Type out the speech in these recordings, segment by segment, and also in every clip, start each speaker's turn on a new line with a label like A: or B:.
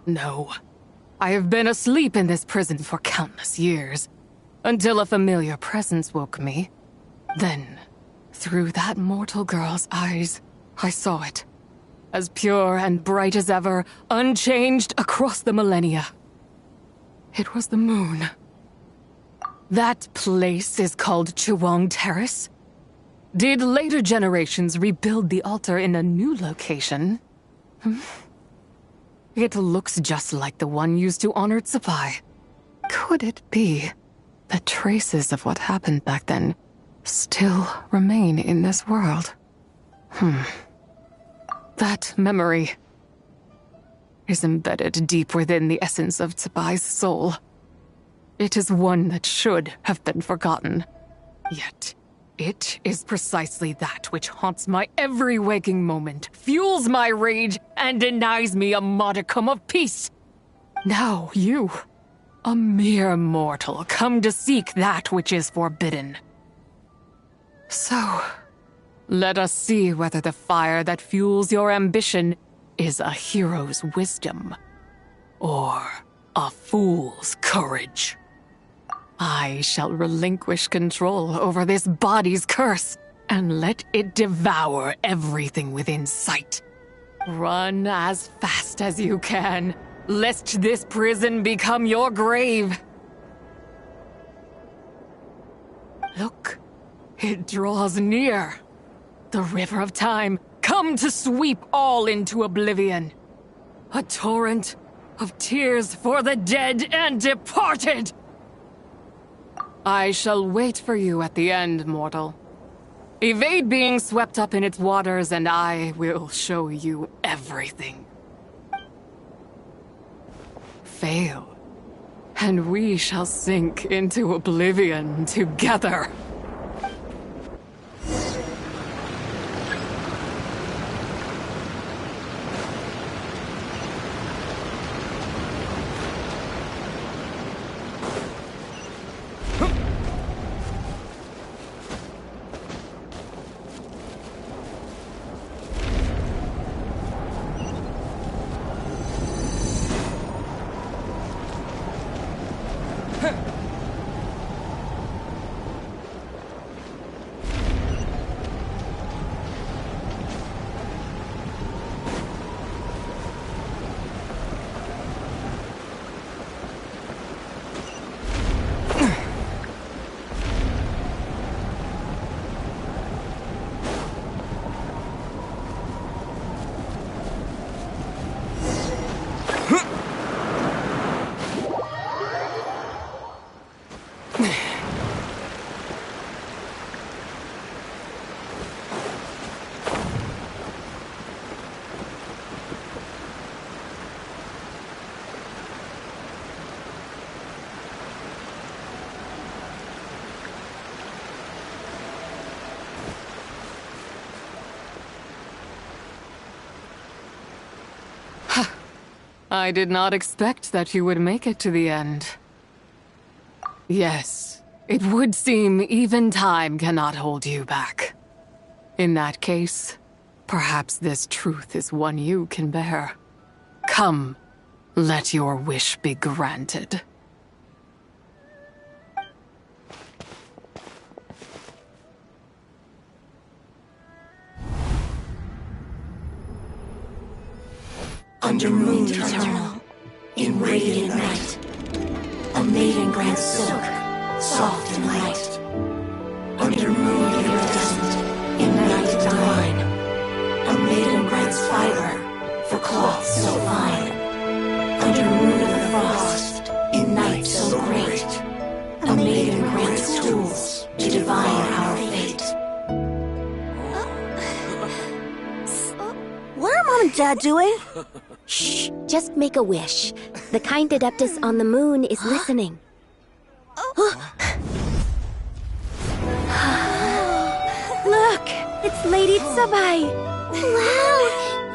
A: No. I have been asleep in this prison for countless years, until a familiar presence woke me. Then, through that mortal girl's eyes, I saw it. As pure and bright as ever, unchanged across the millennia. It was the moon. That place is called Chuang Terrace. Did later generations rebuild the altar in a new location? It looks just like the one used to honor Tsupai. Could it be that traces of what happened back then still remain in this world? That memory is embedded deep within the essence of Tsubai's soul. It is one that should have been forgotten. Yet, it is precisely that which haunts my every waking moment, fuels my rage, and denies me a modicum of peace. Now you, a mere mortal, come to seek that which is forbidden. So, let us see whether the fire that fuels your ambition is a hero's wisdom, or a fool's courage. I shall relinquish control over this body's curse, and let it devour everything within sight. Run as fast as you can, lest this prison become your grave. Look, it draws near. The river of time, come to sweep all into oblivion. A torrent of tears for the dead and departed. I shall wait for you at the end, mortal. Evade being swept up in its waters, and I will show you everything. Fail, and we shall sink into oblivion together. I did not expect that you would make it to the end. Yes, it would seem even time cannot hold you back. In that case, perhaps this truth is one you can bear. Come, let your wish be granted.
B: Under moon eternal, in radiant night, a maiden grants silk, soft and light. Under moon iridescent, in night divine, a maiden grants fiber, for cloth so fine. Under moon of the frost, in night so great, a maiden grants tools to divine our fate.
C: What are Mom and Dad doing?
D: Shh, just make a wish. The kind Adeptus on the moon is listening. Look, it's Lady Tsubai.
E: Wow!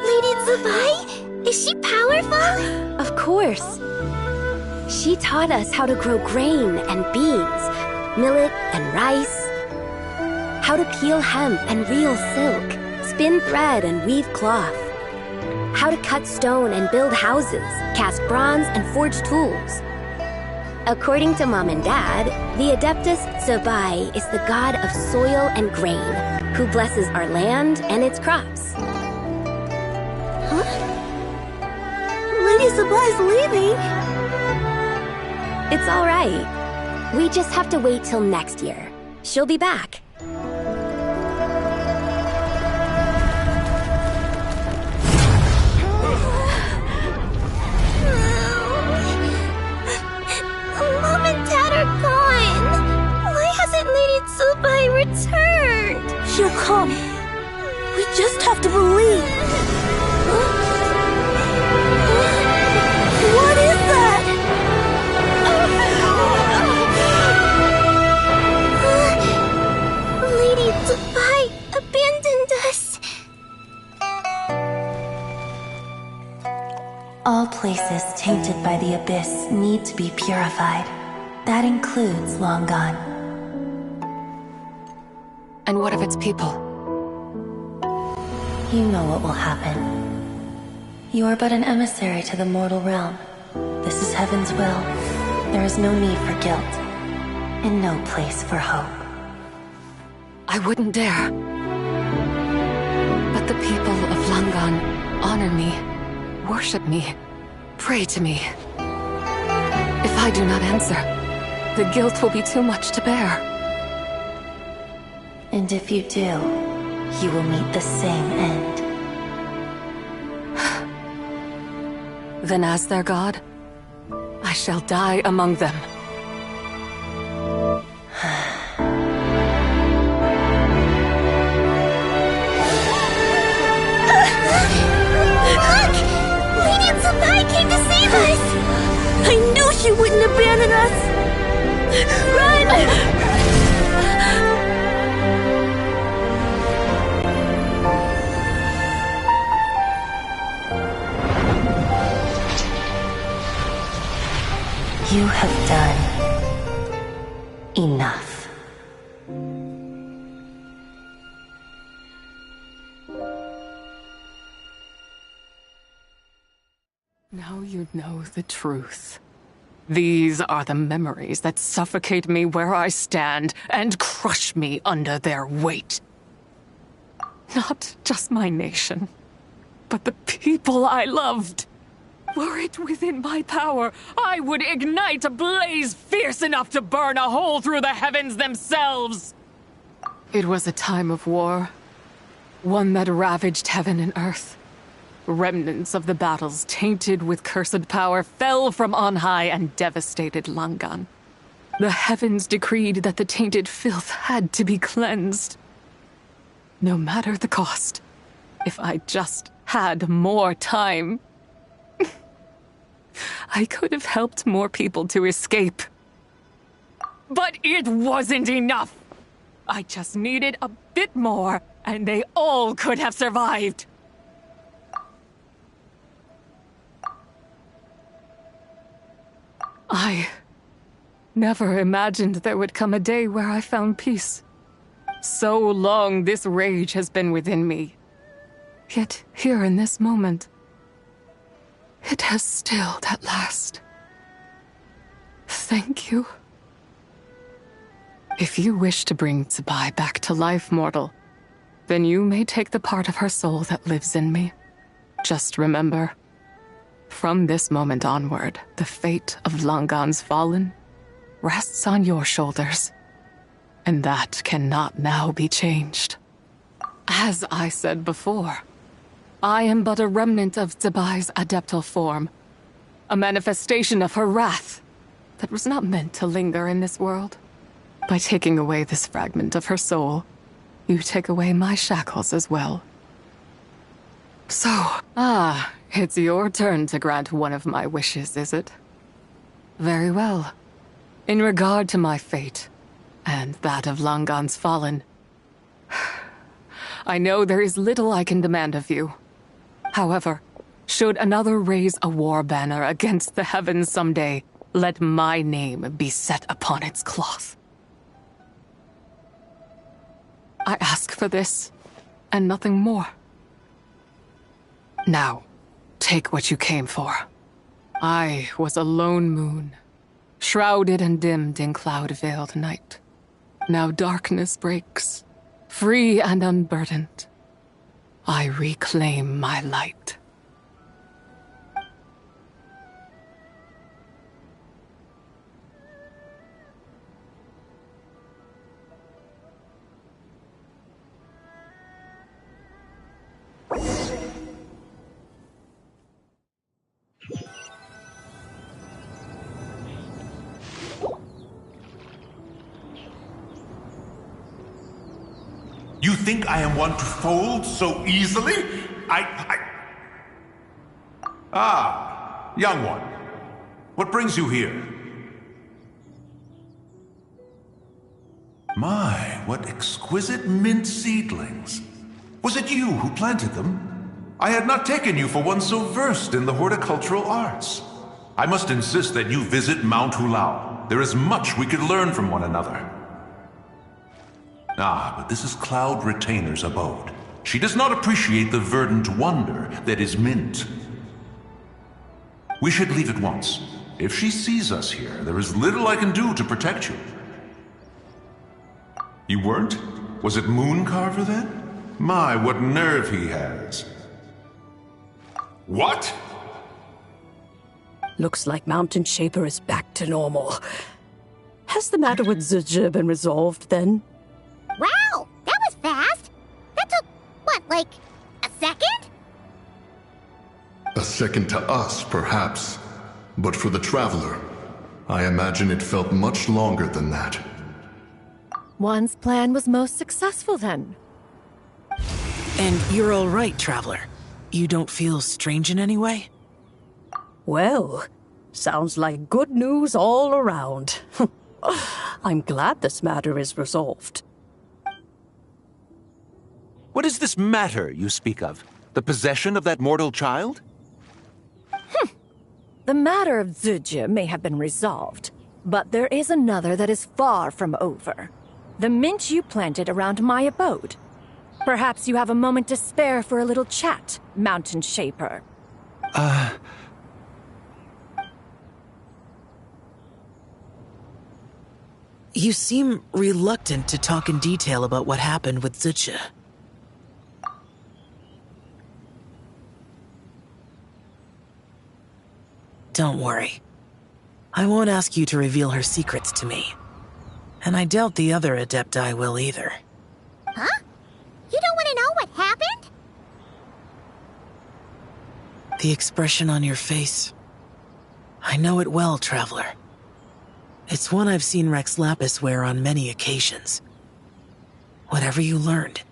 E: Lady Tsubai? Is she powerful?
D: Of course. She taught us how to grow grain and beans, millet and rice, how to peel hemp and reel silk, spin thread and weave cloth, how to cut stone and build houses, cast bronze and forge tools. According to Mom and Dad, the Adeptus Tsubai is the god of soil and grain, who blesses our land and its crops.
E: Huh? Lady Tsubai's leaving.
D: It's all right. We just have to wait till next year. She'll be back.
E: Mom and Dad are gone. Why hasn't Lady Tsubai returned? She'll come. We just have to believe. What is that? Lady Tsubai abandoned us.
B: All places tainted by the abyss need to be purified. That includes Langan.
A: And what of its people?
B: You know what will happen. You are but an emissary to the mortal realm. This is Heaven's will. There is no need for guilt, and no place for hope.
A: I wouldn't dare. But the people of Langan honor me, worship me, pray to me. If I do not answer, the guilt will be too much to bear.
B: And if you do, you will meet the same end.
A: Then as their god, I shall die among them.
E: Look! Lady Tsubai came to save us! I knew she wouldn't abandon us! Run!
B: You have done enough.
A: Now you know the truth. These are the memories that suffocate me where I stand and crush me under their weight. Not just my nation, but the people I loved. Were it within my power, I would ignite a blaze fierce enough to burn a hole through the heavens themselves. It was a time of war, one that ravaged heaven and earth. Remnants of the battles tainted with cursed power fell from on high and devastated Langan. The heavens decreed that the tainted filth had to be cleansed. No matter the cost, if I just had more time, I could have helped more people to escape. But it wasn't enough! I just needed a bit more, and they all could have survived. I never imagined there would come a day where I found peace. So long this rage has been within me. Yet here in this moment, it has stilled at last. Thank you. If you wish to bring Tsubai back to life, mortal, then you may take the part of her soul that lives in me. Just remember, from this moment onward, the fate of Langan's fallen rests on your shoulders, and that cannot now be changed. As I said before, I am but a remnant of Tsubai's adeptal form, a manifestation of her wrath that was not meant to linger in this world. By taking away this fragment of her soul, you take away my shackles as well. So, it's your turn to grant one of my wishes, is it? Very well. In regard to my fate, and that of Langan's fallen, I know there is little I can demand of you. However, should another raise a war banner against the heavens someday, let my name be set upon its cloth. I ask for this, and nothing more. Now, Take what you came for. I was a lone moon, shrouded and dimmed in cloud-veiled night. Now darkness breaks, free and unburdened. I reclaim my light.
C: You think I am one to fold so easily? Ah, young one. What brings you here? My, what exquisite mint seedlings. Was it you who planted them? I had not taken you for one so versed in the horticultural arts. I must insist that you visit Mount Hulao. There is much we could learn from one another. Ah, but this is Cloud Retainer's abode. She does not appreciate the verdant wonder that is mint. We should leave at once. If she sees us here, there is little I can do to protect you. You weren't? Was it Mooncarver then? My, what nerve he has. What?
F: Looks like Mountain Shaper is back to normal. Has the matter with Zizhi been resolved then?
E: Wow, that was fast. That took, what, like, a second?
G: A second to us, perhaps. But for the Traveler, I imagine it felt much longer than that.
H: One's plan was most successful then.
I: And you're all right, Traveler. You don't feel strange in any way?
F: Well, sounds like good news all around. I'm glad this matter is resolved.
J: What is this matter you speak of? The possession of that mortal child?
H: The matter of Zizhi may have been resolved, but there is another that is far from over. The mint you planted around my abode. Perhaps you have a moment to spare for a little chat, Mountain Shaper.
I: You seem reluctant to talk in detail about what happened with Zizhi. Don't worry. I won't ask you to reveal her secrets to me. And I doubt the other Adepti will either.
E: Huh? You don't want to know what happened?
I: The expression on your face. I know it well, Traveler. It's one I've seen Rex Lapis wear on many occasions. Whatever you learned,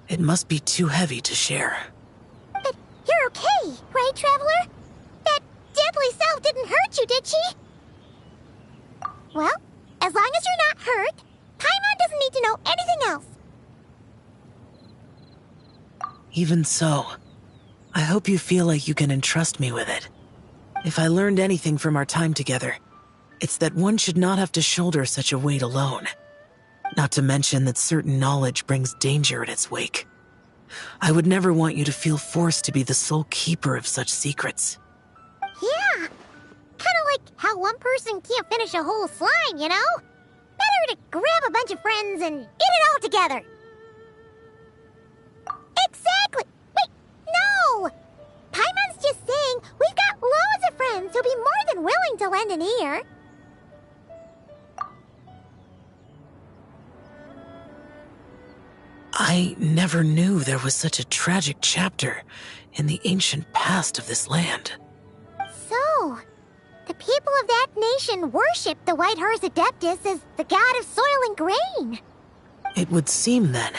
I: it must be too heavy to share.
E: But you're okay, right, Traveler? That deadly self didn't hurt you, did she? Well, as long as you're not hurt, Paimon doesn't need to know anything else.
I: Even so, I hope you feel like you can entrust me with it. If I learned anything from our time together, it's that one should not have to shoulder such a weight alone. Not to mention that certain knowledge brings danger in its wake. I would never want you to feel forced to be the sole keeper of such secrets.
E: Yeah, kind of like how one person can't finish a whole slime, you know? Better to grab a bunch of friends and eat it all together. Exactly! Wait, no! Paimon's just saying we've got loads of friends who'll be more than willing to lend an ear.
I: I never knew there was such a tragic chapter in the ancient past of this land.
E: So, the people of that nation worship the White Horse Adeptus as the god of soil and grain.
I: It would seem, then,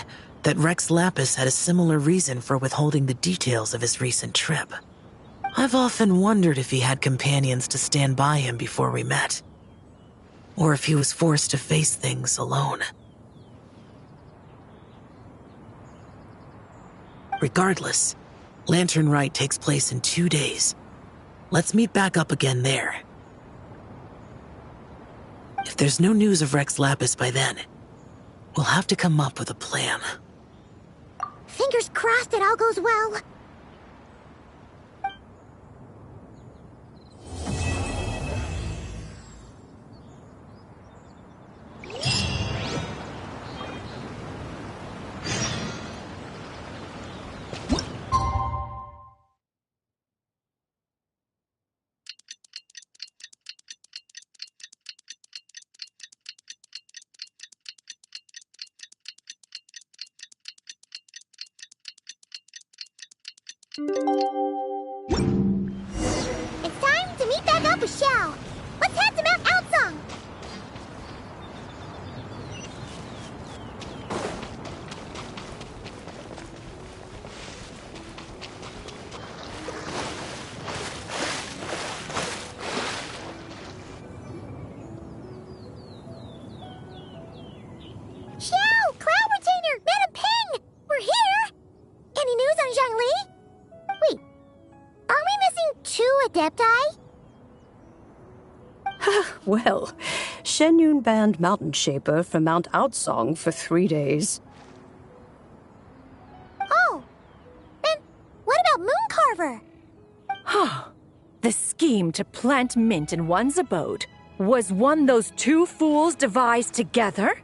I: that Rex Lapis had a similar reason for withholding the details of his recent trip. I've often wondered if he had companions to stand by him before we met. Or if he was forced to face things alone. Regardless, Lantern Rite takes place in 2 days. Let's meet back up again there. If there's no news of Rex Lapis by then, we'll have to come up with a plan.
E: Fingers crossed it all goes well. up with Xiao. Let's head to Mount Outsong. Xiao! Cloud Retainer! Madam Ping! We're here! Any news on Zhongli? Wait, are we missing 2 Adepti?
F: Well, Shenyun banned Mountain Shaper from Mount Outsong for 3 days.
E: Oh, then what about Mooncarver?
H: The scheme to plant mint in one's abode was one those 2 fools devised together?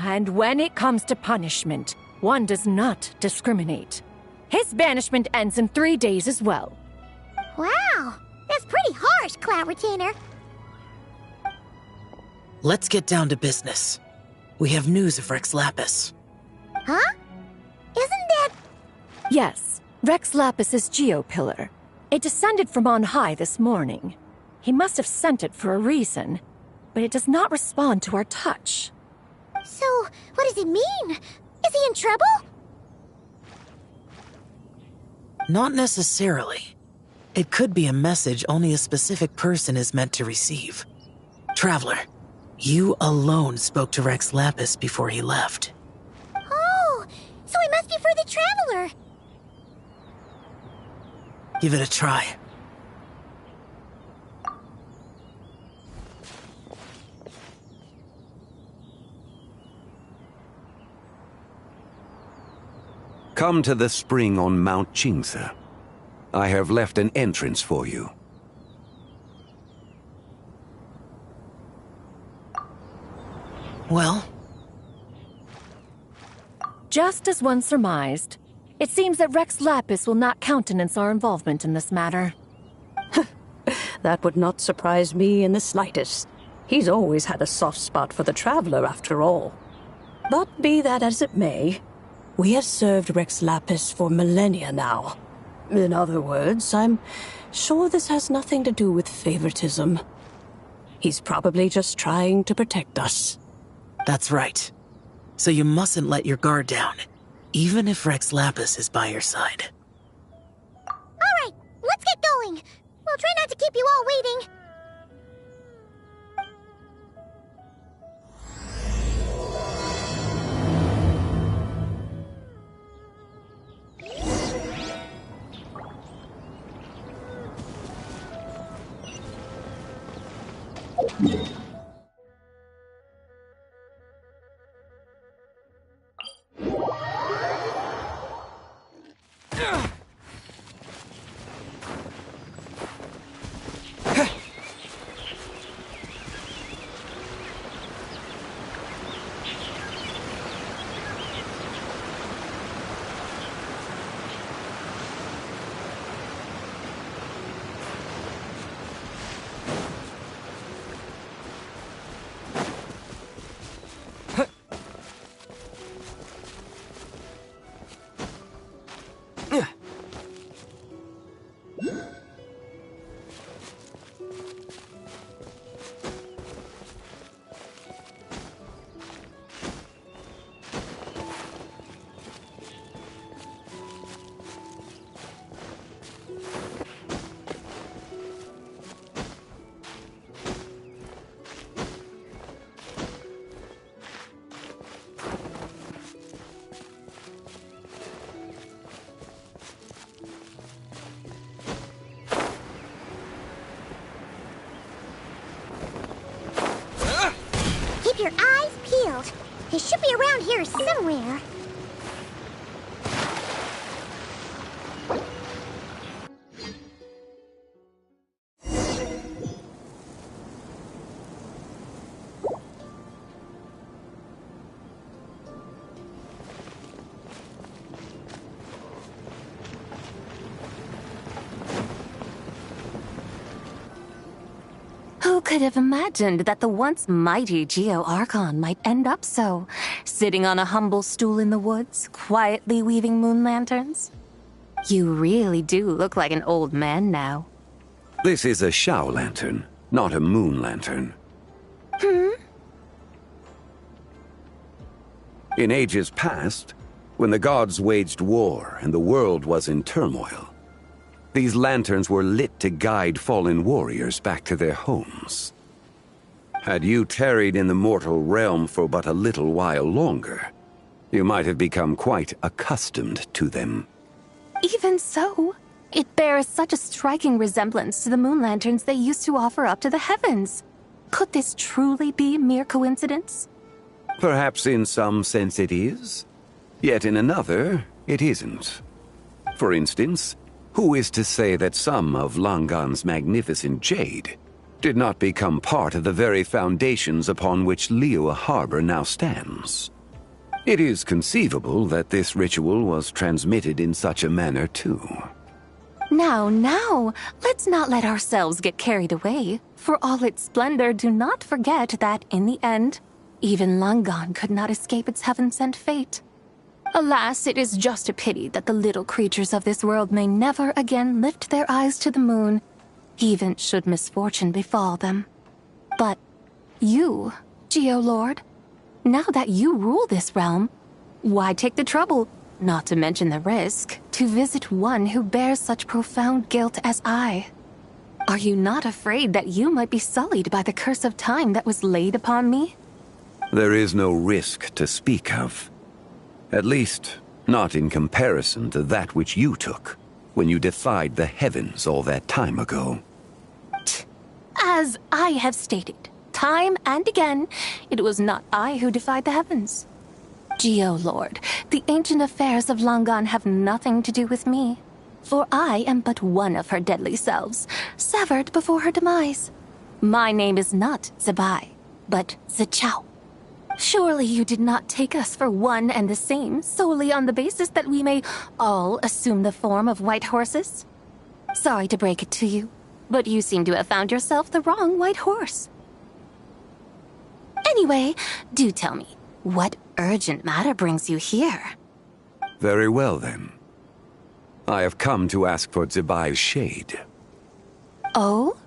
H: And when it comes to punishment, one does not discriminate. His banishment ends in 3 days as well.
E: Wow, that's pretty harsh, Cloud Retainer.
I: Let's get down to business. We have news of Rex Lapis.
E: Huh? Isn't that...
H: Yes, Rex Lapis's Geopillar. It descended from on high this morning. He must have sent it for a reason, but it does not respond to our touch.
E: So, what does it mean? Is he in trouble?
I: Not necessarily. It could be a message only a specific person is meant to receive. Traveler, you alone spoke to Rex Lapis before he left.
E: Oh, so he must be for the Traveler.
I: Give it a try.
J: Come to the spring on Mount Qingse. I have left an entrance for you.
I: Well?
H: Just as one surmised, it seems that Rex Lapis will not countenance our involvement in this matter.
F: That would not surprise me in the slightest. He's always had a soft spot for the Traveler, after all. But be that as it may, we have served Rex Lapis for millennia now. In other words, I'm sure this has nothing to do with favoritism. He's probably just trying to protect us.
I: That's right. So you mustn't let your guard down, even if Rex Lapis is by your side.
E: All right, let's get going. We'll try not to keep you all waiting. Keep your eyes peeled. He should be around here somewhere.
K: Who could have imagined that the once mighty Geo-Archon might end up so, sitting on a humble stool in the woods, quietly weaving moon lanterns? You really do look like an old man now.
J: This is a Shao lantern, not a moon lantern. In ages past, when the gods waged war and the world was in turmoil, these lanterns were lit to guide fallen warriors back to their homes. Had you tarried in the mortal realm for but a little while longer, you might have become quite accustomed to them.
K: Even so, it bears such a striking resemblance to the moon lanterns they used to offer up to the heavens. Could this truly be mere coincidence?
J: Perhaps in some sense it is, yet in another, it isn't. For instance, who is to say that some of Langan's magnificent jade did not become part of the very foundations upon which Liyue Harbor now stands? It is conceivable that this ritual was transmitted in such a manner too.
K: Now, let's not let ourselves get carried away. For all its splendor, do not forget that, in the end, even Langan could not escape its heaven-sent fate. Alas, it is just a pity that the little creatures of this world may never again lift their eyes to the moon, even should misfortune befall them. But you, Geolord, now that you rule this realm, why take the trouble, not to mention the risk, to visit one who bears such profound guilt as I? Are you not afraid that you might be sullied by the curse of time that was laid upon me?
J: There is no risk to speak of. At least, not in comparison to that which you took when you defied the heavens all that time ago.
K: As I have stated, time and again, it was not I who defied the heavens. Geolord, the ancient affairs of Langan have nothing to do with me, for I am but one of her deadly selves, severed before her demise. My name is not Zibai, but Zichao. Surely you did not take us for one and the same solely on the basis that we may all assume the form of white horses? Sorry to break it to you, but you seem to have found yourself the wrong white horse. Anyway, do tell me, what urgent matter brings you here?
J: Very well then. I have come to ask for Zibai's shade.
K: Oh?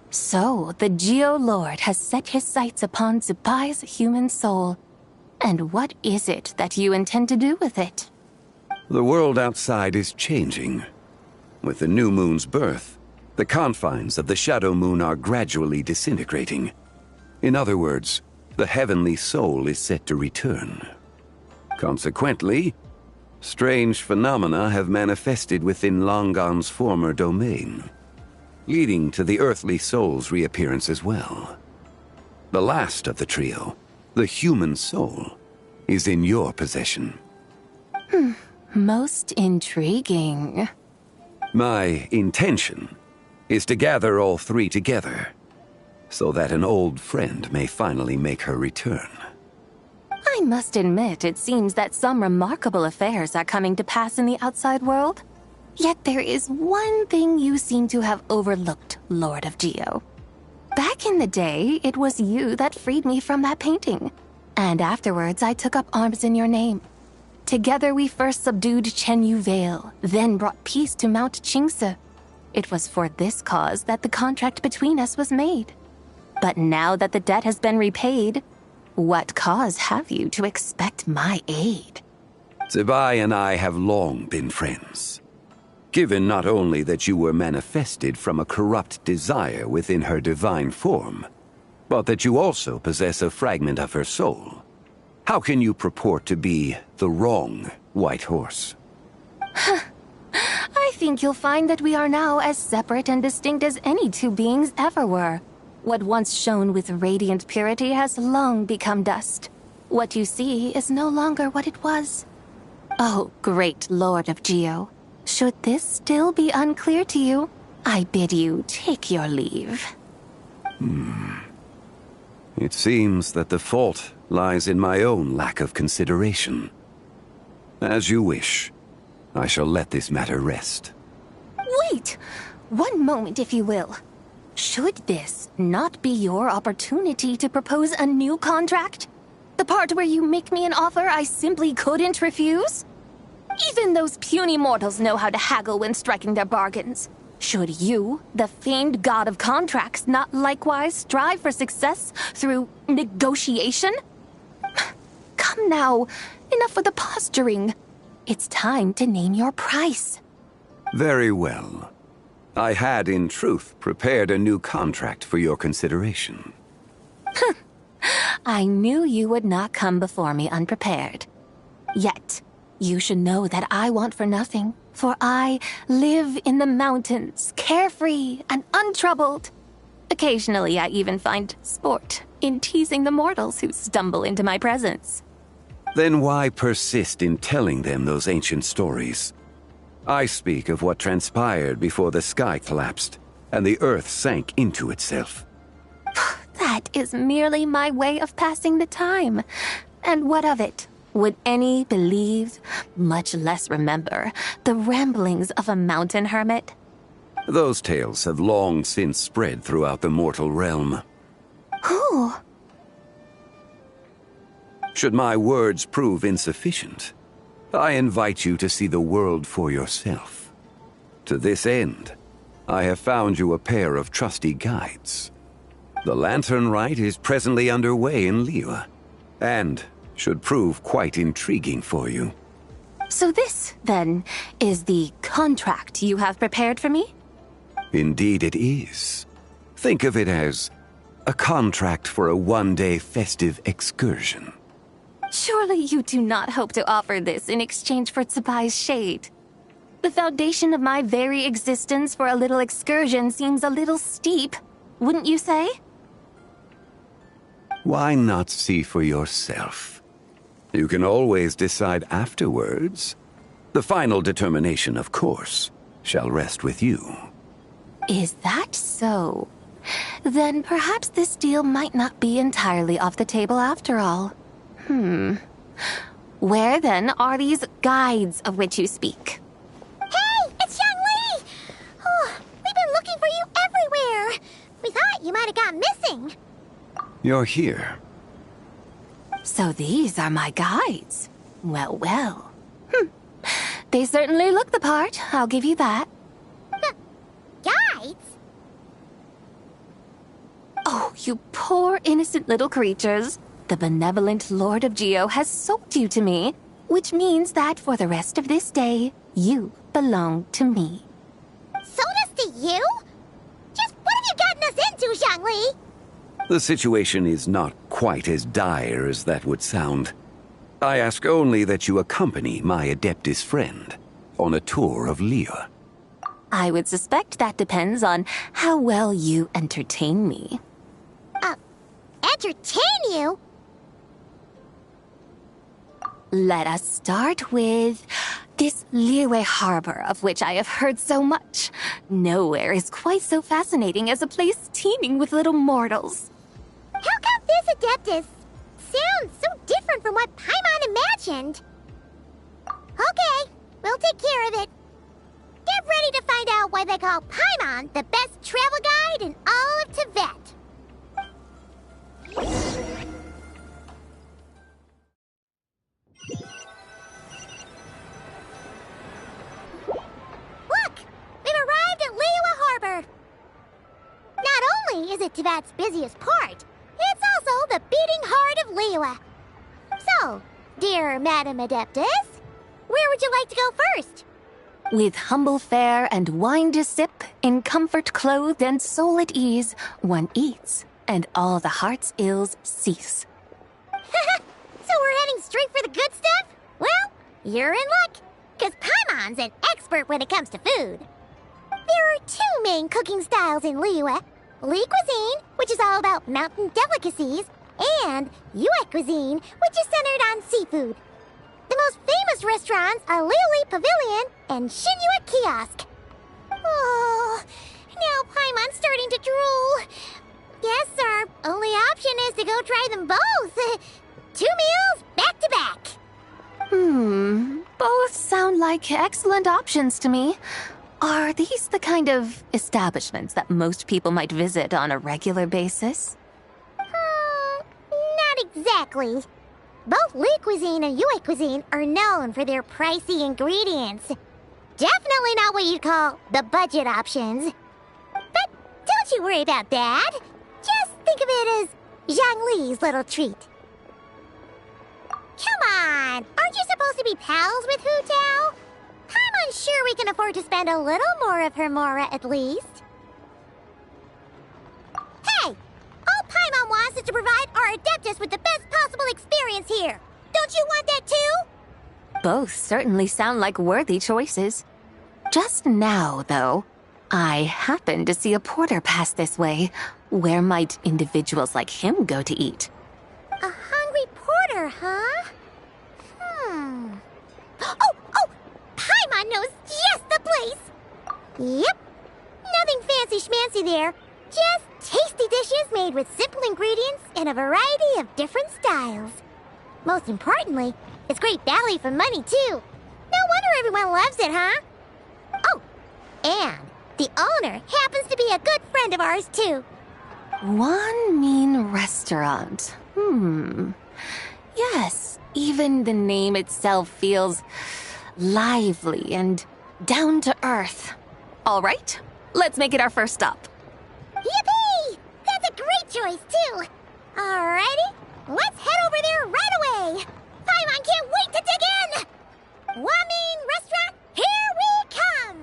K: So, the Geolord has set his sights upon Zibai's human soul. And what is it that you intend to do with it?
J: The world outside is changing. With the new moon's birth, the confines of the shadow moon are gradually disintegrating. In other words, the heavenly soul is set to return. Consequently, strange phenomena have manifested within Langan's former domain, leading to the earthly soul's reappearance as well. The last of the trio, the human soul, is in your possession.
K: Most intriguing.
J: My intention is to gather all three together, so that an old friend may finally make her return.
K: I must admit, it seems that some remarkable affairs are coming to pass in the outside world. Yet there is one thing you seem to have overlooked, Lord of Geo. Back in the day, it was you that freed me from that painting. And afterwards, I took up arms in your name. Together we first subdued Chenyu Vale, then brought peace to Mount Qingse. It was for this cause that the contract between us was made. But now that the debt has been repaid, what cause have you to expect my aid?
J: Zibai and I have long been friends. Given not only that you were manifested from a corrupt desire within her divine form, but that you also possess a fragment of her soul, how can you purport to be the wrong white horse?
K: I think you'll find that we are now as separate and distinct as any two beings ever were. What once shone with radiant purity has long become dust. What you see is no longer what it was. Oh, great Lord of Geo. Should this still be unclear to you, I bid you take your leave.
J: It seems that the fault lies in my own lack of consideration. As you wish. I shall let this matter rest.
K: Wait! One moment, if you will. Should this not be your opportunity to propose a new contract? The part where you make me an offer I simply couldn't refuse? Even those puny mortals know how to haggle when striking their bargains. Should you, the famed god of contracts, not likewise strive for success through negotiation? Come now, enough with the posturing. It's time to name your price.
J: Very well. I had, in truth, prepared a new contract for your consideration.
K: I knew you would not come before me unprepared. Yet, you should know that I want for nothing, for I live in the mountains, carefree and untroubled. Occasionally, I even find sport in teasing the mortals who stumble into my presence.
J: Then why persist in telling them those ancient stories? I speak of what transpired before the sky collapsed and the earth sank into itself.
K: That is merely my way of passing the time. And what of it? Would any believe, much less remember, the ramblings of a mountain hermit?
J: Those tales have long since spread throughout the mortal realm.
K: Who?
J: Should my words prove insufficient, I invite you to see the world for yourself. To this end, I have found you a pair of trusty guides. The lantern rite is presently underway in Liyue, and should prove quite intriguing for you.
K: So this, then, is the contract you have prepared for me?
J: Indeed it is. Think of it as a contract for a one-day festive excursion.
K: Surely you do not hope to offer this in exchange for Tsubai's shade. The foundation of my very existence for a little excursion seems a little steep, wouldn't you say?
J: Why not see for yourself? You can always decide afterwards. The final determination, of course, shall rest with you.
K: Is that so? Then perhaps this deal might not be entirely off the table after all. Where then are these guides of which you speak?
E: Hey, it's Xiangli! Oh, we've been looking for you everywhere. We thought you might have gone missing.
J: You're here.
K: So these are my guides. Well, well. They certainly look the part, I'll give you that.
E: Guides?
K: Oh, you poor innocent little creatures. The benevolent Lord of Geo has sold you to me, which means that for the rest of this day, you belong to me.
E: Sold us to you? Just what have you gotten us into, Xiangli?
J: The situation is not quite as dire as that would sound. I ask only that you accompany my Adeptus friend on a tour of Liyue.
K: I would suspect that depends on how well you entertain me.
E: Entertain you?
K: Let us start with this Liyue harbor of which I have heard so much. Nowhere is quite so fascinating as a place teeming with little mortals.
E: How come this Adeptus sounds so different from what Paimon imagined? Okay, we'll take care of it. Get ready to find out why they call Paimon the best travel guide in all of Tibet. Look! We've arrived at Liyue Harbor. Not only is it Tibet's busiest port, it's also the beating heart of Liyue. So, dear Madam Adeptus, where would you like to go first?
K: With humble fare and wine to sip, in comfort clothed and soul at ease, one eats, and all the heart's ills cease.
E: So we're heading straight for the good stuff? Well, you're in luck, because Paimon's an expert when it comes to food. There are two main cooking styles in Liyue. Li cuisine, which is all about mountain delicacies, and Yue cuisine, which is centered on seafood. The most famous restaurants are Liuli Pavilion and Shinyue Kiosk. Oh, now Paimon's starting to drool. Guess our only option is to go try them both. 2 meals back to back.
K: Both sound like excellent options to me. Are these the kind of establishments that most people might visit on a regular basis?
E: Not exactly. Both Li cuisine and Yue cuisine are known for their pricey ingredients. Definitely not what you'd call the budget options. But don't you worry about that. Just think of it as Zhang Li's little treat. Come on! Aren't you supposed to be pals with Hu Tao? I'm unsure we can afford to spend a little more of her mora at least. Hey! All Paimon wants is to provide our Adeptus with the best possible experience here. Don't you want that too?
K: Both certainly sound like worthy choices. Just now, though, I happened to see a porter pass this way. Where might individuals like him go to eat?
E: A hungry porter, huh? Oh! Paimon knows just the place! Yep. Nothing fancy schmancy there. Just tasty dishes made with simple ingredients in a variety of different styles. Most importantly, it's great value for money, too. No wonder everyone loves it, huh? Oh, and the owner happens to be a good friend of ours, too.
K: One mean restaurant. Yes, even the name itself feels lively and down to earth. All right, let's make it our first stop.
E: Yippee! That's a great choice, too. Alrighty, let's head over there right away. Paimon can't wait to dig in. Wamin Restaurant, here we come.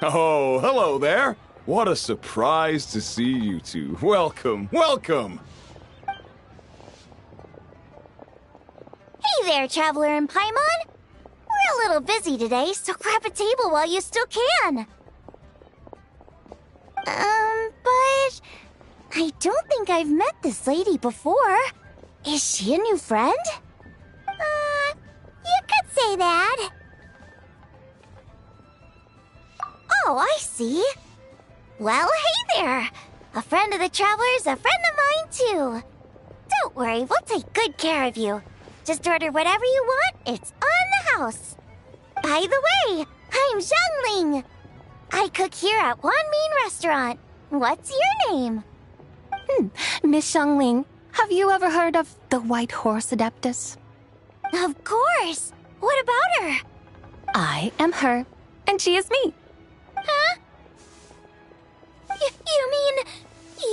L: Oh, hello there. What a surprise to see you two. Welcome, welcome.
E: Hey there, Traveler and Paimon. We're a little busy today, so grab a table while you still can. But I don't think I've met this lady before. Is she a new friend? You could say that. Oh, I see. Well, hey there. A friend of the Traveler's a friend of mine, too. Don't worry, we'll take good care of you. Just order whatever you want, it's on the house. By the way, I'm Zhangling. I cook here at Wan Mean Restaurant. What's your name?
K: Miss Xiangling, have you ever heard of the White Horse Adeptus?
E: Of course. What about her?
K: I am her, and she is me.
E: Huh? You mean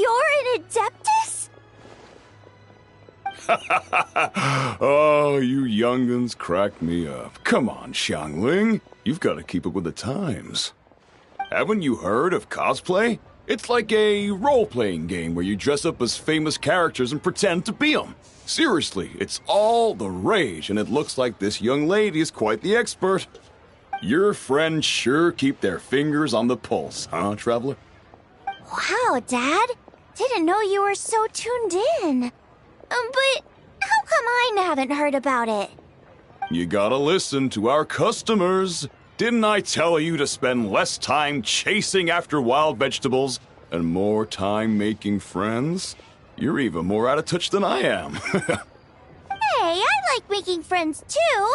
E: you're an Adeptus?
L: Oh, you young'uns crack me up. Come on, Xiangling. You've got to keep up with the times. Haven't you heard of cosplay? It's like a role-playing game where you dress up as famous characters and pretend to be them. Seriously, it's all the rage, and it looks like this young lady is quite the expert. Your friends sure keep their fingers on the pulse, huh, Traveler?
E: Wow, Dad. Didn't know you were so tuned in. But how come I haven't heard about it?
L: You gotta listen to our customers. Didn't I tell you to spend less time chasing after wild vegetables and more time making friends? You're even more out of touch than I am.
E: Hey, I like making friends too.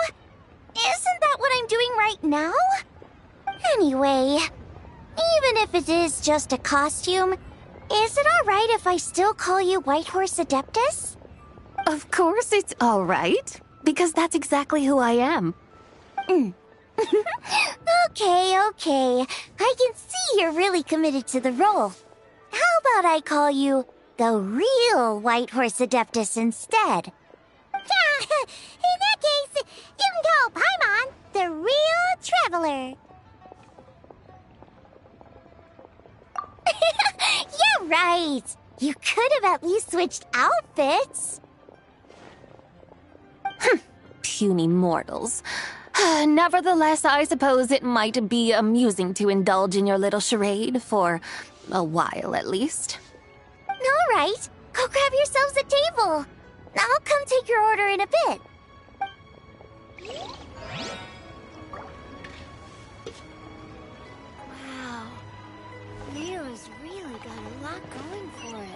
E: Isn't that what I'm doing right now? Anyway, even if it is just a costume, is it alright if I still call you Whitehorse Adeptus?
K: Of course it's all right, because that's exactly who I am.
E: Okay. I can see you're really committed to the role. How about I call you the real Whitehorse Adeptus instead? In that case, you can call Paimon the real Traveler. Yeah, right. You could have at least switched outfits.
K: Puny mortals. Nevertheless, I suppose it might be amusing to indulge in your little charade, for a while at least.
E: All right, go grab yourselves a table. I'll come take your order in a bit. Wow, Leo's really got a lot going for it.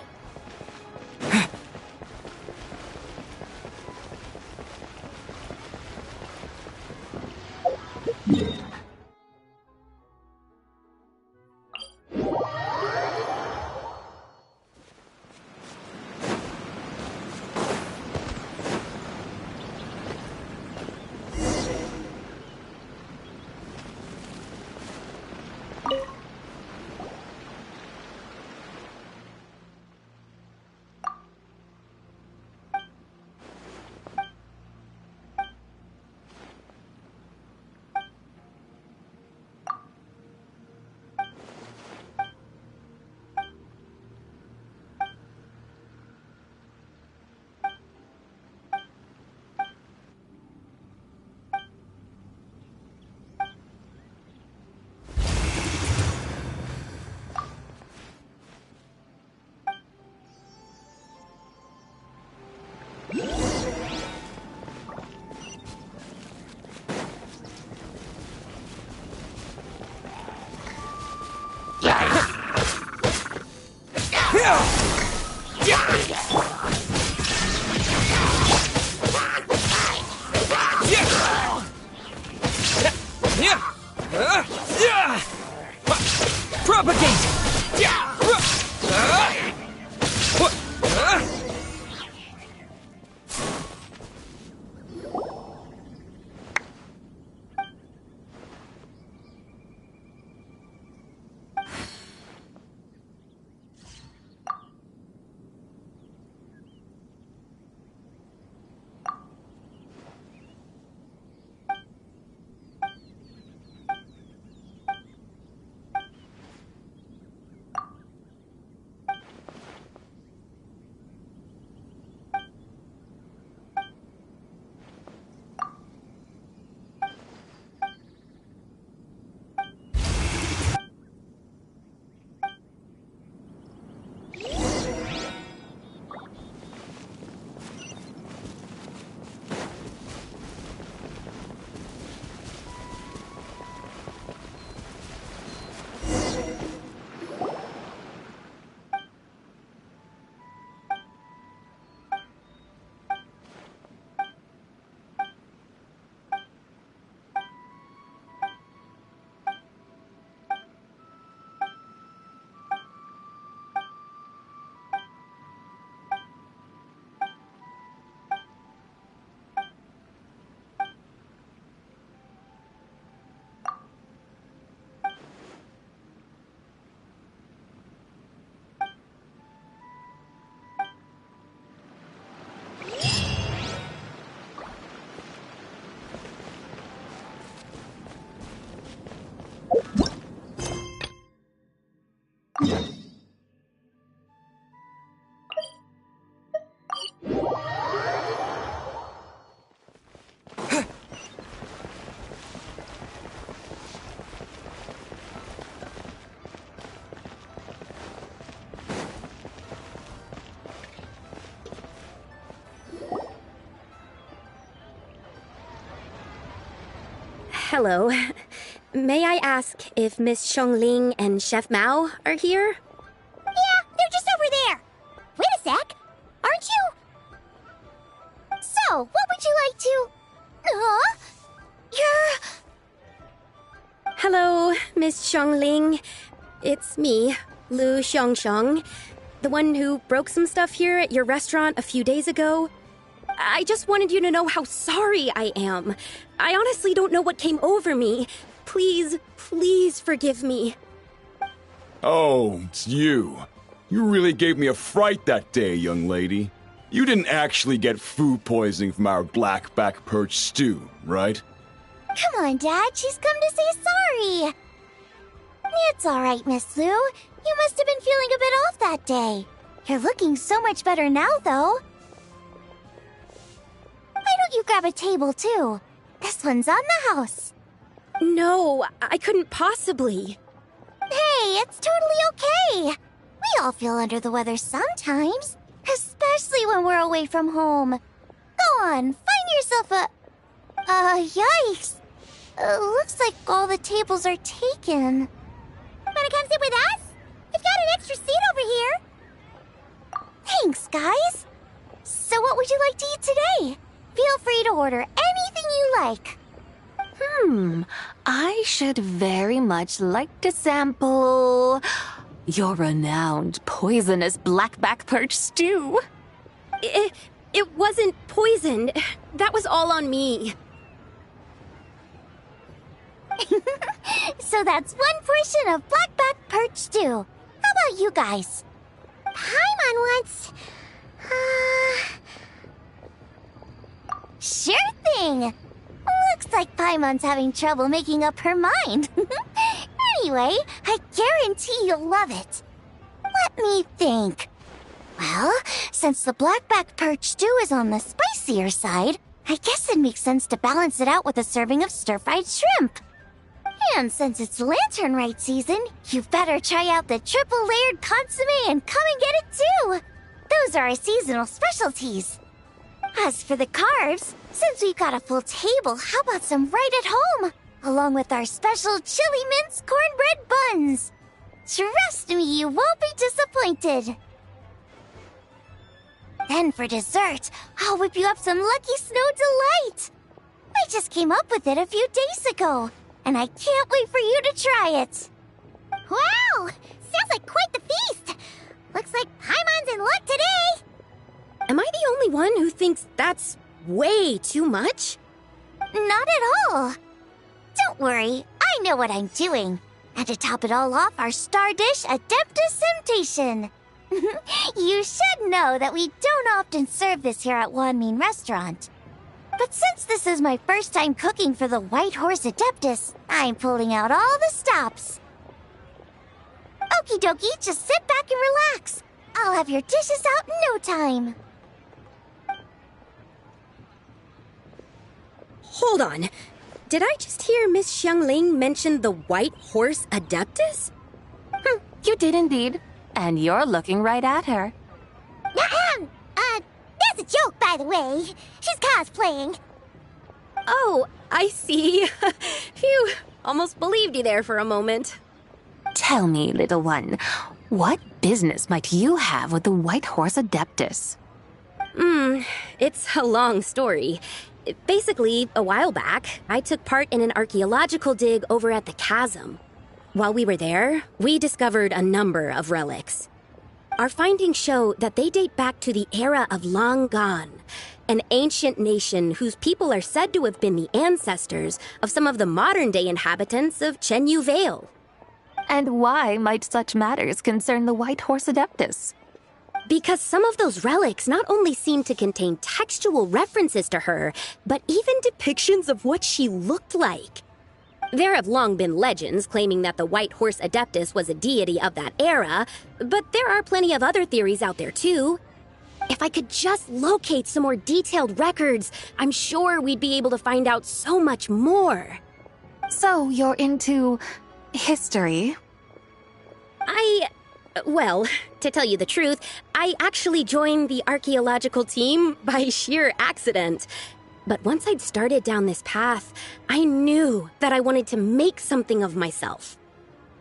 D: Hello. May I ask if Miss Xiongling and Chef Mao are here?
E: Yeah, they're just over there. Wait a sec. Aren't you? So, what would you like to... Huh? You're...
D: Hello, Miss Xiongling. It's me, Lu Xiongxiong, the one who broke some stuff here at your restaurant a few days ago. I just wanted you to know how sorry I am. I honestly don't know what came over me. Please, please forgive me.
L: Oh, it's you. You really gave me a fright that day, young lady. You didn't actually get food poisoning from our blackback perch stew, right?
E: Come on, Dad. She's come to say sorry. It's all right, Miss Lu. You must have been feeling a bit off that day. You're looking so much better now, though. Why don't you grab a table, too? This one's on the house.
D: No, I couldn't possibly.
E: Hey, it's totally okay. We all feel under the weather sometimes, especially when we're away from home. Go on, find yourself a... yikes. Looks like all the tables are taken. Wanna come sit with us? We've got an extra seat over here. Thanks, guys. So what would you like to eat today? Feel free to order anything you like.
K: I should very much like to sample your renowned poisonous blackback perch stew.
D: It wasn't poisoned. That was all on me.
E: So that's one portion of blackback perch stew. How about you guys? Paimon wants... Sure thing! Looks like Paimon's having trouble making up her mind. Anyway, I guarantee you'll love it. Let me think. Well, since the blackback perch stew is on the spicier side, I guess it makes sense to balance it out with a serving of stir-fried shrimp. And since it's Lanternlight season, you better try out the triple-layered consommé and come and get it too! Those are our seasonal specialties. As for the carbs, since we've got a full table, how about some right at home? Along with our special chili mince cornbread buns. Trust me, you won't be disappointed. Then for dessert, I'll whip you up some Lucky Snow Delight. I just came up with it a few days ago, and I can't wait for you to try it. Wow! Sounds like quite the feast! Looks like Paimon's in luck today!
D: Am I the only one who thinks that's way too much?
E: Not at all. Don't worry, I know what I'm doing. And to top it all off, our star dish, Adeptus Temptation. You should know that we don't often serve this here at Wanmin Restaurant. But since this is my first time cooking for the White Horse Adeptus, I'm pulling out all the stops. Okie dokie, just sit back and relax. I'll have your dishes out in no time.
D: Hold on. Did I just hear Miss Xiongling mention the White Horse Adeptus?
K: You did indeed. And you're looking right at her.
E: That's a joke, by the way. She's cosplaying.
D: Oh, I see. Phew, almost believed you there for a moment.
K: Tell me, little one, what business might you have with the White Horse Adeptus?
D: It's a long story. Basically, a while back, I took part in an archaeological dig over at the chasm. While we were there, we discovered a number of relics. Our findings show that they date back to the era of Langan, an ancient nation whose people are said to have been the ancestors of some of the modern-day inhabitants of Chenyu Vale.
K: And why might such matters concern the White Horse Adeptus?
D: Because some of those relics not only seem to contain textual references to her, but even depictions of what she looked like. There have long been legends claiming that the White Horse Adeptus was a deity of that era, but there are plenty of other theories out there too. If I could just locate some more detailed records, I'm sure we'd be able to find out so much more.
K: So you're into history?
D: Well, to tell you the truth, I actually joined the archaeological team by sheer accident. But once I'd started down this path, I knew that I wanted to make something of myself.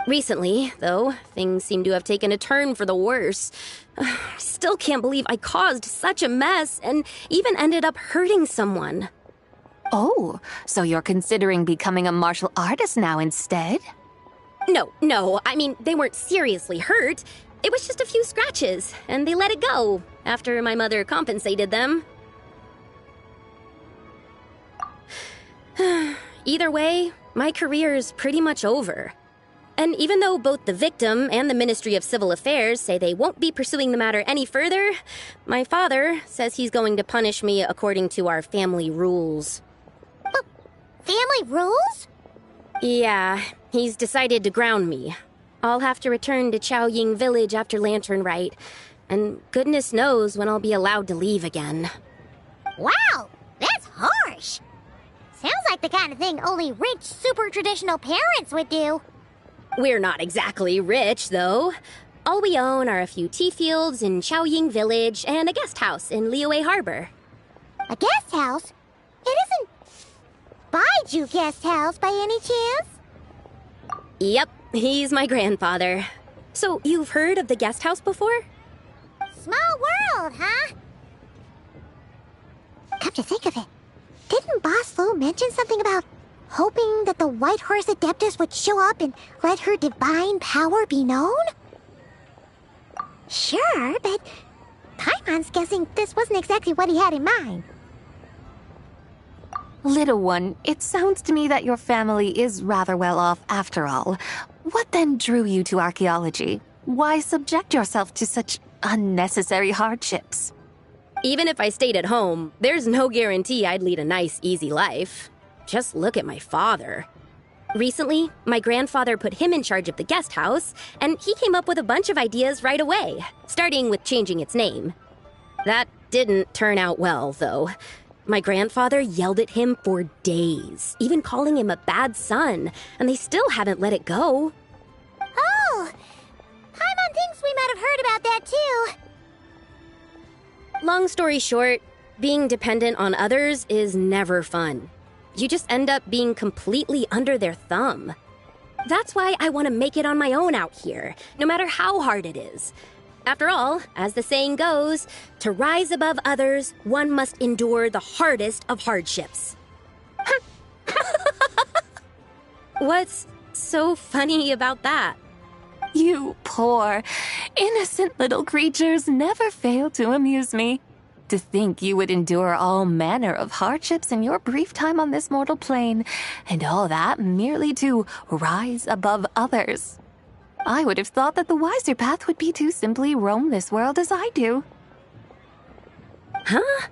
D: Recently, though, things seem to have taken a turn for the worse. I still can't believe I caused such a mess and even ended up hurting someone.
K: Oh, so you're considering becoming a martial artist now instead?
D: No, I mean, they weren't seriously hurt. It was just a few scratches, and they let it go after my mother compensated them. Either way, my career's pretty much over. And even though both the victim and the Ministry of Civil Affairs say they won't be pursuing the matter any further, my father says he's going to punish me according to our family rules.
E: Family rules?
D: Yeah, he's decided to ground me. I'll have to return to Chaoying Village after Lantern Rite, and goodness knows when I'll be allowed to leave again.
E: Wow, that's harsh. Sounds like the kind of thing only rich, super traditional parents would do.
D: We're not exactly rich, though. All we own are a few tea fields in Chaoying Village and a guest house in Liyue Harbor.
E: A guest house? It isn't Baiju Guest House by any chance?
D: Yep, he's my grandfather. So, you've heard of the guest house before?
E: Small world, huh? Come to think of it, didn't Boss Lu mention something about hoping that the White Horse Adeptus would show up and let her divine power be known? Sure, but Paimon's guessing this wasn't exactly what he had in mind.
K: Little one, it sounds to me that your family is rather well off after all. What then drew you to archaeology? Why subject yourself to such unnecessary hardships?
D: Even if I stayed at home, there's no guarantee I'd lead a nice, easy life. Just look at my father. Recently, my grandfather put him in charge of the guest house, and he came up with a bunch of ideas right away, starting with changing its name. That didn't turn out well, though. My grandfather yelled at him for days, even calling him a bad son, and they still haven't let it go.
E: Oh, Paimon thinks we might have heard about that too.
D: Long story short, being dependent on others is never fun. You just end up being completely under their thumb. That's why I want to make it on my own out here, no matter how hard it is. After all, as the saying goes, to rise above others, one must endure the hardest of hardships. What's so funny about that?
K: You poor, innocent little creatures never fail to amuse me. To think you would endure all manner of hardships in your brief time on this mortal plane, and all that merely to rise above others. I would have thought that the wiser path would be to simply roam this world as I do.
D: Huh?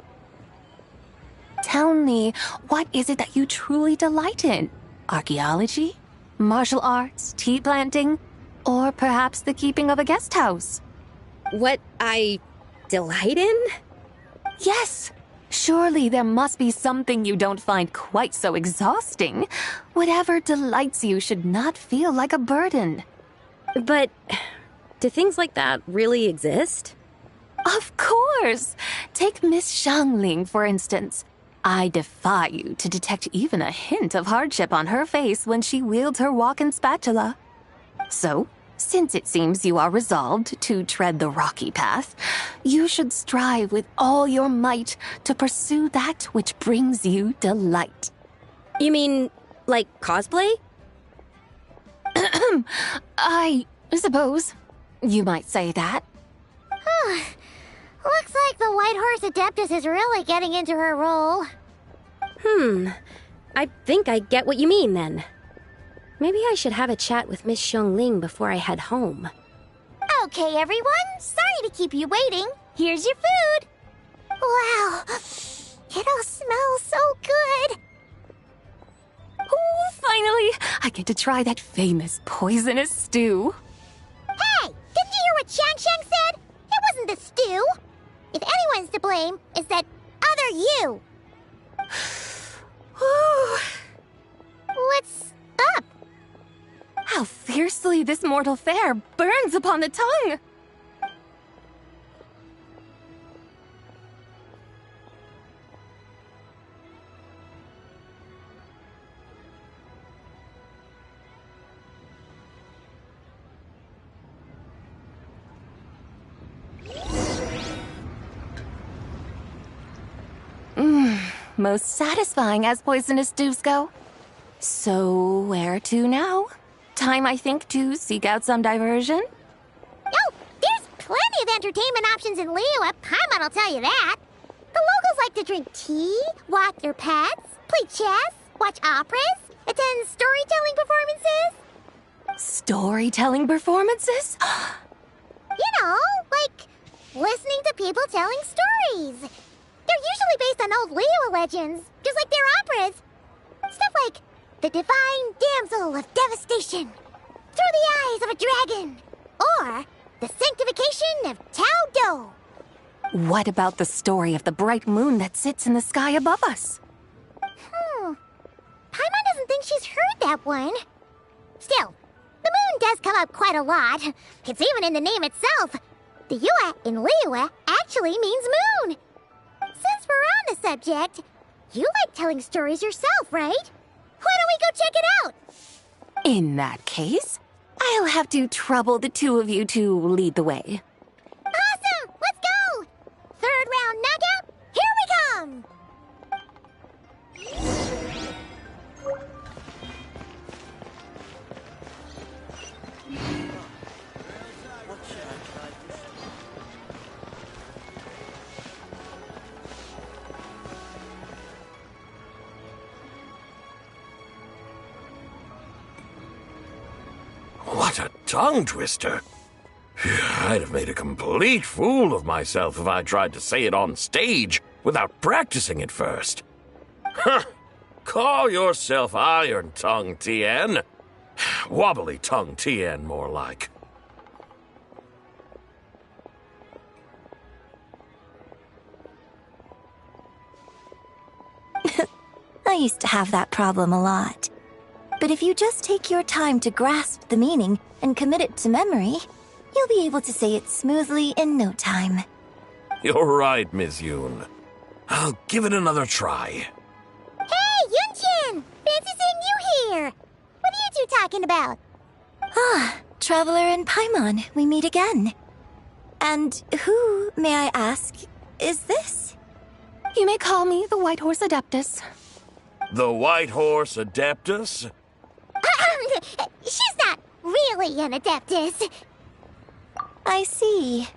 K: Tell me, what is it that you truly delight in? Archaeology? Martial arts? Tea planting? Or perhaps the keeping of a guest house?
D: What I delight in?
K: Yes. Surely there must be something you don't find quite so exhausting. Whatever delights you should not feel like a burden.
D: But do things like that really exist?
K: Of course! Take Miss Xiangling, for instance. I defy you to detect even a hint of hardship on her face when she wields her walking spatula. So, since it seems you are resolved to tread the rocky path, you should strive with all your might to pursue that which brings you delight.
D: You mean, like cosplay?
K: I suppose you might say that.
E: Looks like the White Horse Adeptus is really getting into her role.
D: I think I get what you mean then. Maybe I should have a chat with Miss Xiangling before I head home.
E: Okay, everyone. Sorry to keep you waiting. Here's your food. Wow. It all smells so good.
K: Oh, finally! I get to try that famous poisonous stew.
E: Hey! Didn't you hear what Shang said? It wasn't the stew. If anyone's to blame, it's that other you. What's up?
K: How fiercely this mortal fare burns upon the tongue! most satisfying as poisonous dews go. So, where to now? Time, I think, to seek out some diversion?
E: Oh, there's plenty of entertainment options in Liyue. Paimon will tell you that. The locals like to drink tea, walk their pets, play chess, watch operas, attend storytelling performances.
K: Storytelling performances?
E: You know, like listening to people telling stories. They're usually based on old Liyue legends, just like their operas. Stuff like the Divine Damsel of Devastation, Through the Eyes of a Dragon, or the Sanctification of Tao Do.
K: What about the story of the bright moon that sits in the sky above us?
E: Paimon doesn't think she's heard that one. Still, the moon does come up quite a lot. It's even in the name itself. The Yue in Liyue actually means moon. Since we're on the subject, you like telling stories yourself, right? Why don't we go check it out?
K: In that case, I'll have to trouble the two of you to lead the way.
E: Awesome! Let's go! Third round knockout, here we come!
M: What a tongue twister. I'd have made a complete fool of myself if I tried to say it on stage without practicing it first. Huh. Call yourself Iron Tongue, Tien. Wobbly Tongue, Tien, more like.
N: I used to have that problem a lot. But if you just take your time to grasp the meaning and commit it to memory, you'll be able to say it smoothly in no time.
M: You're right, Miss Yoon. I'll give it another try.
E: Hey, Yunchin! Fancy seeing you here! What are you two talking about?
N: Ah, Traveler and Paimon, we meet again. And who, may I ask, is this?
K: You may call me the White Horse Adeptus.
M: The White Horse Adeptus?
E: She's not really an Adeptus.
N: I see.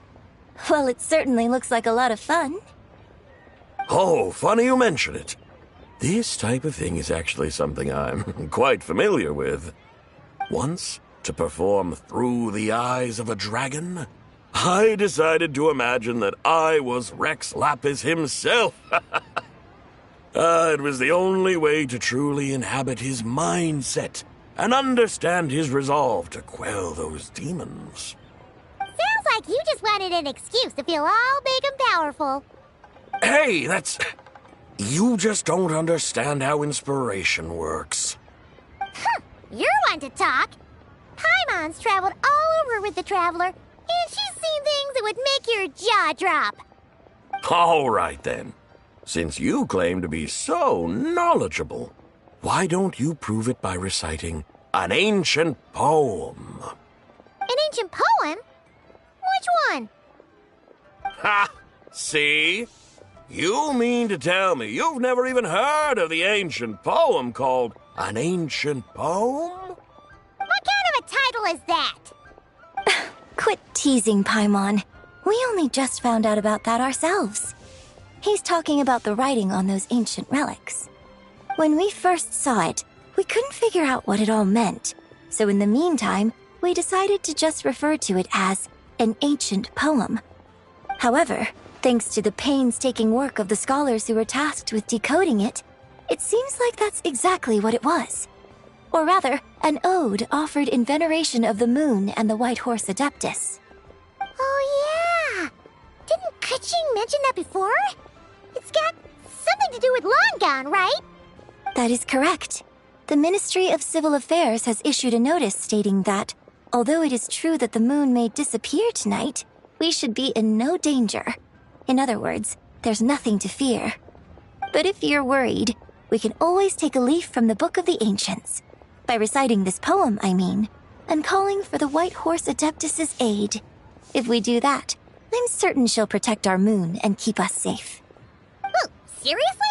N: Well, it certainly looks like a lot of fun.
M: Oh, funny you mention it. This type of thing is actually something I'm quite familiar with. Once, to perform Through the Eyes of a Dragon, I decided to imagine that I was Rex Lapis himself. It was the only way to truly inhabit his mindset and understand his resolve to quell those demons.
E: Sounds like you just wanted an excuse to feel all big and powerful.
M: Hey, that's... You just don't understand how inspiration works.
E: You're one to talk. Paimon's traveled all over with the Traveler, and she's seen things that would make your jaw drop.
M: All right, then. Since you claim to be so knowledgeable, why don't you prove it by reciting an ancient poem?
E: An ancient poem? Which one?
M: Ha! See? You mean to tell me you've never even heard of the ancient poem called An Ancient Poem?
E: What kind of a title is that?
N: Quit teasing, Paimon. We only just found out about that ourselves. He's talking about the writing on those ancient relics. When we first saw it, we couldn't figure out what it all meant. So in the meantime, we decided to just refer to it as an ancient poem. However, thanks to the painstaking work of the scholars who were tasked with decoding it, it seems like that's exactly what it was. Or rather, an ode offered in veneration of the moon and the White Horse Adeptus.
E: Oh yeah! Didn't Kuching mention that before? It's got something to do with Langan, right?
N: That is correct. The Ministry of Civil Affairs has issued a notice stating that, although it is true that the moon may disappear tonight, we should be in no danger. In other words, there's nothing to fear. But if you're worried, we can always take a leaf from the Book of the Ancients. By reciting this poem, I mean, and calling for the White Horse Adeptus's aid. If we do that, I'm certain she'll protect our moon and keep us safe.
E: Oh, seriously?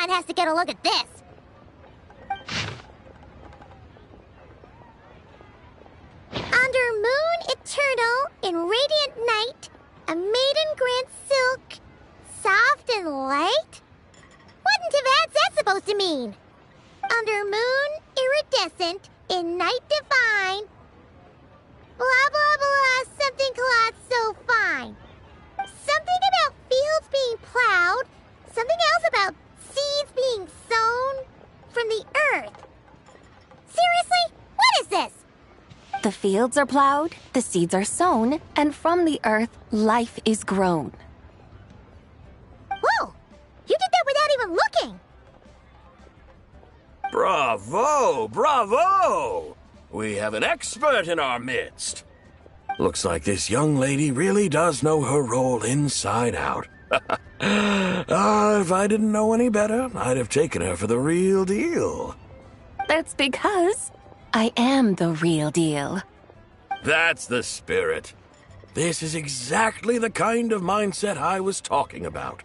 E: Everyone has to get a look at this. Under moon eternal, in radiant night, a maiden grants silk, soft and light? Wouldn't have had that supposed to mean? Under moon iridescent, in night divine, blah blah blah, something cloth so fine. Something about fields being plowed, something else about seeds being sown from the earth. Seriously? What is this?
K: The fields are plowed, the seeds are sown, and from the earth, life is grown.
E: Whoa! You did that without even looking!
M: Bravo! Bravo! We have an expert in our midst. Looks like this young lady really does know her role inside out. If I didn't know any better, I'd have taken her for the real deal.
K: That's because I am the real deal.
M: That's the spirit. This is exactly the kind of mindset I was talking about.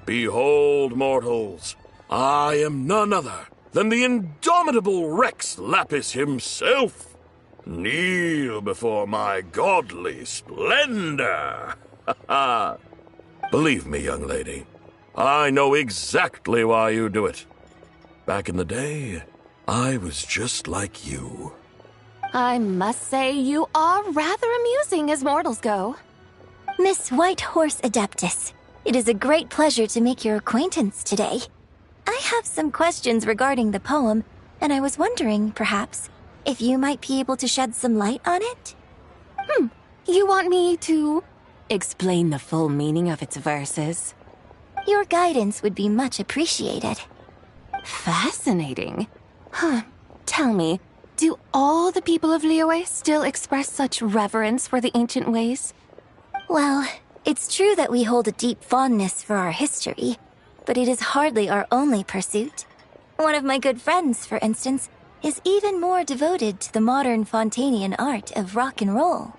M: Behold, mortals, I am none other than the indomitable Rex Lapis himself. Kneel before my godly splendor. Believe me, young lady, I know exactly why you do it. Back in the day, I was just like you.
K: I must say you are rather amusing as mortals go.
N: Miss White Horse Adeptus, it is a great pleasure to make your acquaintance today. I have some questions regarding the poem, and I was wondering, perhaps, if you might be able to shed some light on it?
K: You want me to explain the full meaning of its verses?
N: Your guidance would be much appreciated.
K: Fascinating. Tell me, do all the people of Liyue still express such reverence for the ancient ways?
N: Well, it's true that we hold a deep fondness for our history, but it is hardly our only pursuit. One of my good friends, for instance, is even more devoted to the modern Fontanian art of rock and roll.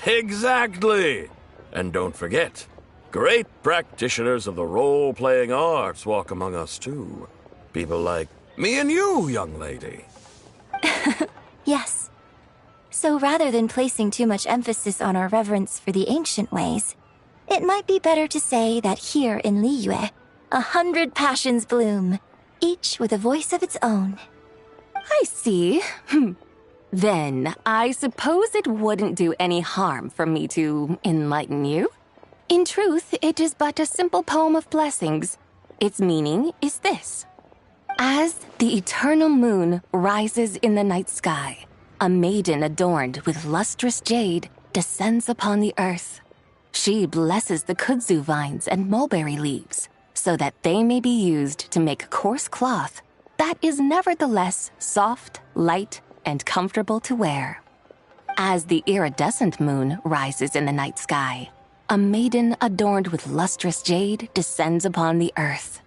M: Exactly! And don't forget, great practitioners of the role-playing arts walk among us too. People like me and you, young lady.
N: Yes. So rather than placing too much emphasis on our reverence for the ancient ways, it might be better to say that here in Liyue, 100 passions bloom, each with a voice of its own.
K: I see. Then, I suppose it wouldn't do any harm for me to enlighten you. In truth, it is but a simple poem of blessings. Its meaning is this. As the eternal moon rises in the night sky, a maiden adorned with lustrous jade descends upon the earth. She blesses the kudzu vines and mulberry leaves, so that they may be used to make coarse cloth that is nevertheless soft, light, and comfortable to wear. As the iridescent moon rises in the night sky, a maiden adorned with lustrous jade descends upon the earth.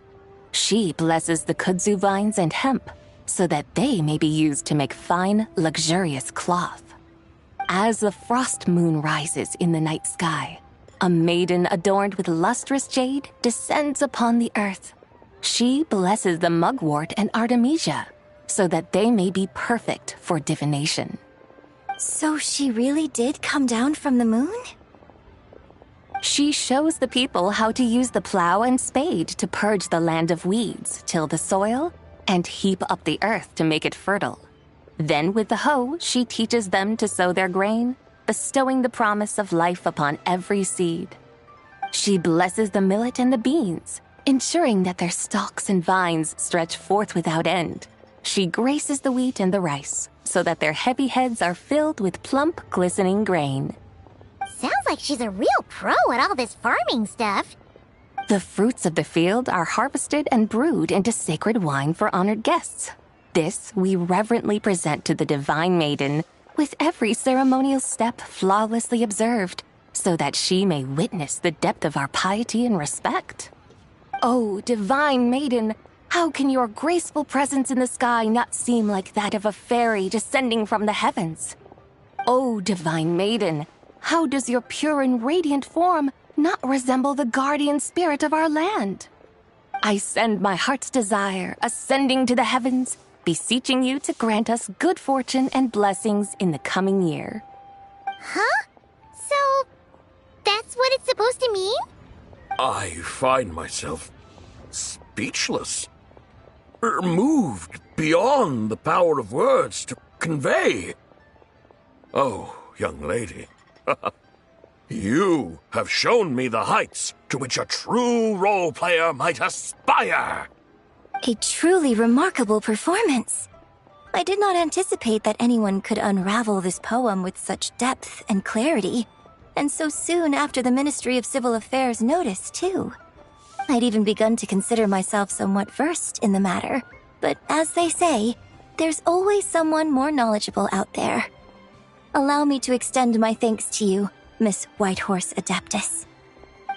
K: She blesses the kudzu vines and hemp, so that they may be used to make fine, luxurious cloth. As the frost moon rises in the night sky, a maiden adorned with lustrous jade descends upon the earth. She blesses the mugwort and artemisia, so that they may be perfect for divination.
N: So she really did come down from the moon?
K: She shows the people how to use the plow and spade to purge the land of weeds, till the soil, and heap up the earth to make it fertile. Then with the hoe, she teaches them to sow their grain, bestowing the promise of life upon every seed. She blesses the millet and the beans, ensuring that their stalks and vines stretch forth without end. She graces the wheat and the rice, so that their heavy heads are filled with plump, glistening grain.
E: Sounds like she's a real pro at all this farming stuff.
K: The fruits of the field are harvested and brewed into sacred wine for honored guests. This we reverently present to the divine maiden, with every ceremonial step flawlessly observed, so that she may witness the depth of our piety and respect. Oh, divine maiden, how can your graceful presence in the sky not seem like that of a fairy descending from the heavens? Oh, divine maiden, how does your pure and radiant form not resemble the guardian spirit of our land? I send my heart's desire, ascending to the heavens, beseeching you to grant us good fortune and blessings in the coming year.
E: Huh? So, that's what it's supposed to mean?
M: I find myself speechless. Moved beyond the power of words to convey. Oh, young lady, you have shown me the heights to which a true role player might aspire.
N: A truly remarkable performance. I did not anticipate that anyone could unravel this poem with such depth and clarity, and so soon after the Ministry of Civil Affairs notice, too. I'd even begun to consider myself somewhat versed in the matter, but as they say, there's always someone more knowledgeable out there. Allow me to extend my thanks to you, Miss Whitehorse Adeptus.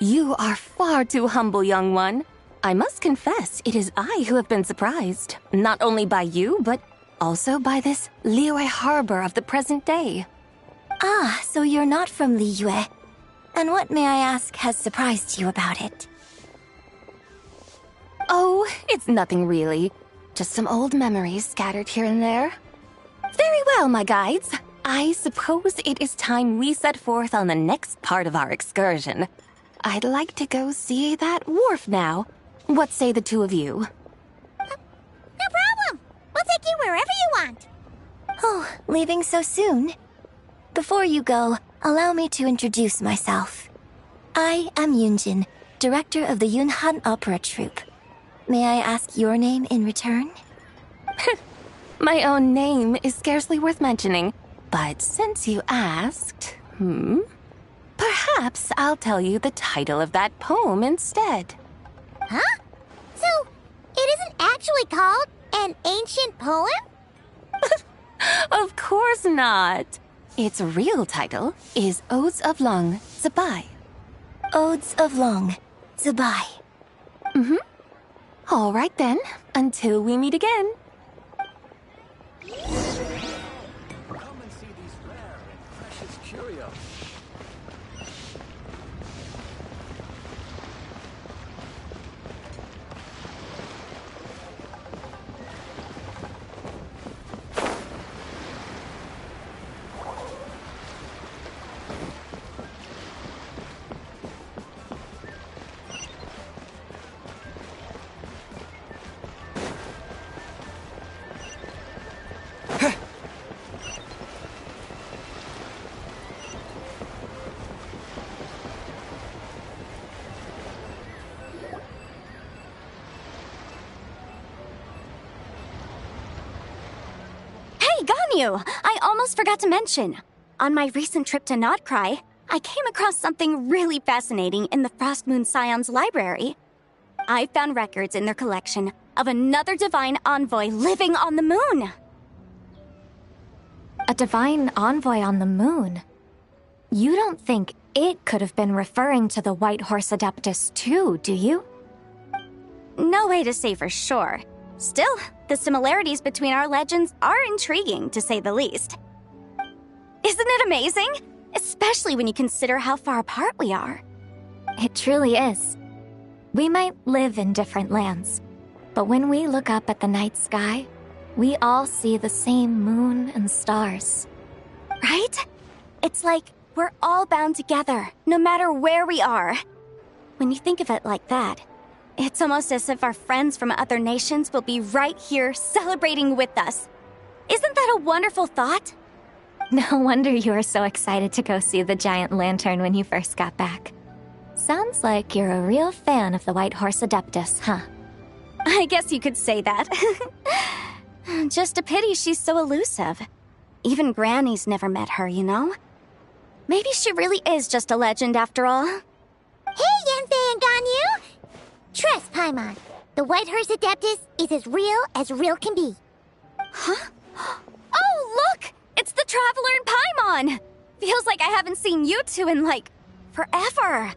K: You are far too humble, young one. I must confess, it is I who have been surprised, not only by you, but also by this Liyue harbor of the present day.
N: Ah, so you're not from Liyue. And what, may I ask, has surprised you about it?
K: Oh, it's nothing really. Just some old memories scattered here and there. Very well, my guides. I suppose it is time we set forth on the next part of our excursion. I'd like to go see that wharf now. What say the two of you?
E: No problem. We'll take you wherever you want.
N: Oh, leaving so soon? Before you go, allow me to introduce myself. I am Yunjin, director of the Yunhan Opera Troupe. May I ask your name in return?
K: My own name is scarcely worth mentioning, but since you asked, perhaps I'll tell you the title of that poem instead.
E: Huh? So, it isn't actually called an ancient poem?
K: Of course not. Its real title is Odes of Long Zabai.
N: Odes of Long Zabai.
K: All right then, until we meet again.
M: Come and see these rare and precious curios.
O: I almost forgot to mention. On my recent trip to Notcry, I came across something really fascinating in the Frost Moon Scion's library. I found records in their collection of another divine envoy living on the moon.
P: A divine envoy on the moon? You don't think it could have been referring to the White Horse Adeptus too, do you?
O: No way to say for sure. Still, the similarities between our legends are intriguing, to say the least. Isn't it amazing? Especially when you consider how far apart we are.
P: It truly is. We might live in different lands, but when we look up at the night sky, we all see the same moon and stars.
O: Right? It's like we're all bound together, no matter where we are. When you think of it like that, it's almost as if our friends from other nations will be right here celebrating with us. Isn't that a wonderful thought?
P: No wonder you were so excited to go see the giant lantern when you first got back. Sounds like you're a real fan of the White Horse Adeptus, huh?
O: I guess you could say that. Just a pity she's so elusive. Even Granny's never met her, you know? Maybe she really is just a legend after all.
E: Hey, Yanfei and Ganyu! Trust, Paimon. The White Horse Adeptus is as real can be.
O: Huh? Oh, look! It's the Traveler and Paimon! Feels like I haven't seen you two in, like, forever.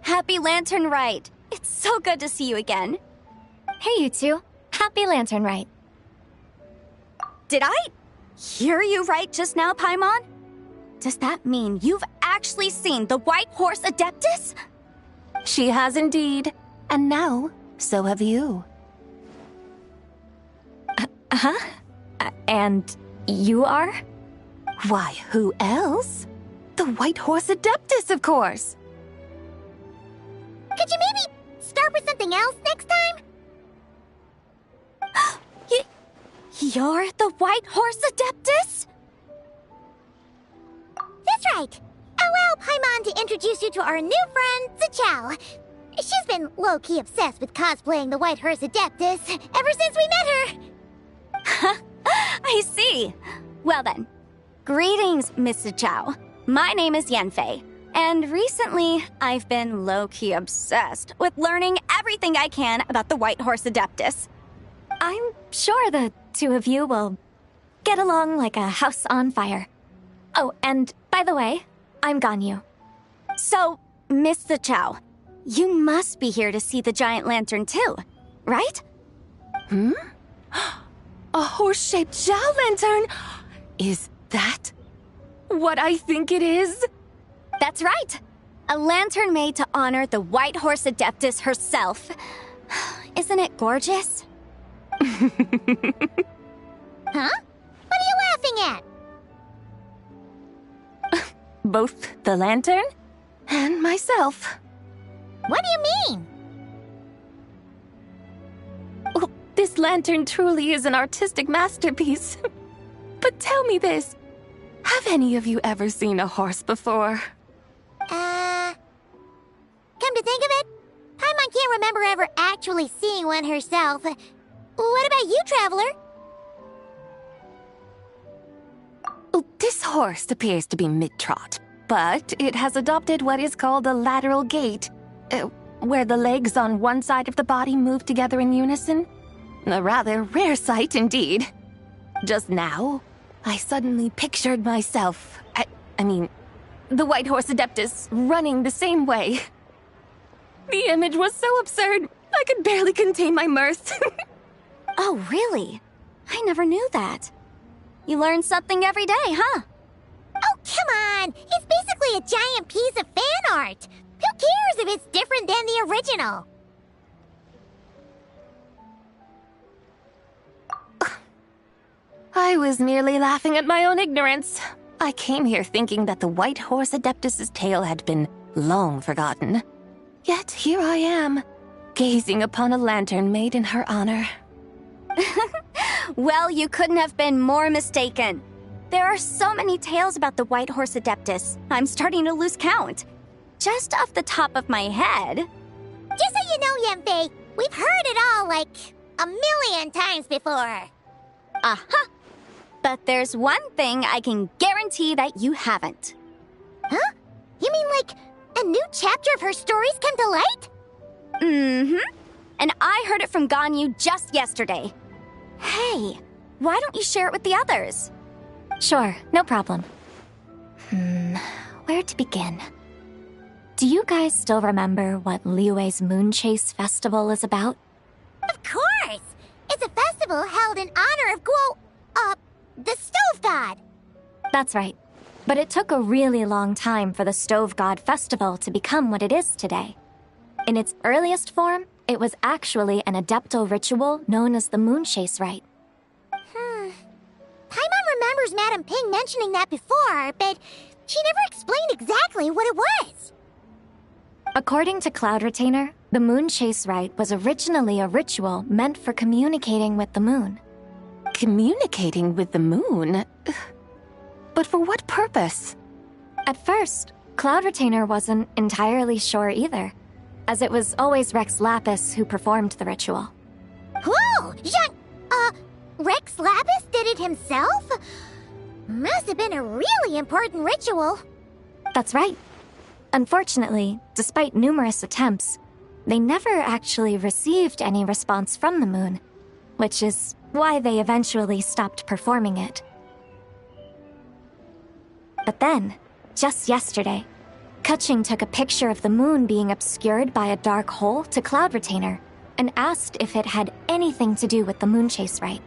O: Happy Lantern Rite. It's so good to see you again.
P: Hey, you two. Happy Lantern Rite.
O: Did I hear you right just now, Paimon? Does that mean you've actually seen the White Horse Adeptus?
K: She has indeed. And now, So have you.
H: Huh? And you are?
K: Why, who else? The White Horse Adeptus, of course!
E: Could you maybe start with something else next time?
O: You're the White Horse Adeptus?
E: That's right. Allow Paimon to introduce you to our new friend, Zichao. She's been low-key obsessed with cosplaying the White Horse Adeptus ever since we met her.
O: I see. Well then, greetings, Miss Zichao. My name is Yanfei, and recently I've been low-key obsessed with learning everything I can about the White Horse Adeptus.
P: I'm sure the two of you will get along like a house on fire. Oh, and by the way, I'm Ganyu.
O: So, Miss Zichao, you must be here to see the giant lantern too, right?
K: A horse-shaped Zhao lantern? Is that what I think it is?
O: That's right. A lantern made to honor the White Horse Adeptus herself. Isn't it gorgeous?
E: Huh? What are you laughing at?
K: Both the lantern and myself.
E: What do you mean?
K: Well, this lantern truly is an artistic masterpiece. But tell me this, have any of you ever seen a horse before?
E: Come to think of it, Paimon can't remember ever actually seeing one herself. What about you, Traveler?
K: Oh, this horse appears to be mid-trot, but it has adopted what is called a lateral gait, where the legs on one side of the body move together in unison. A rather rare sight indeed. Just now, I suddenly pictured myself, I mean, the White Horse Adeptus running the same way. The image was so absurd, I could barely contain my mirth.
O: Oh, really? I never knew that. You learn something every day, huh?
E: Oh, come on! It's basically a giant piece of fan art! Who cares if it's different than the original?
K: I was merely laughing at my own ignorance. I came here thinking that the White Horse Adeptus's tale had been long forgotten. Yet here I am, gazing upon a lantern made in her honor.
O: Well, you couldn't have been more mistaken. There are so many tales about the White Horse Adeptus, I'm starting to lose count. Just off the top of my head...
E: Just so you know, Yanfei, we've heard it all like a million times before.
O: Uh-huh. But there's one thing I can guarantee that you haven't.
E: Huh? You mean like a new chapter of her stories come to light?
O: Mm-hmm. And I heard it from Ganyu just yesterday. Hey, why don't you share it with the others?
P: Sure, no problem. Where to begin? Do you guys still remember what Liyue's Moon Chase Festival is about?
E: Of course! It's a festival held in honor of the Stove God.
P: That's right. But it took a really long time for the Stove God Festival to become what it is today. In its earliest form, it was actually an adeptal ritual known as the Moon Chase Rite.
E: Paimon remembers Madame Ping mentioning that before, but she never explained exactly what it was.
P: According to Cloud Retainer, the Moon Chase Rite was originally a ritual meant for communicating with the moon.
K: Communicating with the moon? But for what purpose?
P: At first, Cloud Retainer wasn't entirely sure either, as it was always Rex Lapis who performed the ritual.
E: Whoa! Rex Lapis did it himself? Must have been a really important ritual.
P: That's right. Unfortunately, despite numerous attempts, they never actually received any response from the moon, which is why they eventually stopped performing it. But then, just yesterday, Kaching took a picture of the moon being obscured by a dark hole to Cloud Retainer and asked if it had anything to do with the Moon Chase Rite.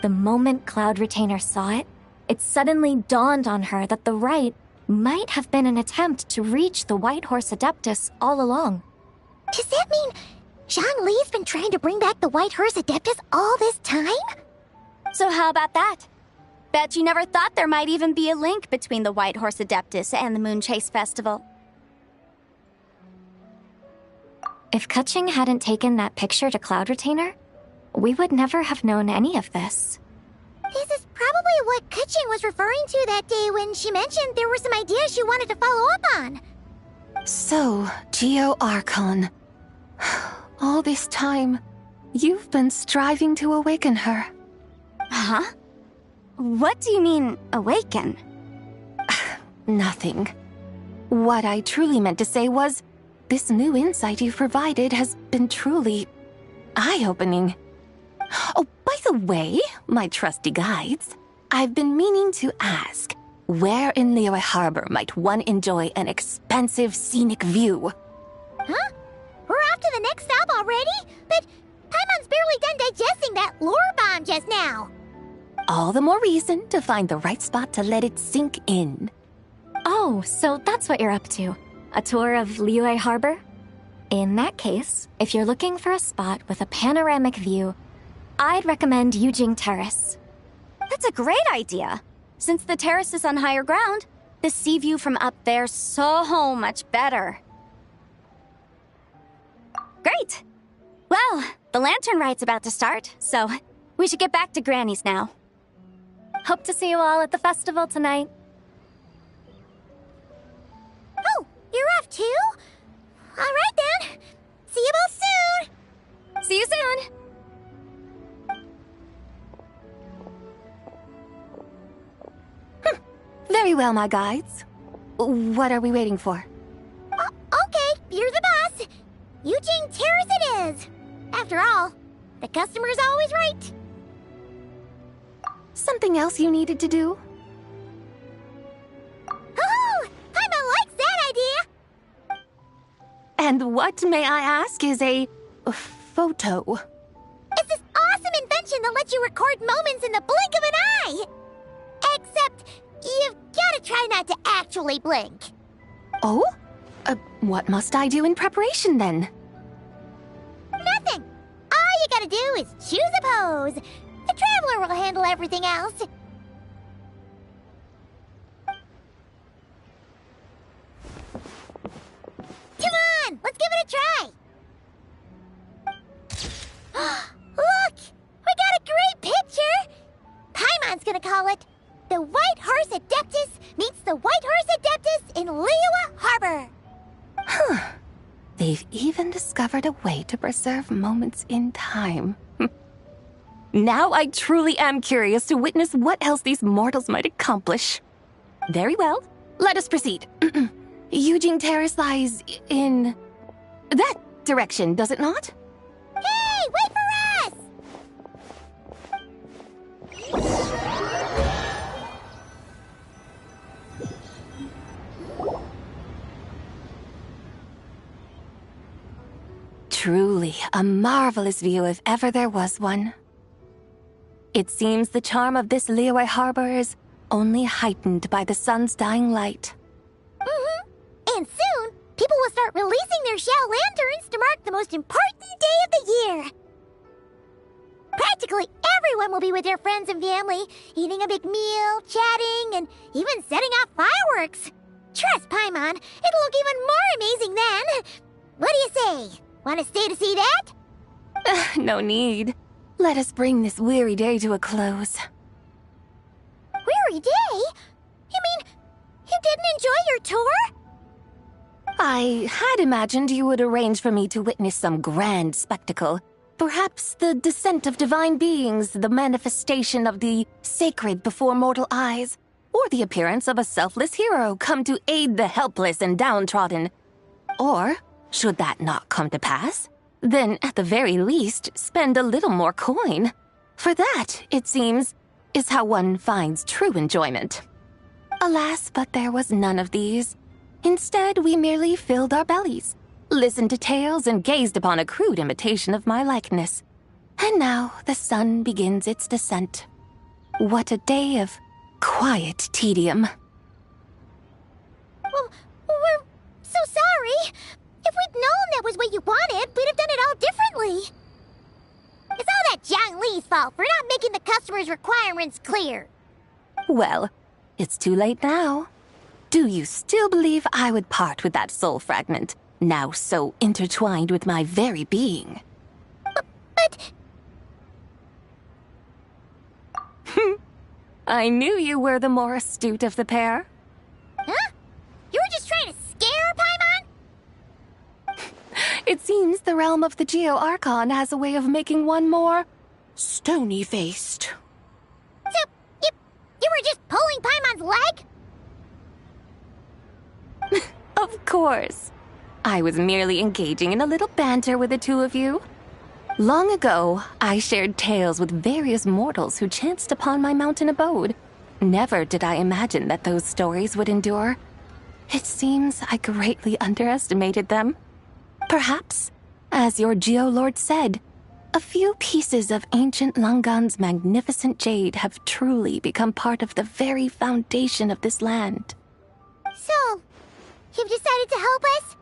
P: The moment Cloud Retainer saw it, it suddenly dawned on her that the rite might have been an attempt to reach the White Horse Adeptus all along.
E: Does that mean Zhongli's been trying to bring back the White Hearse Adeptus all this time?
O: So how about that? Bet you never thought there might even be a link between the White Horse Adeptus and the Moonchase Festival.
P: If Kutching hadn't taken that picture to Cloud Retainer, we would never have known any of this.
E: This is probably what Kutching was referring to that day when she mentioned there were some ideas she wanted to follow up on.
K: So, Geo Archon. All this time, you've been striving to awaken her.
O: Huh? What do you mean, awaken?
K: Nothing. What I truly meant to say was, this new insight you've provided has been truly eye-opening. Oh, by the way, my trusty guides, I've been meaning to ask, where in Liyue Harbor might one enjoy an expansive scenic view?
E: Huh? We're off to the next stop already? But Paimon's barely done digesting that lore bomb just now.
K: All the more reason to find the right spot to let it sink in.
P: Oh, so that's what you're up to. A tour of Liyue Harbor? In that case, if you're looking for a spot with a panoramic view, I'd recommend Yujing Terrace.
O: That's a great idea. Since the terrace is on higher ground, the sea view from up there's so much better. Great! Well, the lantern ride's about to start, so we should get back to Granny's now.
P: Hope to see you all at the festival tonight.
E: Oh, you're off too? All right then. See you both soon.
O: See you soon.
K: Very well, my guides. What are we waiting for?
E: Okay, you're the boss. Yujing Terrace it is. After all, the customer's always right.
K: Something else you needed to do?
E: Oh, Paimon likes that idea.
K: And what, may I ask, is a photo?
E: It's this awesome invention that lets you record moments in the blink of an eye. Except, you've gotta try not to actually blink.
K: Oh? What must I do in preparation then?
E: Nothing. All you gotta do is choose a pose. The Traveler will handle everything else. Come on, let's give it a try. Look, we got a great picture. Paimon's gonna call it The White Horse Adeptus Meets the White Horse Adeptus in Liyue Harbor.
K: Huh. They've even discovered a way to preserve moments in time. Now I truly am curious to witness what else these mortals might accomplish. Very well, let us proceed. Yujing Terrace lies in that direction, does it not?
E: Hey, wait for us!
K: Truly a marvelous view if ever there was one. It seems the charm of this Liyue Harbor is only heightened by the sun's dying light.
E: And soon, people will start releasing their Xiao lanterns to mark the most important day of the year. Practically everyone will be with their friends and family, eating a big meal, chatting, and even setting off fireworks. Trust Paimon, it'll look even more amazing then. What do you say? Want to stay to see that?
K: No need. Let us bring this weary day to a close.
E: Weary day? You mean you didn't enjoy your tour?
K: I had imagined you would arrange for me to witness some grand spectacle. Perhaps the descent of divine beings, the manifestation of the sacred before mortal eyes, or the appearance of a selfless hero come to aid the helpless and downtrodden. Or, should that not come to pass, then at the very least spend a little more coin. For that, it seems, is how one finds true enjoyment. Alas, but there was none of these. Instead, we merely filled our bellies, listened to tales, and gazed upon a crude imitation of my likeness. And now the sun begins its descent. What a day of quiet tedium.
E: Well, we're so sorry. If we'd known that was what you wanted, we'd have done it all differently. fault for not making the customer's requirements clear.
K: Well, it's too late now. Do you still believe I would part with that soul fragment, now so intertwined with my very being?
E: But...
K: I knew you were the more astute of the pair.
E: Huh? You were just trying to scare Paimon?
K: It seems the realm of the Geo-Archon has a way of making one more stony-faced.
E: So, you were just pulling Paimon's leg?
K: Of course. I was merely engaging in a little banter with the two of you. Long ago, I shared tales with various mortals who chanced upon my mountain abode. Never did I imagine that those stories would endure. It seems I greatly underestimated them. Perhaps, as your Geolord said, a few pieces of ancient Langan's magnificent jade have truly become part of the very foundation of this land.
E: So, you've decided to help us?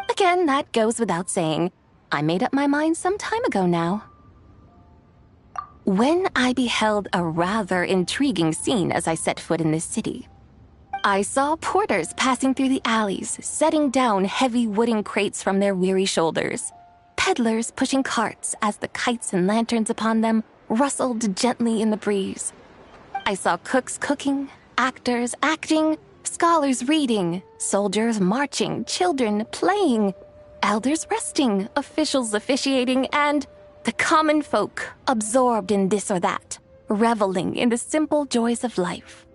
K: Again, that goes without saying. I made up my mind some time ago now. When I beheld a rather intriguing scene as I set foot in this city, I saw porters passing through the alleys, setting down heavy wooden crates from their weary shoulders, peddlers pushing carts as the kites and lanterns upon them rustled gently in the breeze. I saw cooks cooking, actors acting, scholars reading, soldiers marching, children playing, elders resting, officials officiating, and the common folk absorbed in this or that, reveling in the simple joys of life.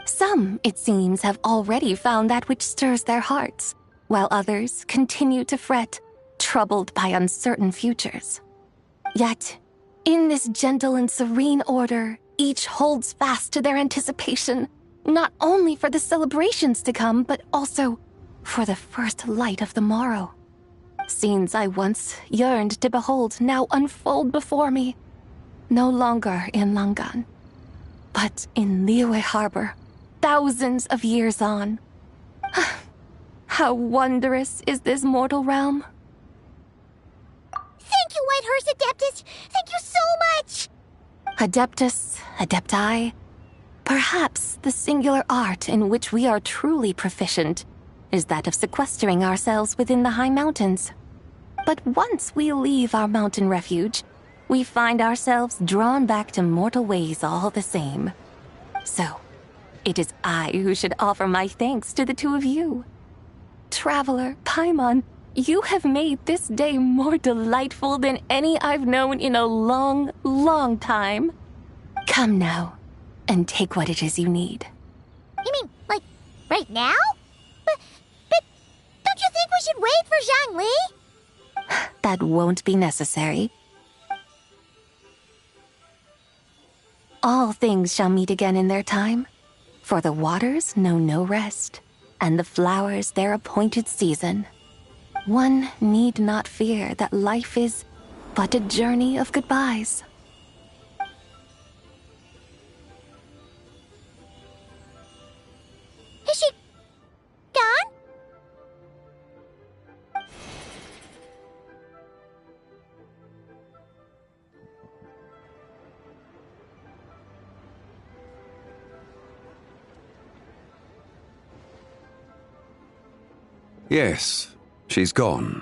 K: Some, it seems, have already found that which stirs their hearts, while others continue to fret, troubled by uncertain futures. Yet, in this gentle and serene order, each holds fast to their anticipation, not only for the celebrations to come, but also for the first light of the morrow. Scenes I once yearned to behold now unfold before me, no longer in Langan, but in Liyue Harbor, thousands of years on. How wondrous is this mortal realm!
E: Thank you, Whitehurst Adeptus! Thank you so much!
K: Adeptus, Adepti, perhaps the singular art in which we are truly proficient is that of sequestering ourselves within the high mountains. But once we leave our mountain refuge, we find ourselves drawn back to mortal ways all the same. So, it is I who should offer my thanks to the two of you. Traveler, Paimon, you have made this day more delightful than any I've known in a long, long time. Come now, and take what it is you need.
E: You mean, like, right now? But don't you think we should wait for Zhangli?
K: That won't be necessary. All things shall meet again in their time, for the waters know no rest, and the flowers their appointed season. One need not fear that life is but a journey of goodbyes.
E: Is she gone?
J: Yes, she's gone.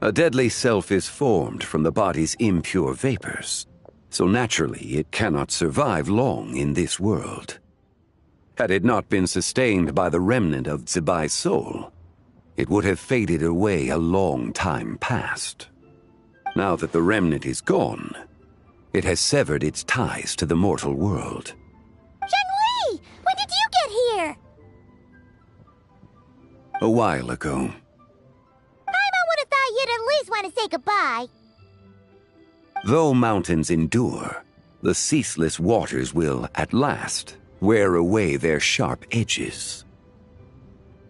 J: A deadly self is formed from the body's impure vapors, so naturally it cannot survive long in this world. Had it not been sustained by the remnant of Zibai's soul, it would have faded away a long time past. Now that the remnant is gone, it has severed its ties to the mortal world.
E: Zhangli! When did you get here?
J: A while ago.
E: Paimon would have thought you'd at least want to say goodbye.
J: Though mountains endure, the ceaseless waters will, at last, wear away their sharp edges.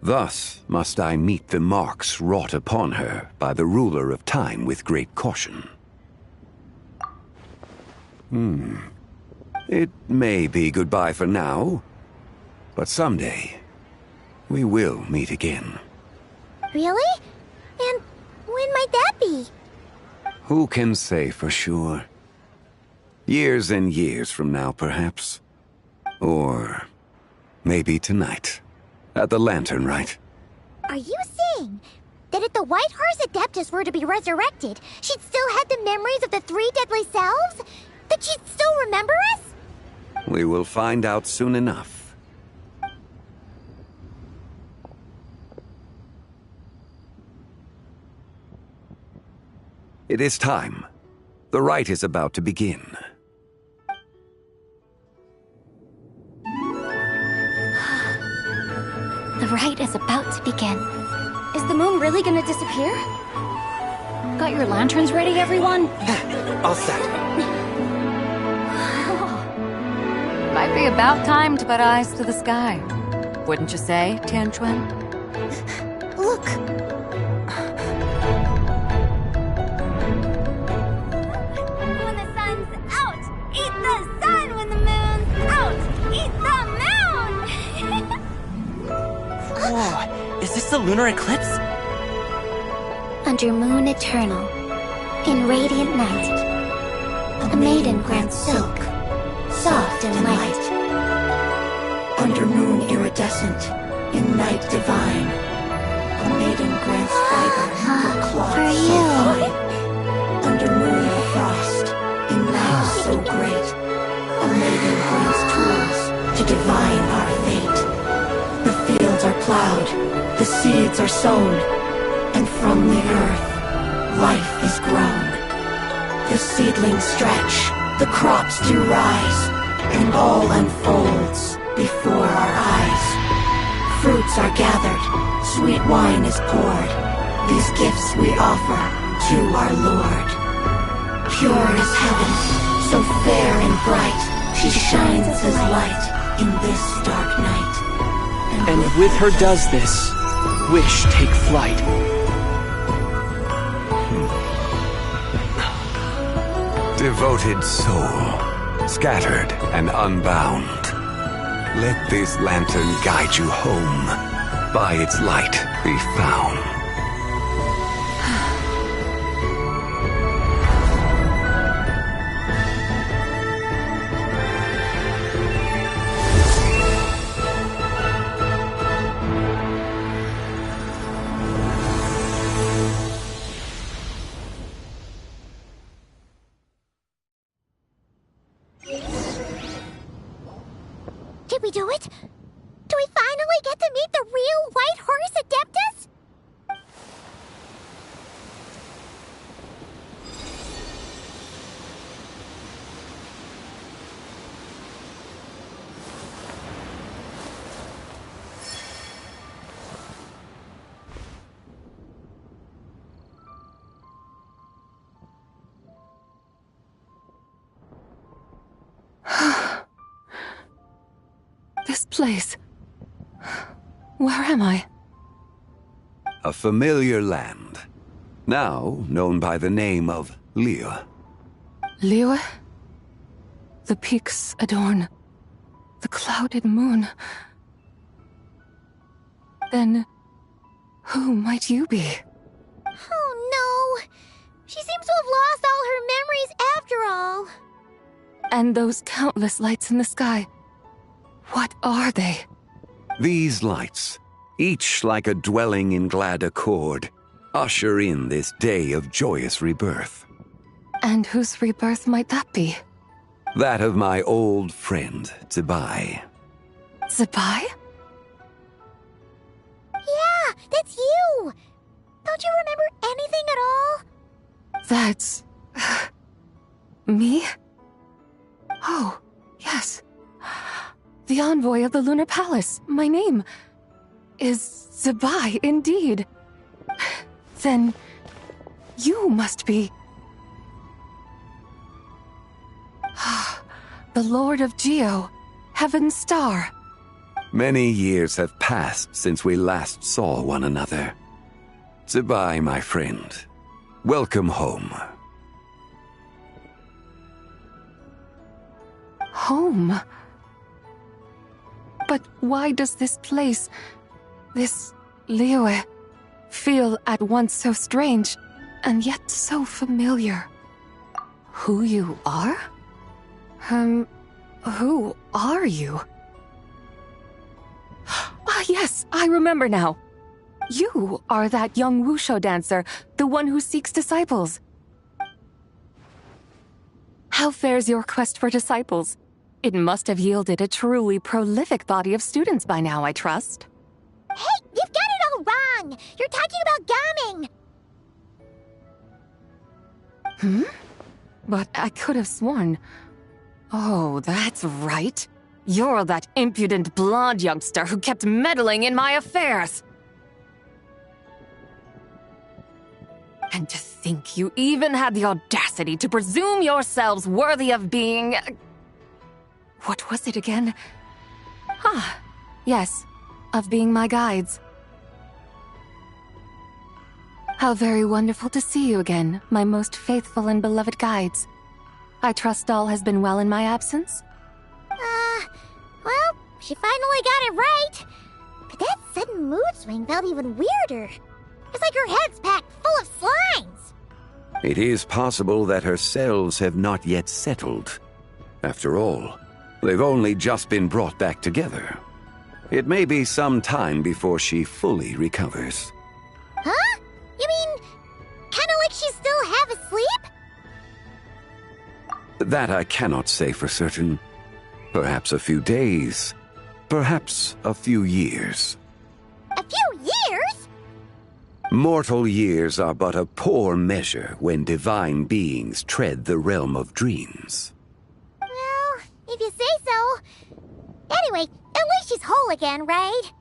J: Thus must I meet the marks wrought upon her by the ruler of time with great caution. It may be goodbye for now, but someday we will meet again.
E: Really? And when might that be?
J: Who can say for sure? Years and years from now, perhaps. Or maybe tonight. At the Lanterlit.
E: Are you saying that if the White Horse Adeptus were to be resurrected, she'd still have the memories of the three deadly selves? That she'd still remember us?
J: We will find out soon enough. It is time. The rite is about to begin.
O: The rite is about to begin. Is the moon really gonna disappear?
Q: Got your lanterns ready, everyone?
R: All set.
H: Might be about time to put eyes to the sky. Wouldn't you say, Tianquan?
E: Look!
O: When the sun's out, eat the sun. When the moon's out, eat the moon.
R: Whoa, is this the lunar eclipse?
N: Under moon eternal, in radiant night, a maiden grants silk, soft and light.
B: Under moon iridescent, in night divine, a maiden grants fiber for cloth so fine. Under moon of frost, in night so great, a maiden grants tools to divine our fate. The fields are plowed, the seeds are sown, and from the earth, life is grown. The seedlings stretch, the crops do rise, and all unfolds before our eyes. Fruits are gathered, sweet wine is poured. These gifts we offer to our Lord. Pure as heaven, so fair and bright, she shines as light in this dark night.
R: And with her does this, wish take flight.
J: Devoted soul, scattered and unbound. Let this lantern guide you home. By its light be found.
E: Did we do it? Do we finally get to meet the real White Horse Adeptus?
A: This place. Where am I?
J: A familiar land, now known by the name of Liyue.
A: Liyue? The peaks adorn the clouded moon. Then, who might you be?
E: Oh no! She seems to have lost all her memories after all.
A: And those countless lights in the sky. What are they?
J: These lights, each like a dwelling in glad accord, usher in this day of joyous rebirth.
A: And whose rebirth might that be?
J: That of my old friend, Zibai.
A: Zibai?
E: Yeah, that's you! Don't you remember anything at all?
A: That's... me? Oh, yes. The envoy of the Lunar Palace. My name is Zibai, indeed. Then you must be... the Lord of Geo, Heaven's Star.
J: Many years have passed since we last saw one another. Zibai, my friend. Welcome home.
A: Home? But why does this place, this Liyue, feel at once so strange and yet so familiar. Who you are? Who are you? Ah, yes, I remember now. You are that young Wushu dancer, the one who seeks disciples. How fares your quest for disciples? It must have yielded a truly prolific body of students by now, I trust.
E: Hey, you've got it all wrong! You're talking about Gaming!
A: But I could have sworn... Oh, that's right. You're that impudent blonde youngster who kept meddling in my affairs. And to think you even had the audacity to presume yourselves worthy of being... What was it again? Ah, yes, of being my guides. How very wonderful to see you again, my most faithful and beloved guides. I trust all has been well in my absence?
E: Well, she finally got it right. But that sudden mood swing felt even weirder. It's like her head's packed full of slimes.
J: It is possible that her cells have not yet settled. After all, they've only just been brought back together. It may be some time before she fully recovers.
E: Huh? You mean, kinda like she's still half asleep?
J: That I cannot say for certain. Perhaps a few days, perhaps a few years.
E: A few years?
J: Mortal years are but a poor measure when divine beings tread the realm of dreams.
E: Well, if you say so. Anyway, at least she's whole again, right?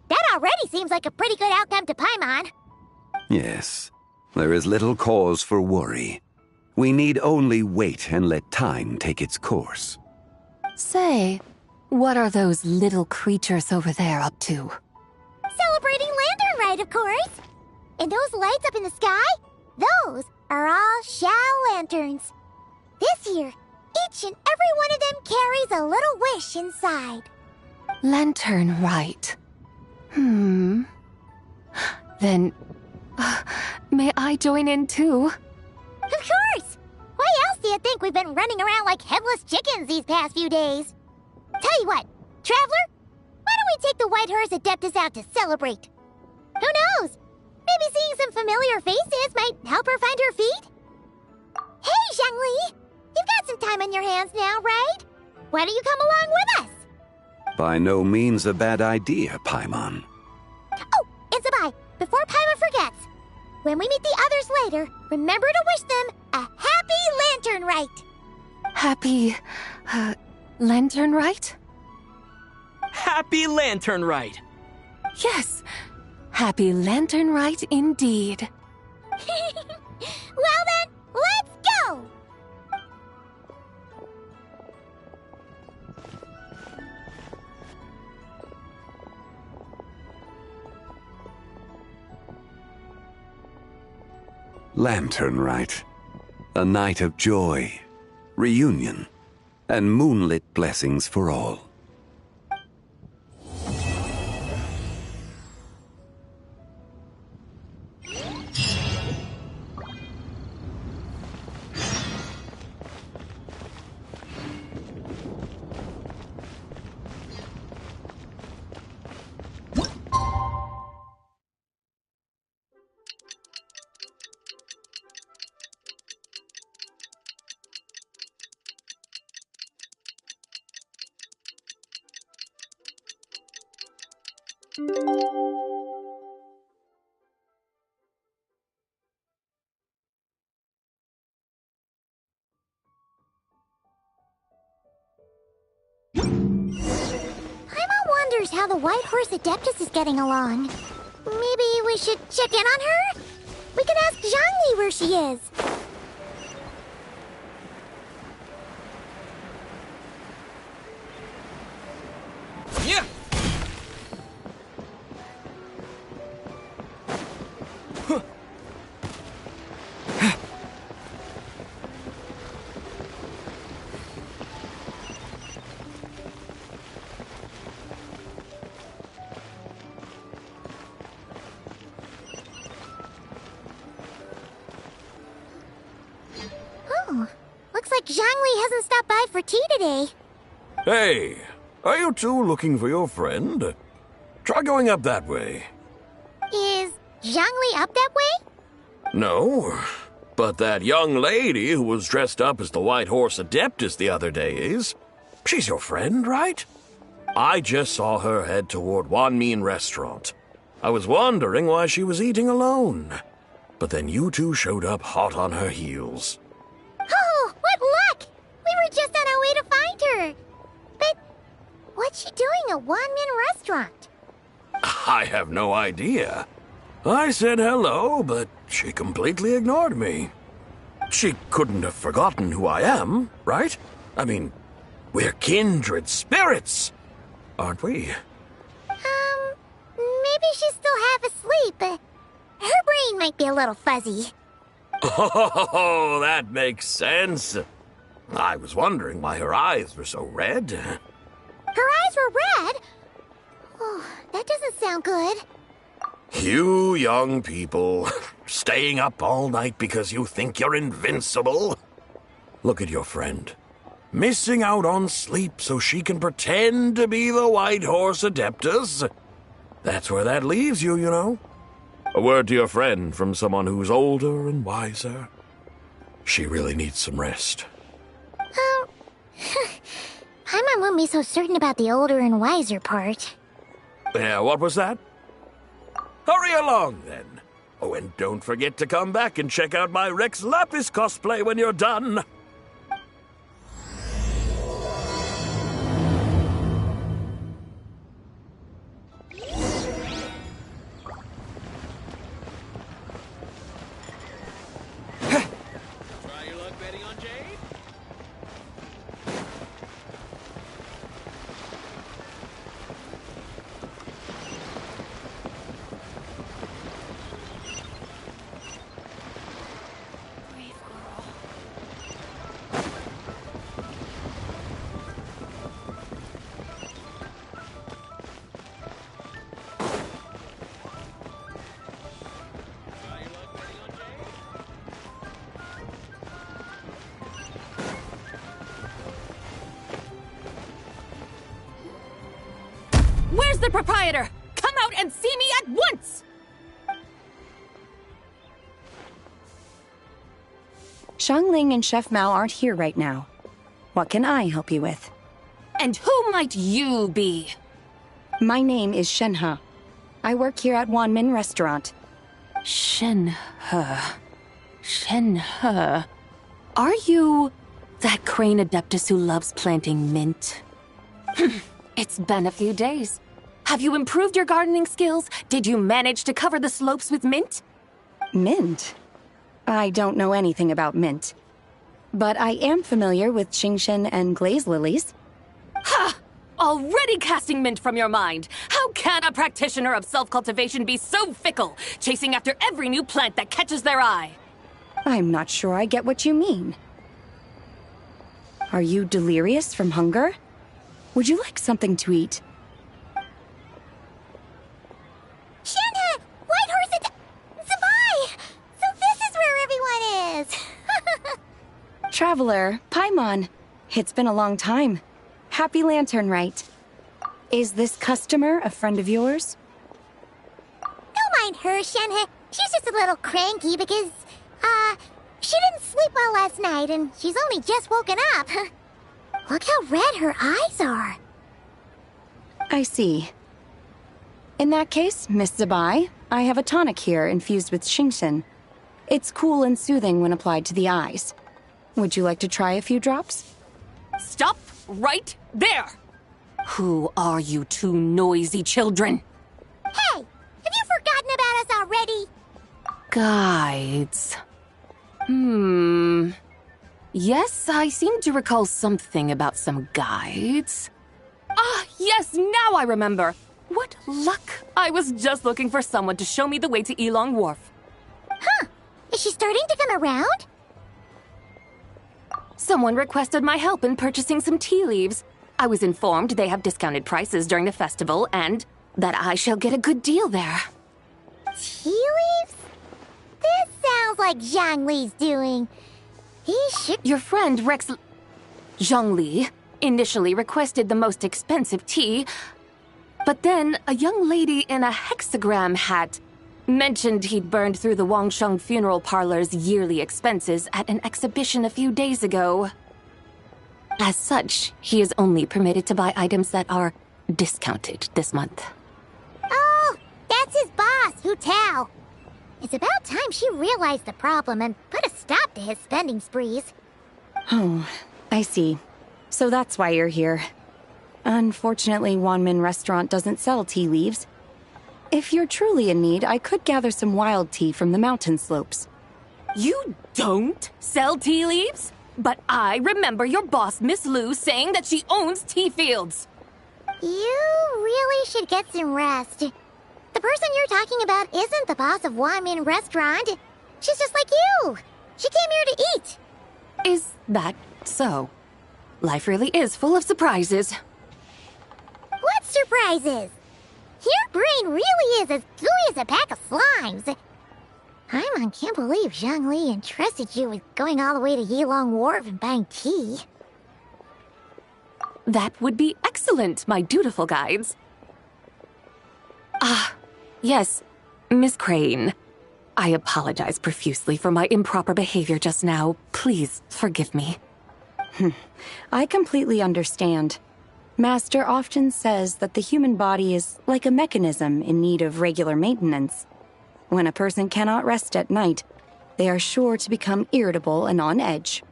E: That already seems like a pretty good outcome to Paimon.
J: Yes, there is little cause for worry. We need only wait and let time take its course.
A: Say, what are those little creatures over there up to?
E: Celebrating Lantern Rite, of course. And those lights up in the sky? Those are all Shao lanterns. This year, each and every one of them carries a little wish inside.
A: Lantern Rite. Then, may I join in too?
E: Of course! Why else do you think we've been running around like headless chickens these past few days? Tell you what, Traveler, why don't we take the White Horse Adeptus out to celebrate? Who knows? Maybe seeing some familiar faces might help her find her feet? Hey, Zhangli! You've got some time on your hands now, right? Why don't you come along with us?
J: By no means a bad idea, Paimon.
E: Oh, and Sabai, before Paimon forgets, when we meet the others later, remember to wish them a happy Lantern Rite.
A: Happy... Lantern Rite?
R: Happy Lantern Rite!
A: Yes! Happy Lantern Rite indeed.
E: Well then, let's go!
J: Lantern Rite. A night of joy, reunion, and moonlit blessings for all.
E: Wonders how the White Horse Adeptus is getting along. Maybe we should check in on her? We can ask Zhangli where she is.
R: Yeah!
E: Zhangli hasn't stopped by for tea today.
M: Hey, are you two looking for your friend? Try going up that way.
E: Is Zhangli up that way?
M: No, but that young lady who was dressed up as the White Horse Adeptus the other day is. She's your friend, right? I just saw her head toward Wanmin Restaurant. I was wondering why she was eating alone. But then you two showed up hot on her heels.
E: Oh, what luck! We were just on our way to find her. But what's she doing at Wanmin Restaurant?
M: I have no idea. I said hello, but she completely ignored me. She couldn't have forgotten who I am, right? I mean, we're kindred spirits, aren't we?
E: Maybe she's still half asleep. Her brain might be a little fuzzy.
M: Oh, that makes sense. I was wondering why her eyes were so red.
E: Her eyes were red? Oh, that doesn't sound good.
M: You young people, staying up all night because you think you're invincible. Look at your friend. Missing out on sleep so she can pretend to be the White Horse Adeptus. That's where that leaves you, you know. A word to your friend from someone who's older and wiser. She really needs some rest.
E: Paimon won't be so certain about the older and wiser part.
M: Yeah, what was that? Hurry along, then. Oh, and don't forget to come back and check out my Rex Lapis cosplay when you're done.
K: Where's the proprietor? Come out and see me at once!
S: Xiangling and Chef Mao aren't here right now. What can I help you with?
K: And who might you be?
S: My name is Shenhe. I work here at Wanmin Restaurant.
K: Shenhe. Shenhe. Are you that crane adeptus who loves planting mint? It's been a few days. Have you improved your gardening skills? Did you manage to cover the slopes with mint?
S: Mint? I don't know anything about mint. But I am familiar with Genshin and glaze lilies.
K: Ha! Already casting mint from your mind. How can a practitioner of self-cultivation be so fickle, chasing after every new plant that catches their eye?
S: I'm not sure I get what you mean. Are you delirious from hunger? Would you like something to eat?
E: Shenhe! White Horse Zabai! So this is where everyone is!
S: Traveler, Paimon. It's been a long time. Happy Lantern Rite. Is this customer a friend of yours?
E: Don't mind her, Shenhe. She's just a little cranky because, she didn't sleep well last night and she's only just woken up. Look how red her eyes are.
S: I see. In that case, Miss Zabai, I have a tonic here infused with Genshin. It's cool and soothing when applied to the eyes. Would you like to try a few drops?
K: Stop right there! Who are you two noisy children?
E: Hey! Have you forgotten about us already?
K: Guides. Yes, I seem to recall something about some guides. Ah, yes, now I remember. What luck! I was just looking for someone to show me the way to Elong Wharf.
E: Huh. Is she starting to come around?
K: Someone requested my help in purchasing some tea leaves. I was informed they have discounted prices during the festival and that I shall get a good deal there.
E: Tea leaves? This sounds like Zhang Li's doing. He should...
K: Your friend Rex Zhongli initially requested the most expensive tea, but then a young lady in a hexagram hat mentioned he'd burned through the Wangsheng funeral parlor's yearly expenses at an exhibition a few days ago. As such, he is only permitted to buy items that are discounted this month.
E: Oh, that's his boss, Hu Tao. It's about time she realized the problem and put a stop to his spending sprees.
S: Oh, I see. So that's why you're here. Unfortunately, Wanmin Restaurant doesn't sell tea leaves. If you're truly in need, I could gather some wild tea from the mountain slopes.
K: You don't sell tea leaves? But I remember your boss, Miss Lu, saying that she owns tea fields.
E: You really should get some rest. The person you're talking about isn't the boss of Wanmin Restaurant. She's just like you. She came here to eat.
K: Is that so? Life really is full of surprises.
E: What surprises? Your brain really is as gooey as a pack of slimes. Paimon can't believe Zhongli entrusted you with going all the way to Yilong Wharf and buying tea.
K: That would be excellent, my dutiful guides. Yes, Miss Crane. I apologize profusely for my improper behavior just now. Please forgive me.
S: I completely understand. Master often says that the human body is like a mechanism in need of regular maintenance. When a person cannot rest at night, they are sure to become irritable and on edge.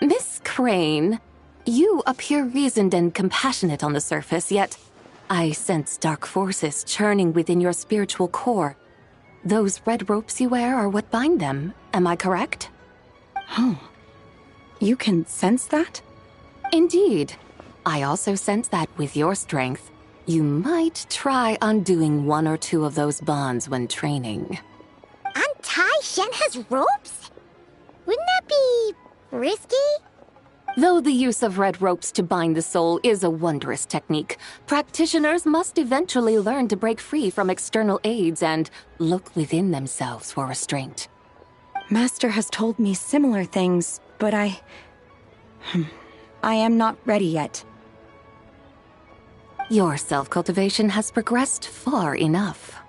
K: Miss Crane, you appear reasoned and compassionate on the surface, yet I sense dark forces churning within your spiritual core. Those red ropes you wear are what bind them, am I correct?
S: Oh, you can sense that?
K: Indeed. I also sense that with your strength, you might try undoing one or two of those bonds when training.
E: Untie Shenhe's ropes? Wouldn't that be risky?
K: Though the use of red ropes to bind the soul is a wondrous technique, practitioners must eventually learn to break free from external aids and look within themselves for restraint.
S: Master has told me similar things, but I am not ready yet.
K: Your self-cultivation has progressed far enough.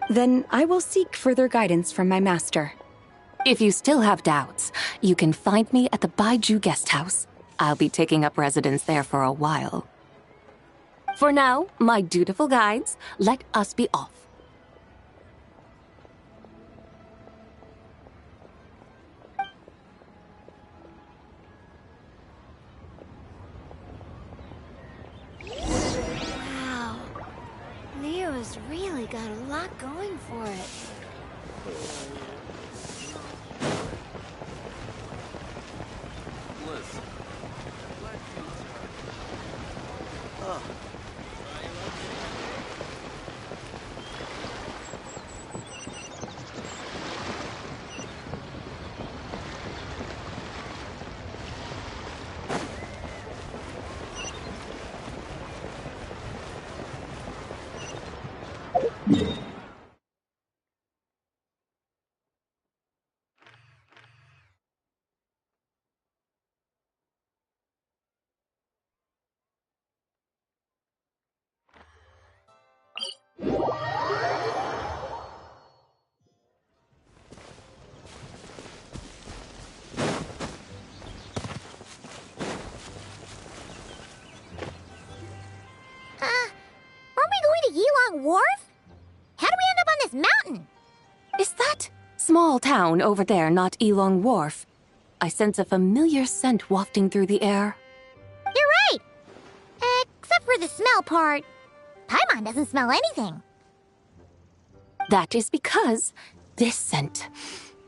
S: Then I will seek further guidance from my master.
K: If you still have doubts, you can find me at the Baiju Guest House. I'll be taking up residence there for a while. For now, my dutiful guides, let us be off.
B: Wow. Leo's really got a lot going for it.
E: Wharf? How do we end up on this mountain?
K: Is that small town over there not Yilong Wharf? I sense a familiar scent wafting through the air.
E: You're right! Except for the smell part. Paimon doesn't smell anything.
K: That is because this scent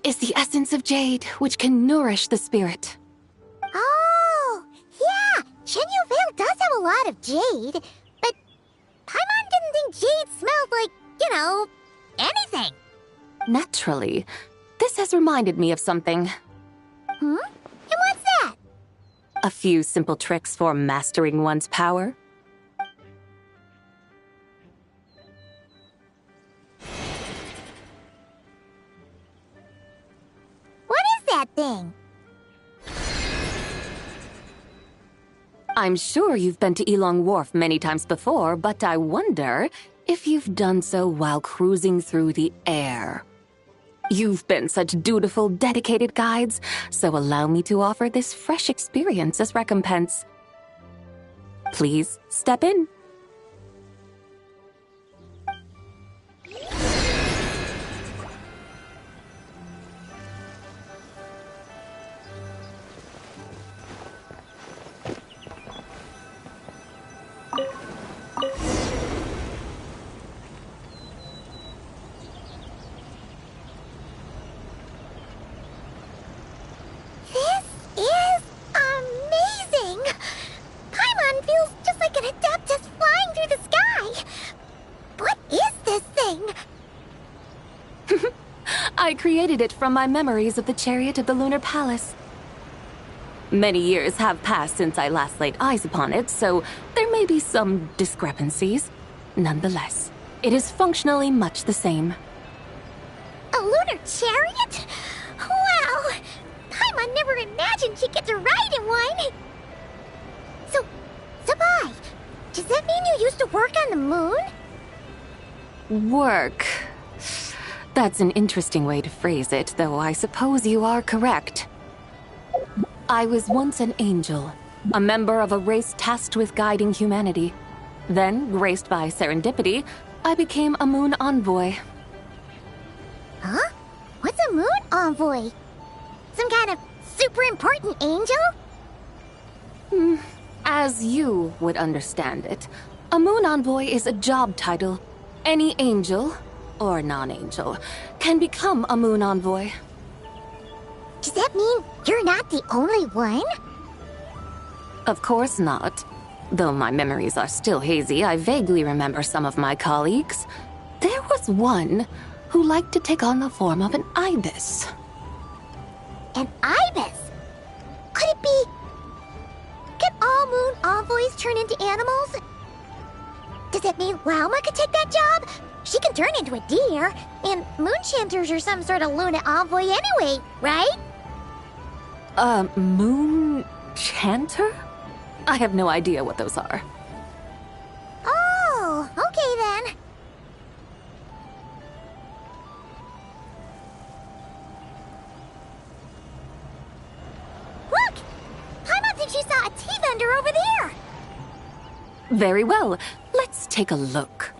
K: is the essence of jade, which can nourish the spirit.
E: Oh, yeah! Shenyu Vale does have a lot of jade, but Paimon didn't think jade smelled like, anything.
K: Naturally. This has reminded me of something.
E: And what's that?
K: A few simple tricks for mastering one's power.
E: What is that thing?
K: I'm sure you've been to Elong Wharf many times before, but I wonder if you've done so while cruising through the air. You've been such dutiful, dedicated guides, so allow me to offer this fresh experience as recompense. Please step in. I created it from my memories of the chariot of the Lunar Palace. Many years have passed since I last laid eyes upon it, so there may be some discrepancies. Nonetheless, it is functionally much the same.
E: A lunar chariot? Wow! Paimon never imagined she'd get to ride in one! So, Sabai, does that mean you used to work on the moon?
K: Work. That's an interesting way to phrase it, though I suppose you are correct. I was once an angel, a member of a race tasked with guiding humanity. Then, graced by serendipity, I became a moon envoy.
E: Huh? What's a moon envoy? Some kind of super important angel?
K: As you would understand it, a moon envoy is a job title. Any angel, or non-angel, can become a moon envoy.
E: Does that mean you're not the only one?
K: Of course not. Though my memories are still hazy, I vaguely remember some of my colleagues. There was one who liked to take on the form of an ibis.
E: An ibis? Could it be... Can all moon envoys turn into animals? Does that mean Lauma could take that job? She can turn into a deer, and moonchanters are some sort of Luna envoy anyway, right?
K: Moon chanter? I have no idea what those are.
E: Oh, okay then. Look! Paimon thinks she saw a tea vendor over there!
K: Very well. Let's take a look.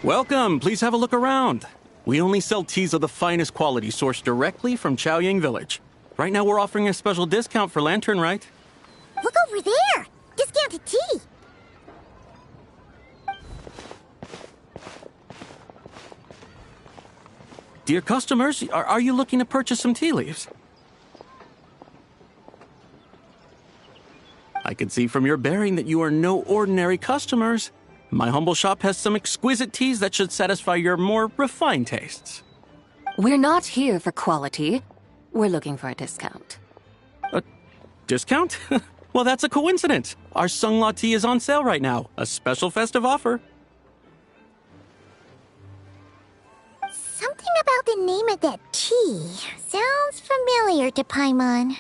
R: Welcome, please have a look around. We only sell teas of the finest quality sourced directly from Chaoyang Village. Right now we're offering a special discount for Lanterlit.
E: Look over there! Discounted tea!
R: Dear customers, are you looking to purchase some tea leaves? I can see from your bearing that you are no ordinary customers. My humble shop has some exquisite teas that should satisfy your more refined tastes.
K: We're not here for quality. We're looking for a discount.
R: A discount? Well, that's a coincidence. Our Sunglaw tea is on sale right now. A special festive offer.
E: Something about the name of that tea sounds familiar to Paimon.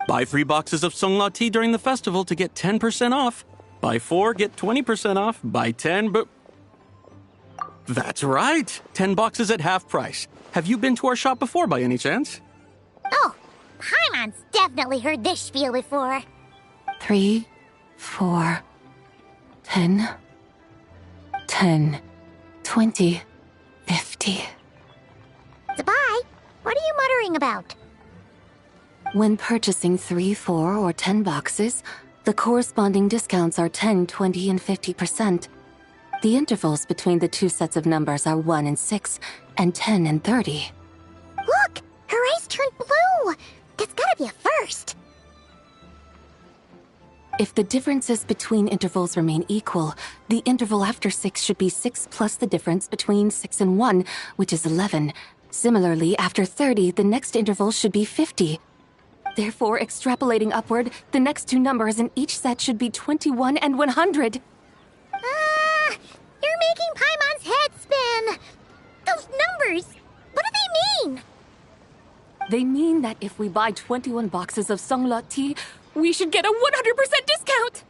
R: Buy 3 boxes of Sunglaw tea during the festival to get 10% off. Buy 4, get 20% off. Buy 10, but... That's right! 10 boxes at half price. Have you been to our shop before by any chance?
E: Oh, Paimon's definitely heard this spiel before.
K: 3, 4, 10, 10, 20, 50.
E: Sabai, what are you muttering about?
K: When purchasing 3, 4, or 10 boxes, the corresponding discounts are 10, 20, and 50%. The intervals between the two sets of numbers are 1 and 6, and 10 and 30.
E: Look! Her eyes turned blue! That's gotta be a first!
K: If the differences between intervals remain equal, the interval after 6 should be 6 plus the difference between 6 and 1, which is 11. Similarly, after 30, the next interval should be 50. Therefore, extrapolating upward, the next two numbers in each set should be 21 and 100.
E: You're making Paimon's head spin! Those numbers, what do they mean?
K: They mean that if we buy 21 boxes of Songlot tea, we should get a 100% discount!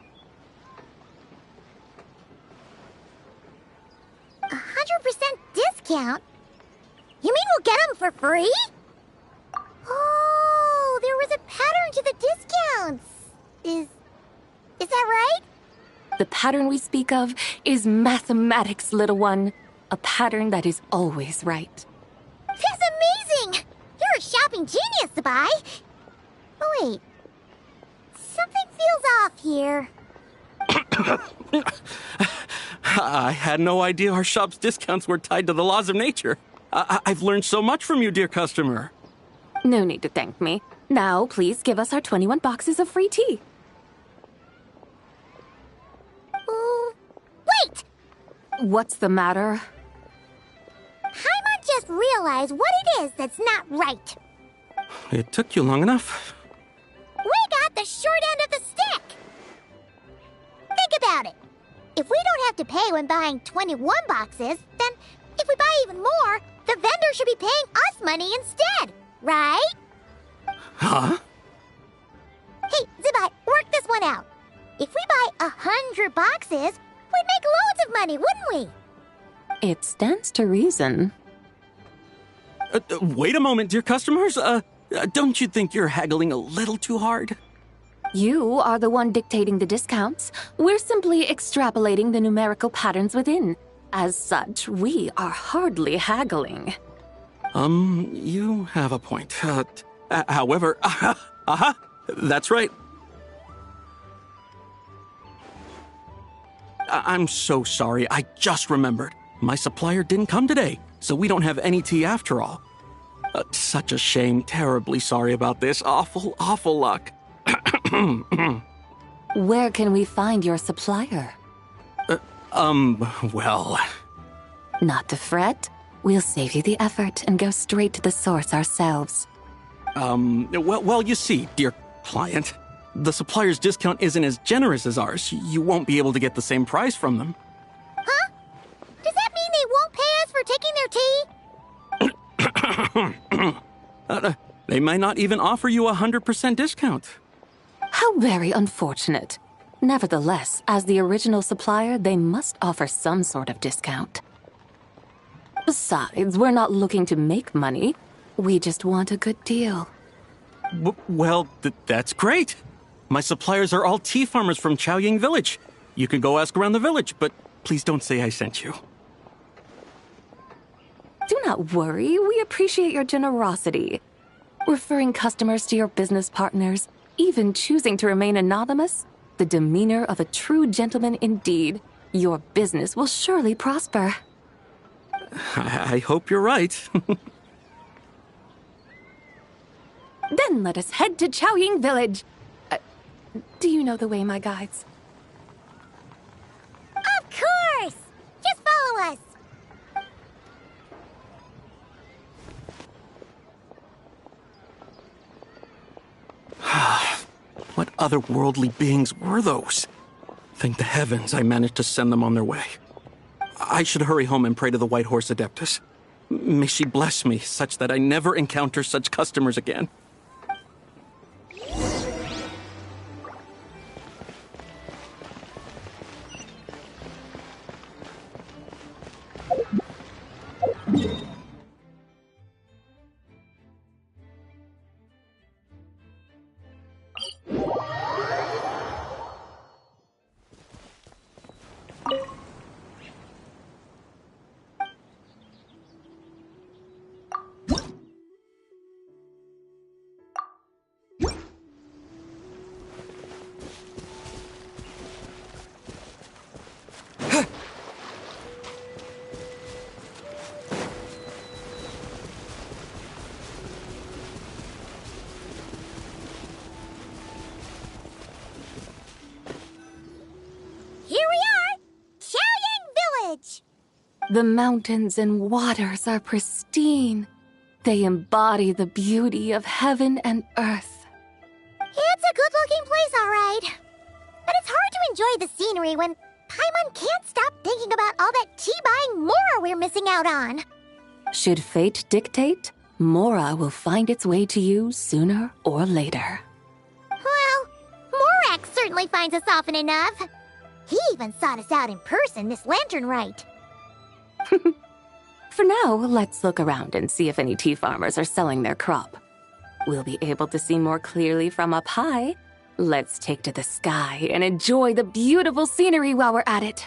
E: 100% discount? You mean we'll get them for free? Oh, there was a pattern to the discounts. Is that right?
K: The pattern we speak of is mathematics, little one. A pattern that is always right.
E: That's amazing! You're a shopping genius, Sabai. Oh, wait. Something feels off here.
R: I had no idea our shop's discounts were tied to the laws of nature. I've learned so much from you, dear customer.
K: No need to thank me. Now, please give us our 21 boxes of free tea.
E: Wait!
K: What's the matter?
E: Paimon just realized what it is that's not right.
R: It took you long enough.
E: We got the short end of the stick! Think about it. If we don't have to pay when buying 21 boxes, then if we buy even more, the vendor should be paying us money instead, right?
R: Huh?
E: Hey, Zibai, work this one out. If we buy 100 boxes, we'd make loads of money, wouldn't we?
K: It stands to reason.
R: Wait a moment, dear customers. Don't you think you're haggling a little too hard?
K: You are the one dictating the discounts. We're simply extrapolating the numerical patterns within. As such, we are hardly haggling.
R: You have a point. However, that's right. I'm so sorry. I just remembered. My supplier didn't come today, so we don't have any tea after all. Such a shame. Terribly sorry about this. Awful, awful luck.
K: Where can we find your supplier?
R: Well...
K: Not to fret. We'll save you the effort and go straight to the source ourselves.
R: Well, you see, dear client, the supplier's discount isn't as generous as ours. You won't be able to get the same price from them.
E: Huh? Does that mean they won't pay us for taking their tea?
R: They might not even offer you a 100% discount.
K: How very unfortunate. Nevertheless, as the original supplier, they must offer some sort of discount. Besides, we're not looking to make money. We just want a good deal.
R: Well, that's great. My suppliers are all tea farmers from Chaoying Village. You can go ask around the village, but please don't say I sent you.
K: Do not worry. We appreciate your generosity. Referring customers to your business partners, even choosing to remain anonymous, the demeanor of a true gentleman indeed. Your business will surely prosper.
R: I hope you're right.
K: Then let us head to Chaoying Village. Do you know the way, my guides?
E: Of course! Just follow us!
R: What otherworldly beings were those? Thank the heavens I managed to send them on their way. I should hurry home and pray to the White Horse Adeptus. May she bless me such that I never encounter such customers again.
K: The mountains and waters are pristine. They embody the beauty of heaven and earth.
E: It's a good-looking place, all right. But it's hard to enjoy the scenery when Paimon can't stop thinking about all that tea-buying Mora we're missing out on.
K: Should fate dictate, Mora will find its way to you sooner or later.
E: Well, Morak certainly finds us often enough. He even sought us out in person this lantern rite.
K: For now, let's look around and see if any tea farmers are selling their crop. We'll be able to see more clearly from up high. Let's take to the sky and enjoy the beautiful scenery while we're at it.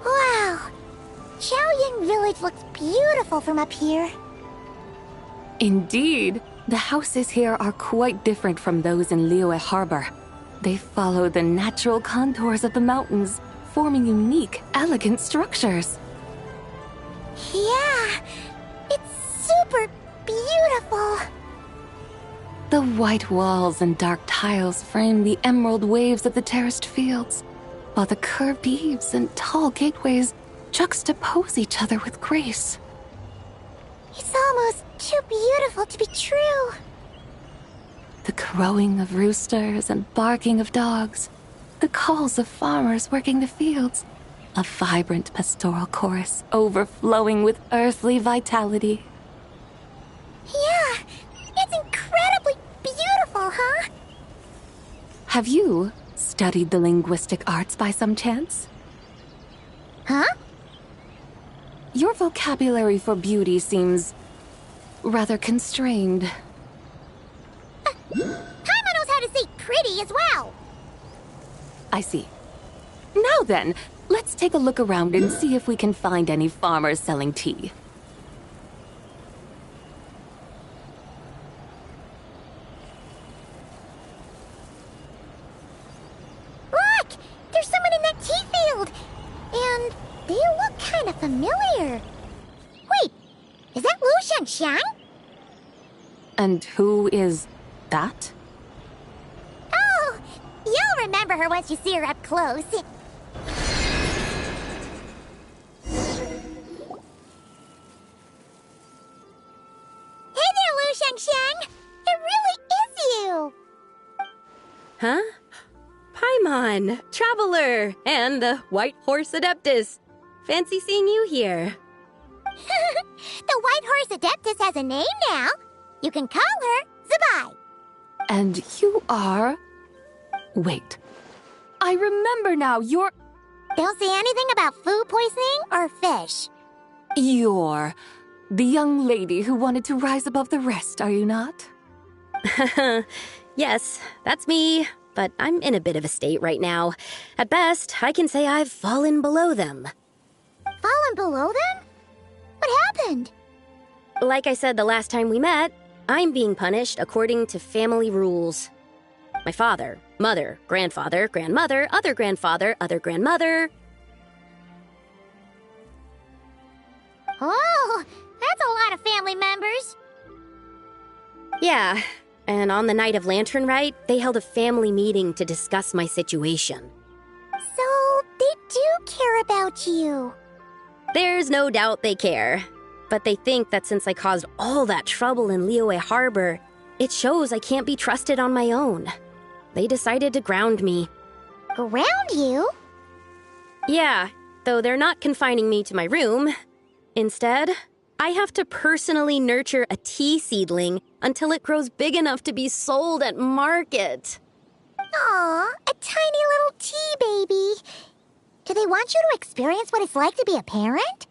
E: Wow! Chaoying Village looks beautiful from up here.
K: Indeed, the houses here are quite different from those in Liyue Harbor. They follow the natural contours of the mountains, forming unique, elegant structures.
E: Yeah, it's super beautiful.
K: The white walls and dark tiles frame the emerald waves of the terraced fields, while the curved eaves and tall gateways juxtapose each other with grace.
E: It's almost too beautiful to be true.
K: The crowing of roosters and barking of dogs, the calls of farmers working the fields, a vibrant pastoral chorus overflowing with earthly vitality.
E: Yeah, it's incredibly beautiful, huh?
K: Have you studied the linguistic arts by some chance?
E: Huh?
K: Your vocabulary for beauty seems rather constrained.
E: Paimon knows how to say pretty as well.
K: I see. Now then, let's take a look around and see if we can find any farmers selling tea.
E: Look! There's someone in that tea field! And they look kind of familiar. Wait, is that Lu Xiangxiang?
K: And who is that?
E: Oh, you'll remember her once you see her up close. Hey there, Lu Xiangxiang! It really is you!
T: Huh? Paimon, Traveler, and the White Horse Adeptus. Fancy seeing you here.
E: The White Horse Adeptus has a name now. You can call her Zabai.
K: And you are... Wait. I remember now, you're...
E: Don't say anything about food poisoning or fish.
K: You're the young lady who wanted to rise above the rest, are you not?
T: Yes, that's me. But I'm in a bit of a state right now. At best, I can say I've fallen below them.
E: Fallen below them? What happened?
T: Like I said the last time we met, I'm being punished according to family rules. My father, mother, grandfather, grandmother, other grandfather, other grandmother.
E: Oh, that's a lot of family members.
T: Yeah, and on the night of Lantern Rite, they held a family meeting to discuss my situation.
E: So, they do care about you.
T: There's no doubt they care. But they think that since I caused all that trouble in Liyue Harbor, it shows I can't be trusted on my own. They decided to ground me.
E: Ground you?
T: Yeah, though they're not confining me to my room. Instead, I have to personally nurture a tea seedling until it grows big enough to be sold at market.
E: Aw, a tiny little tea baby. Do they want you to experience what it's like to be a parent?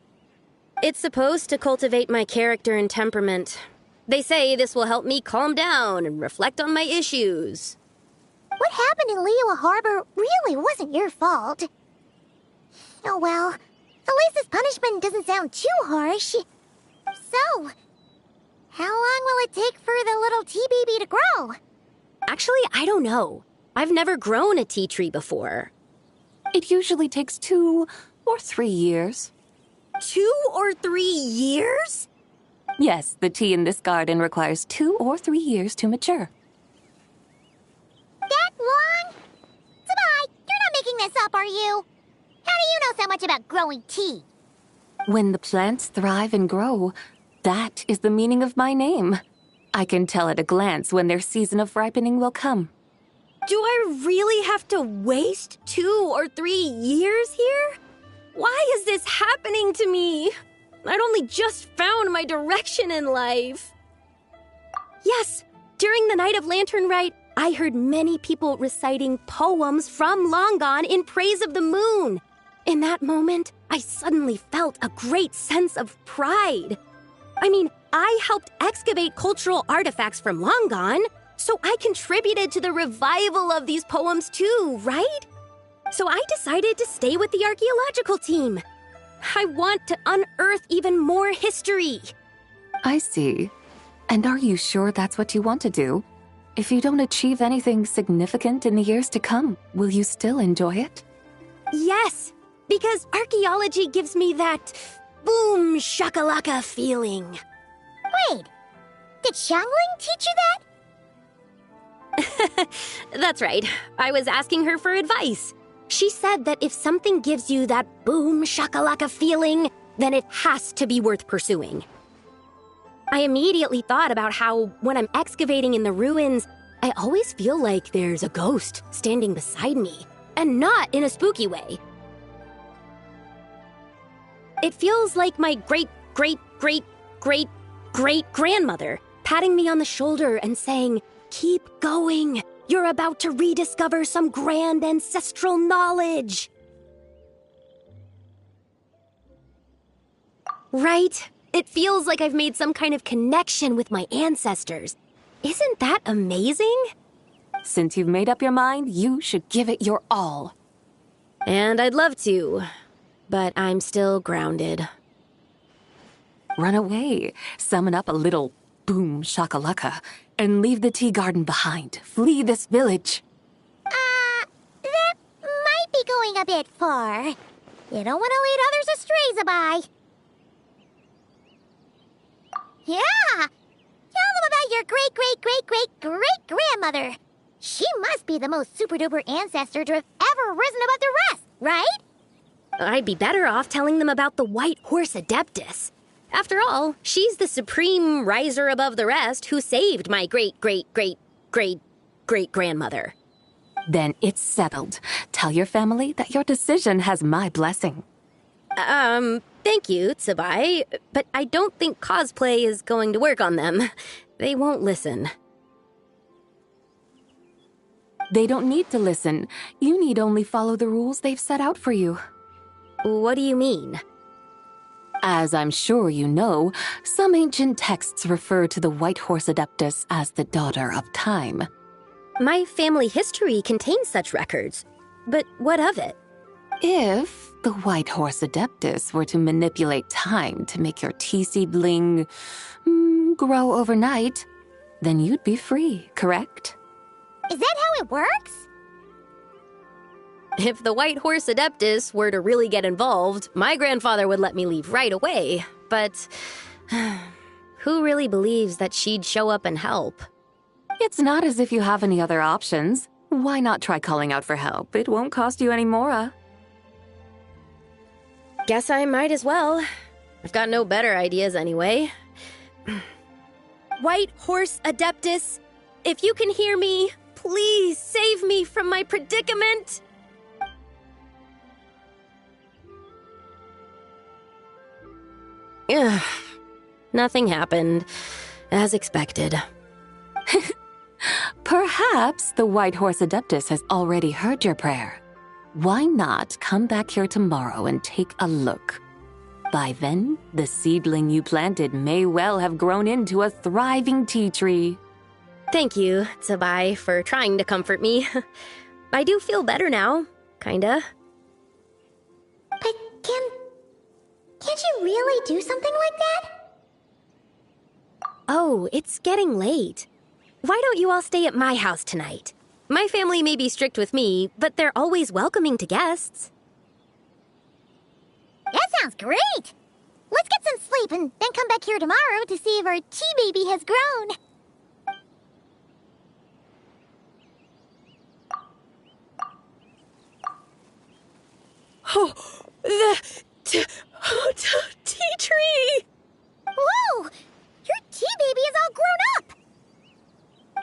T: It's supposed to cultivate my character and temperament. They say this will help me calm down and reflect on my issues.
E: What happened in Liyue Harbor really wasn't your fault. Oh well, at least this punishment doesn't sound too harsh. So, how long will it take for the little tea baby to grow?
T: Actually, I don't know. I've never grown a tea tree before.
K: It usually takes 2 or 3 years.
T: 2 or 3 years?
K: Yes, the tea in this garden requires 2 or 3 years to mature.
E: That long? Sabai, you're not making this up, are you? How do you know so much about growing tea?
K: When the plants thrive and grow, that is the meaning of my name. I can tell at a glance when their season of ripening will come.
T: Do I really have to waste 2 or 3 years here? Why is this happening to me? I'd only just found my direction in life. Yes, during the night of Lantern Rite, I heard many people reciting poems from Long Gone in praise of the moon. In that moment, I suddenly felt a great sense of pride. I mean, I helped excavate cultural artifacts from Long Gone, so I contributed to the revival of these poems too, right? So I decided to stay with the archaeological team. I want to unearth even more history.
K: I see. And are you sure that's what you want to do? If you don't achieve anything significant in the years to come, will you still enjoy it?
T: Yes, because archaeology gives me that boom shakalaka feeling.
E: Wait, did Xiangling teach you that?
T: That's right. I was asking her for advice. She said that if something gives you that boom shakalaka feeling, then it has to be worth pursuing. I immediately thought about how, when I'm excavating in the ruins, I always feel like there's a ghost standing beside me, and not in a spooky way. It feels like my great-great-great-great-great-grandmother patting me on the shoulder and saying, "Keep going. You're about to rediscover some grand ancestral knowledge." Right? It feels like I've made some kind of connection with my ancestors. Isn't that amazing?
K: Since you've made up your mind, you should give it your all.
T: And I'd love to, but I'm still grounded.
K: Run away. Summon up a little boom shakalaka and leave the tea garden behind. Flee this village.
E: That might be going a bit far. You don't want to lead others astray, Sabai. Yeah! Tell them about your great-great-great-great-great-grandmother. She must be the most super-duper ancestor to have ever risen above the rest, right?
T: I'd be better off telling them about the White Horse Adeptus. After all, she's the supreme riser above the rest who saved my great-great-great-great-great-grandmother.
K: Then it's settled. Tell your family that your decision has my blessing.
T: Thank you, Tsubai, but I don't think cosplay is going to work on them. They won't listen.
K: They don't need to listen. You need only follow the rules they've set out for you.
T: What do you mean?
K: As I'm sure you know, some ancient texts refer to the White Horse Adeptus as the Daughter of Time.
T: My family history contains such records, but what of it?
K: If the White Horse Adeptus were to manipulate time to make your tea seedling grow overnight, then you'd be free, correct?
E: Is that how it works?
T: If the White Horse Adeptus were to really get involved, my grandfather would let me leave right away, but who really believes that she'd show up and help?
K: It's not as if you have any other options. Why not try calling out for help? It won't cost you any more.
T: Guess I might as well. I've got no better ideas anyway. White Horse Adeptus, if you can hear me, please save me from my predicament. Ugh. Nothing happened, as expected.
K: Perhaps the White Horse Adeptus has already heard your prayer. Why not come back here tomorrow and take a look? By then, the seedling you planted may well have grown into a thriving tea tree.
T: Thank you, Tsubai, for trying to comfort me. I do feel better now, kinda.
E: But can't you really do something like that?
T: Oh, it's getting late. Why don't you all stay at my house tonight? My family may be strict with me, but they're always welcoming to guests.
E: That sounds great! Let's get some sleep and then come back here tomorrow to see if our tea baby has grown.
T: Oh, the tea tree!
E: Whoa! Your tea baby is all grown up!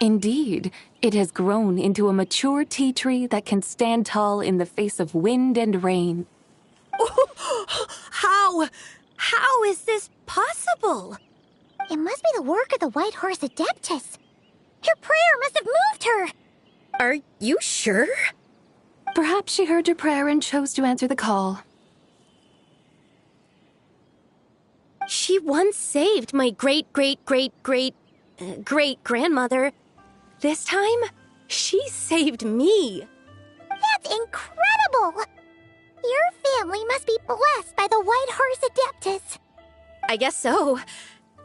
K: Indeed, it has grown into a mature tea tree that can stand tall in the face of wind and rain.
T: How is this possible?
E: It must be the work of the White Horse Adeptus. Your prayer must have moved her.
T: Are you sure?
K: Perhaps she heard your prayer and chose to answer the call.
T: She once saved my great-great-great-great-great-grandmother. This time, she saved me.
E: That's incredible! Your family must be blessed by the White Horse Adeptus.
T: I guess so.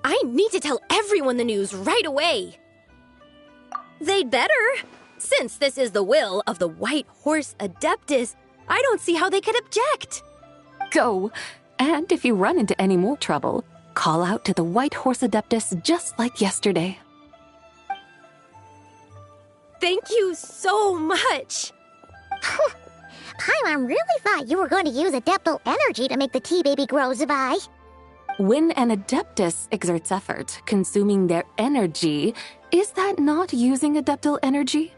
T: I need to tell everyone the news right away. They'd better. Since this is the will of the White Horse Adeptus, I don't see how they could object.
K: Go. And if you run into any more trouble, call out to the White Horse Adeptus just like yesterday.
T: Thank you so much.
E: Paimon really thought you were going to use Adeptal energy to make the tea baby grow, Zabai.
K: When an Adeptus exerts effort, consuming their energy, is that not using Adeptal energy?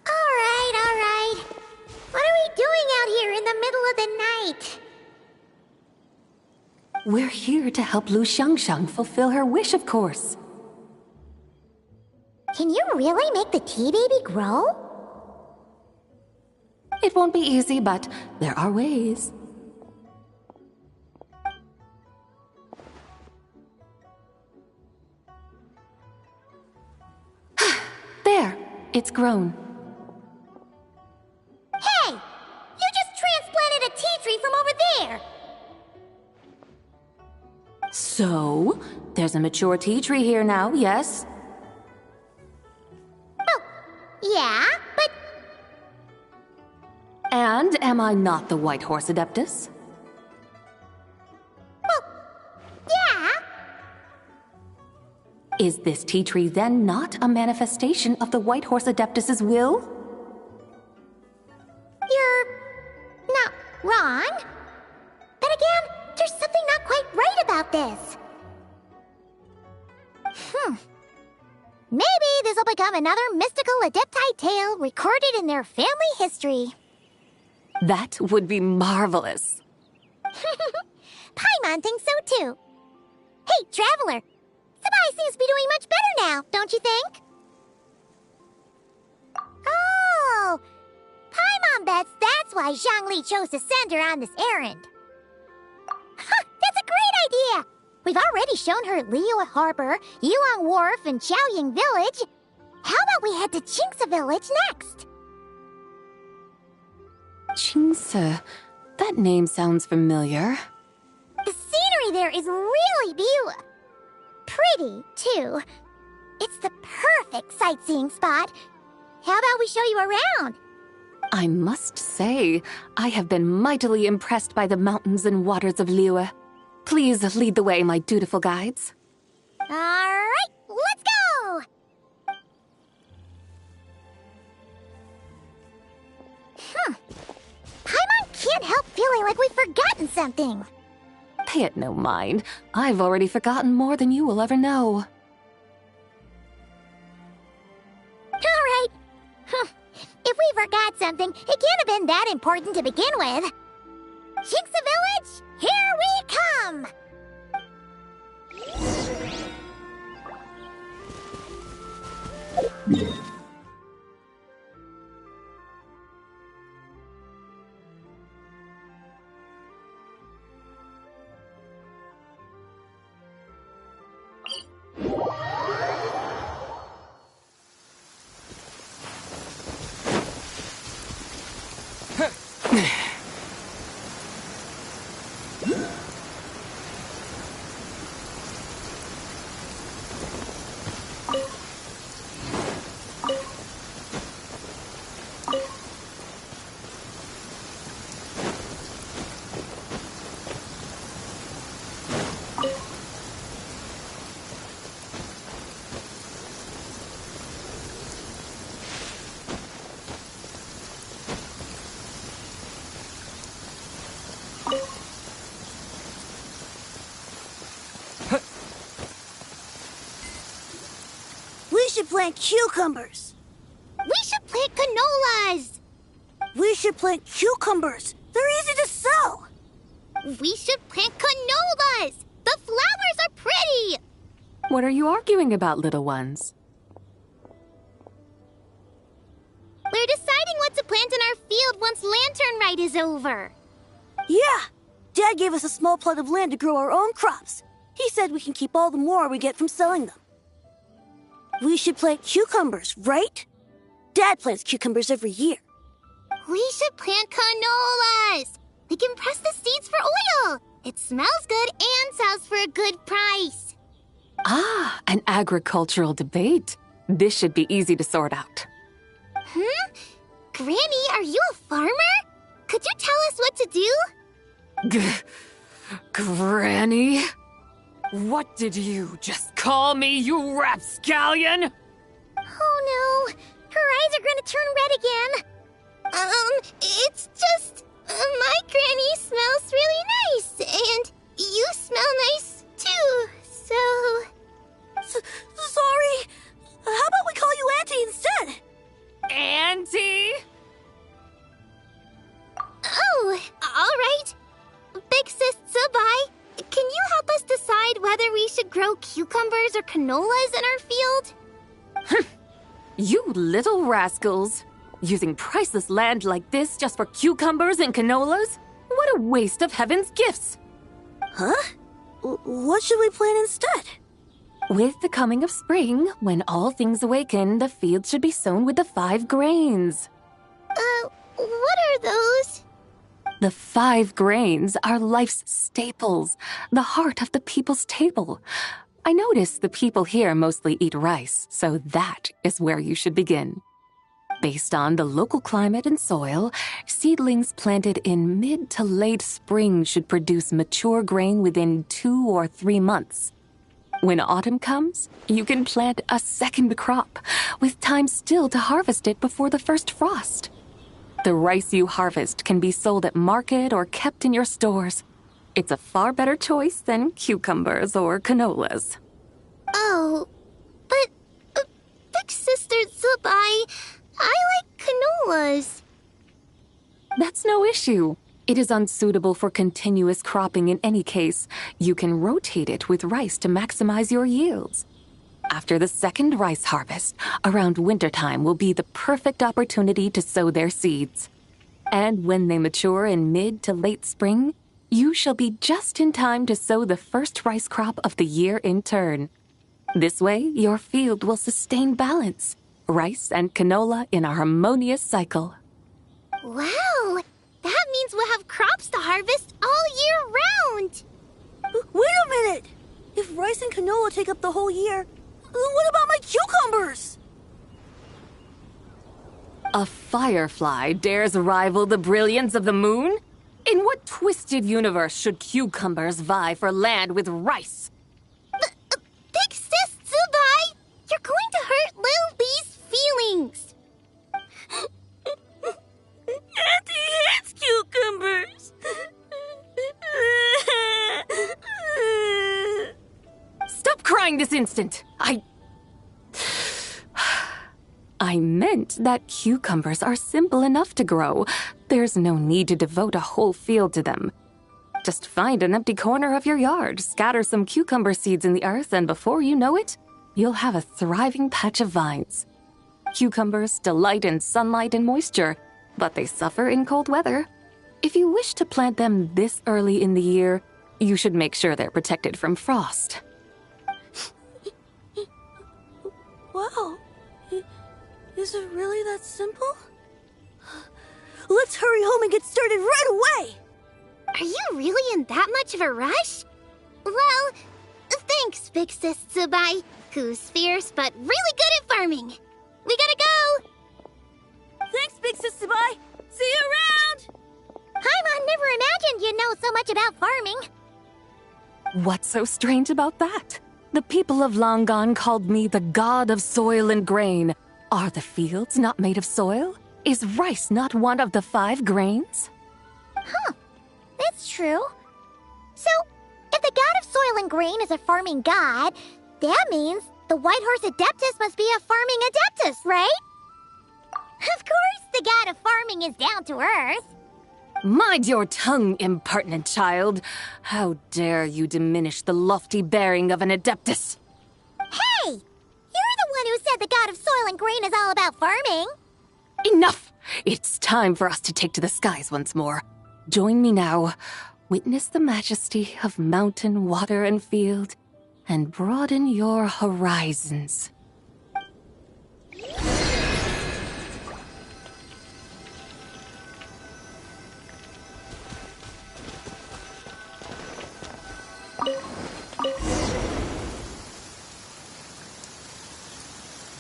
E: All right. What are we doing out here in the middle of the night?
K: We're here to help Lu Xiangxiang fulfill her wish, of course.
E: Can you really make the tea baby grow?
K: It won't be easy, but there are ways. There, it's grown.
E: Hey! You just transplanted a tea tree from over there!
K: So, there's a mature tea tree here now, yes?
E: Oh, yeah, but...
K: And am I not the White Horse Adeptus?
E: Well, yeah.
K: Is this tea tree then not a manifestation of the White Horse Adeptus's will?
E: You're not wrong. But again, there's something not quite right about this. Maybe this will become another mystical Adepti tale recorded in their family history.
K: That would be marvelous.
E: Paimon thinks so too. Hey, Traveler! Sabai seems to be doing much better now, don't you think? Oh! Paimon bets that's why Zhangli chose to send her on this errand. That's a great idea! We've already shown her Liyue Harbor, Yulong Wharf, and Xiaoying Village. How about we head to Qingce Village next?
K: Qingce. That name sounds familiar.
E: The scenery there is really beautiful. Pretty, too. It's the perfect sightseeing spot. How about we show you around?
K: I must say, I have been mightily impressed by the mountains and waters of Liyue. Please lead the way, my dutiful guides.
E: All right, let's go! Paimon can't help feeling like we've forgotten something.
K: Pay it no mind. I've already forgotten more than you will ever know.
E: All right. If we forgot something, it can't have been that important to begin with. Qingce Village, here we come!
B: plant cucumbers.
E: We should plant canolas.
B: We should plant cucumbers. They're easy to sell.
E: We should plant canolas. The flowers are pretty.
A: What are you arguing about, little ones?
E: We're deciding what to plant in our field once Lantern Rite is over.
B: Yeah. Dad gave us a small plot of land to grow our own crops. He said we can keep all the more we get from selling them. We should plant cucumbers, right? Dad plants cucumbers every year.
E: We should plant canolas. We can press the seeds for oil. It smells good and sells for a good price.
A: Ah, an agricultural debate. This should be easy to sort out.
E: Granny, are you a farmer? Could you tell us what to do?
A: Granny? What did you just call me, you rapscallion?
E: Oh no, her eyes are gonna turn red again. It's just, my granny smells really nice, and you smell nice too, so...
B: Sorry. How about we call you Auntie instead?
A: Auntie?
E: Oh, alright. Big Sis Tsubai, can you help us decide whether we should grow cucumbers or canolas in our field?
A: You little rascals. Using priceless land like this just for cucumbers and canolas? What a waste of heaven's gifts!
B: Huh? What should we plant instead?
A: With the coming of spring, when all things awaken, the field should be sown with the 5 grains.
E: What are those?
A: The 5 grains are life's staples, the heart of the people's table. I notice the people here mostly eat rice, so that is where you should begin. Based on the local climate and soil, seedlings planted in mid to late spring should produce mature grain within 2 or 3 months. When autumn comes, you can plant a second crop, with time still to harvest it before the first frost. The rice you harvest can be sold at market or kept in your stores. It's a far better choice than cucumbers or canolas.
E: Oh, but Big Sister Tsubai, I like canolas.
A: That's no issue. It is unsuitable for continuous cropping in any case. You can rotate it with rice to maximize your yields. After the second rice harvest, around wintertime will be the perfect opportunity to sow their seeds. And when they mature in mid to late spring, you shall be just in time to sow the first rice crop of the year in turn. This way, your field will sustain balance, rice and canola in a harmonious cycle.
E: Wow! That means we'll have crops to harvest all year round!
B: Wait a minute! If rice and canola take up the whole year, what about my cucumbers?
A: A firefly dares rival the brilliance of the moon? In what twisted universe should cucumbers vie for land with rice?
E: Big Sis Tsubai, you're going to hurt Lil Lee's feelings.
B: Auntie hates cucumbers.
A: Stop crying this instant! I meant that cucumbers are simple enough to grow. There's no need to devote a whole field to them. Just find an empty corner of your yard, scatter some cucumber seeds in the earth, and before you know it, you'll have a thriving patch of vines. Cucumbers delight in sunlight and moisture, but they suffer in cold weather. If you wish to plant them this early in the year, you should make sure they're protected from frost.
B: Wow. Is it really that simple? Let's hurry home and get started right away!
E: Are you really in that much of a rush? Well, thanks, Big Sis Tsubai, who's fierce but really good at farming. We gotta go!
B: Thanks, Big Sis Tsubai! See you around!
E: Paimon never imagined you'd know so much about farming.
A: What's so strange about that? The people of Langan called me the god of soil and grain. Are the fields not made of soil? Is rice not one of the 5 grains?
E: Huh. That's true. So, if the god of soil and grain is a farming god, that means the White Horse Adeptus must be a farming adeptus, right? Of course, the god of farming is down to earth.
K: Mind your tongue, impertinent child. How dare you diminish the lofty bearing of an adeptus?
E: Hey! You're the one who said the god of soil and grain is all about farming.
K: Enough! It's time for us to take to the skies once more. Join me now. Witness the majesty of mountain, water, and field, and broaden your horizons.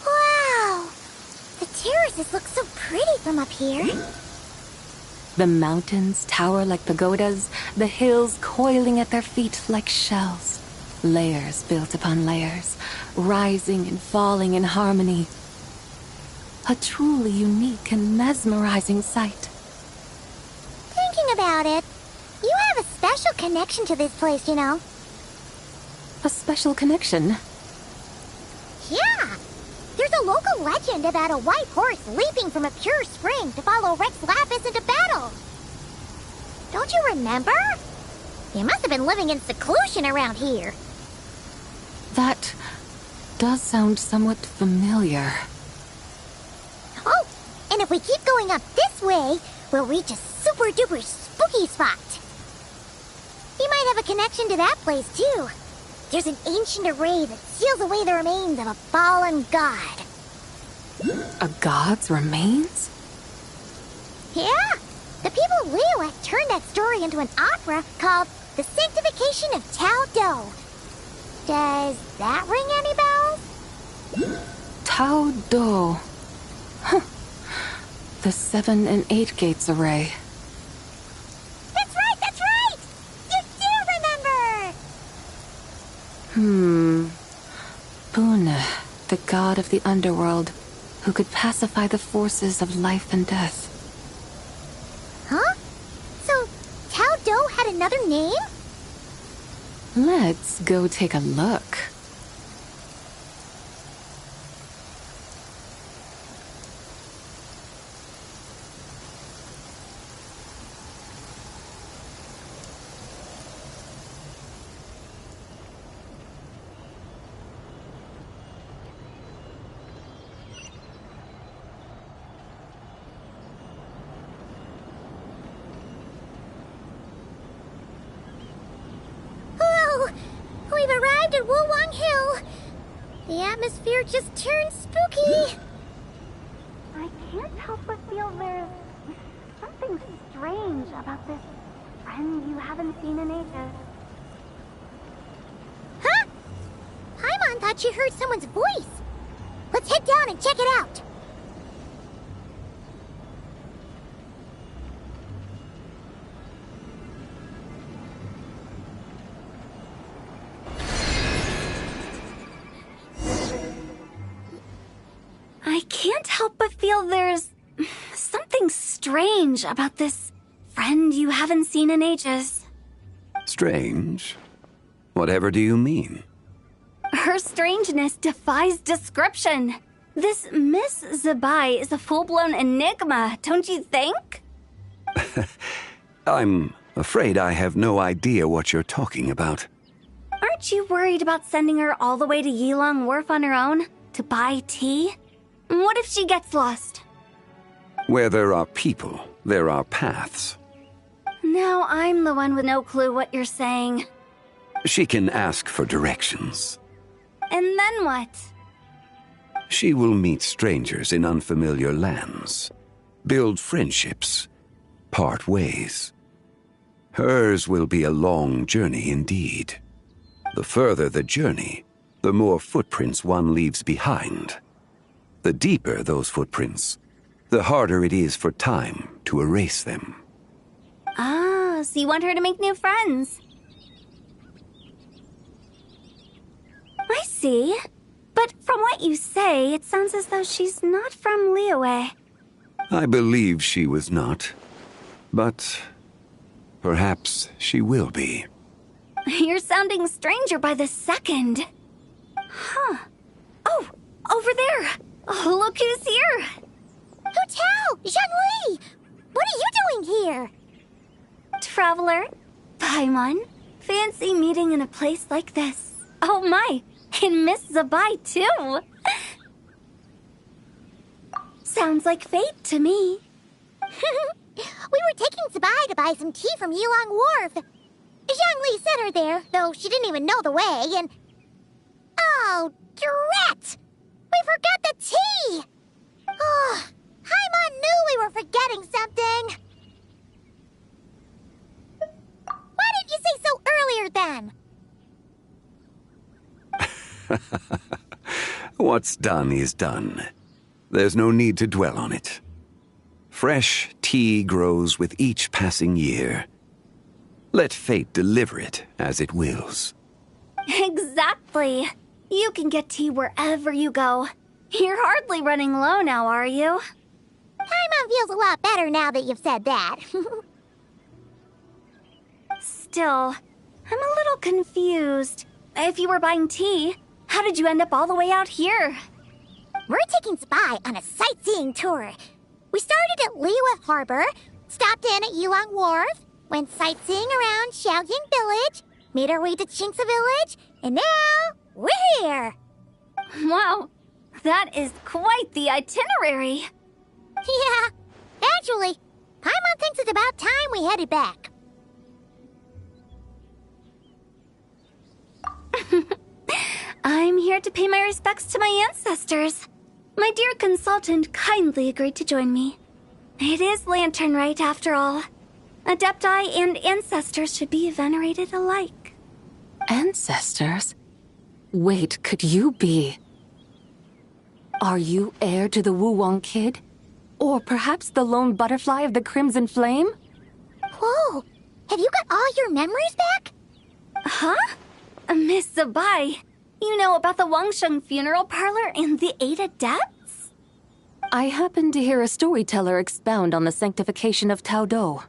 E: Wow! The terraces look so pretty from up here.
K: The mountains tower like pagodas, the hills coiling at their feet like shells. Layers built upon layers, rising and falling in harmony. A truly unique and mesmerizing sight.
E: Thinking about it, you have a special connection to this place, you know.
K: A special connection?
E: Yeah! There's a local legend about a white horse leaping from a pure spring to follow Rex Lapis into battle. Don't you remember? You must have been living in seclusion around here.
K: That does sound somewhat familiar.
E: Oh, and if we keep going up this way, we'll reach a super duper spooky spot. You might have a connection to that place too. There's an ancient array that seals away the remains of a fallen god.
K: A god's remains?
E: Yeah, the people of Liyue turned that story into an opera called The Sanctification of Tao Do. Does that ring any bells?
K: Tao Do. Huh. The 7 and 8 gates array.
E: That's right, that's right! You do remember!
K: Buna, the god of the underworld, who could pacify the forces of life and death.
E: Huh? So, Tao Do had another name?
K: Let's go take a look.
E: We've arrived at Wulwang Hill. The atmosphere just turned spooky.
P: I can't help but feel there's something strange about this friend you haven't seen in ages.
E: Huh? Paimon thought she heard someone's voice. Let's head down and check it out.
P: I can't help but feel there's something strange about this friend you haven't seen in ages.
J: Strange? Whatever do you mean?
P: Her strangeness defies description. This Miss Zabai is a full-blown enigma, don't you think?
J: I'm afraid I have no idea what you're talking about.
P: Aren't you worried about sending her all the way to Yilong Wharf on her own to buy tea? What if she gets lost?
J: Where there are people, there are paths.
P: Now I'm the one with no clue what you're saying.
J: She can ask for directions.
P: And then what?
J: She will meet strangers in unfamiliar lands, build friendships, part ways. Hers will be a long journey indeed. The further the journey, the more footprints one leaves behind. The deeper those footprints, the harder it is for time to erase them.
P: Ah, so you want her to make new friends? I see. But from what you say, it sounds as though she's not from Liyue.
J: I believe she was not, but perhaps she will be.
P: You're sounding stranger by the second. Huh.
O: Oh, over there! Oh, look who's here!
E: Hu Tao! Zhongli! What are you doing here?
O: Traveler, Paimon, fancy meeting in a place like this. Oh my, and Miss Zabai too! Sounds like fate to me.
E: We were taking Zabai to buy some tea from Yulong Wharf. Zhongli sent her there, though she didn't even know the way, and... Oh, drat! We forgot the tea! Oh, Paimon knew we were forgetting something. Why didn't you say so earlier then?
J: What's done is done. There's no need to dwell on it. Fresh tea grows with each passing year. Let fate deliver it as it wills.
O: Exactly. You can get tea wherever you go. You're hardly running low now, are you?
E: Paimon feels a lot better now that you've said that.
O: Still, I'm a little confused. If you were buying tea, how did you end up all the way out here?
E: We're taking Spy on a sightseeing tour. We started at Liyue Harbor, stopped in at Yulong Wharf, went sightseeing around Xiaoying Village, made our way to Qingce Village, and now we're here.
O: Wow, that is quite the itinerary.
E: Yeah, actually, Paimon thinks it's about time we headed back.
O: I'm here to pay my respects to my ancestors. My dear consultant kindly agreed to join me. It is Lantern Rite, after all. Adepti and ancestors should be venerated alike.
K: Ancestors? Wait, could you be... Are you heir to the Wu-Wong kid? Or perhaps the lone butterfly of the Crimson Flame?
E: Whoa, have you got all your memories back?
O: Huh? Miss Zabai, you know about the Wangsheng funeral parlor and the 8 adepts?
K: I happened to hear a storyteller expound on the sanctification of Tao Do.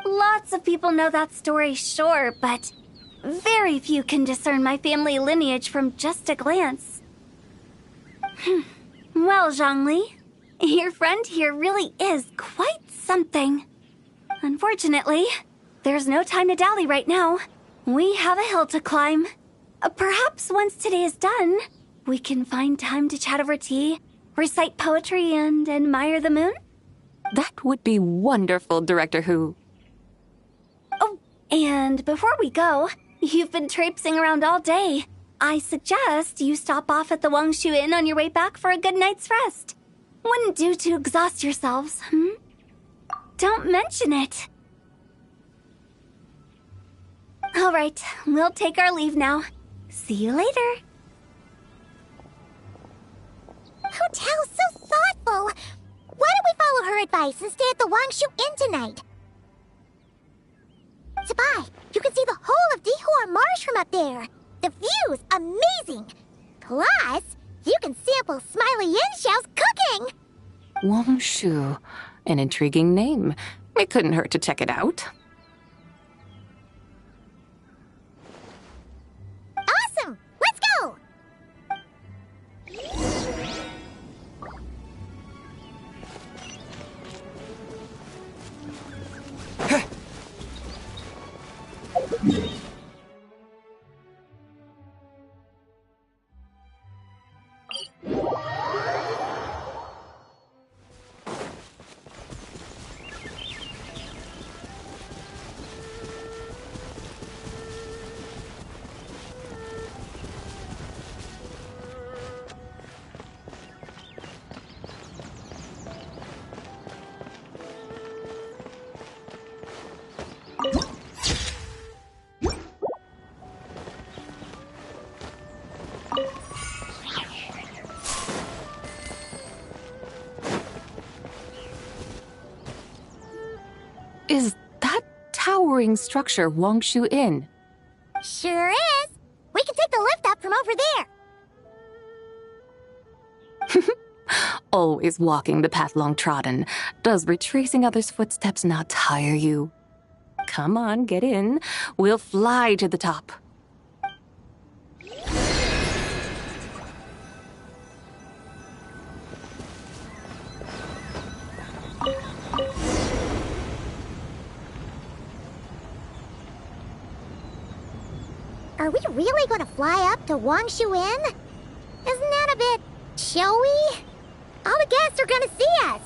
O: Lots of people know that story, sure, but very few can discern my family lineage from just a glance. Well, Zhongli, your friend here really is quite something. Unfortunately, there's no time to dally right now. We have a hill to climb. Perhaps once today is done, we can find time to chat over tea, recite poetry, and admire the moon?
K: That would be wonderful, Director Hu.
O: Oh, and before we go, you've been traipsing around all day. I suggest you stop off at the Wangshu Inn on your way back for a good night's rest. Wouldn't do to exhaust yourselves, Don't mention it. All right, we'll take our leave now. See you later.
E: Hu Tao's so thoughtful. Why don't we follow her advice and stay at the Wangshu Inn tonight? Zabai, you can see the whole of Dihua Marsh from up there. The view's amazing. Plus, you can sample Smiley Yinshao's cooking.
K: Wangshu, an intriguing name. It couldn't hurt to check it out.
E: Awesome! Let's go!
K: Is that towering structure Wangshu Inn?
E: Sure is. We can take the lift up from over there.
K: Always walking the path long trodden. Does retracing others' footsteps not tire you? Come on, get in. We'll fly to the top.
E: Are we really gonna fly up to Wangshu Inn? Isn't that a bit showy? All the guests are gonna see us.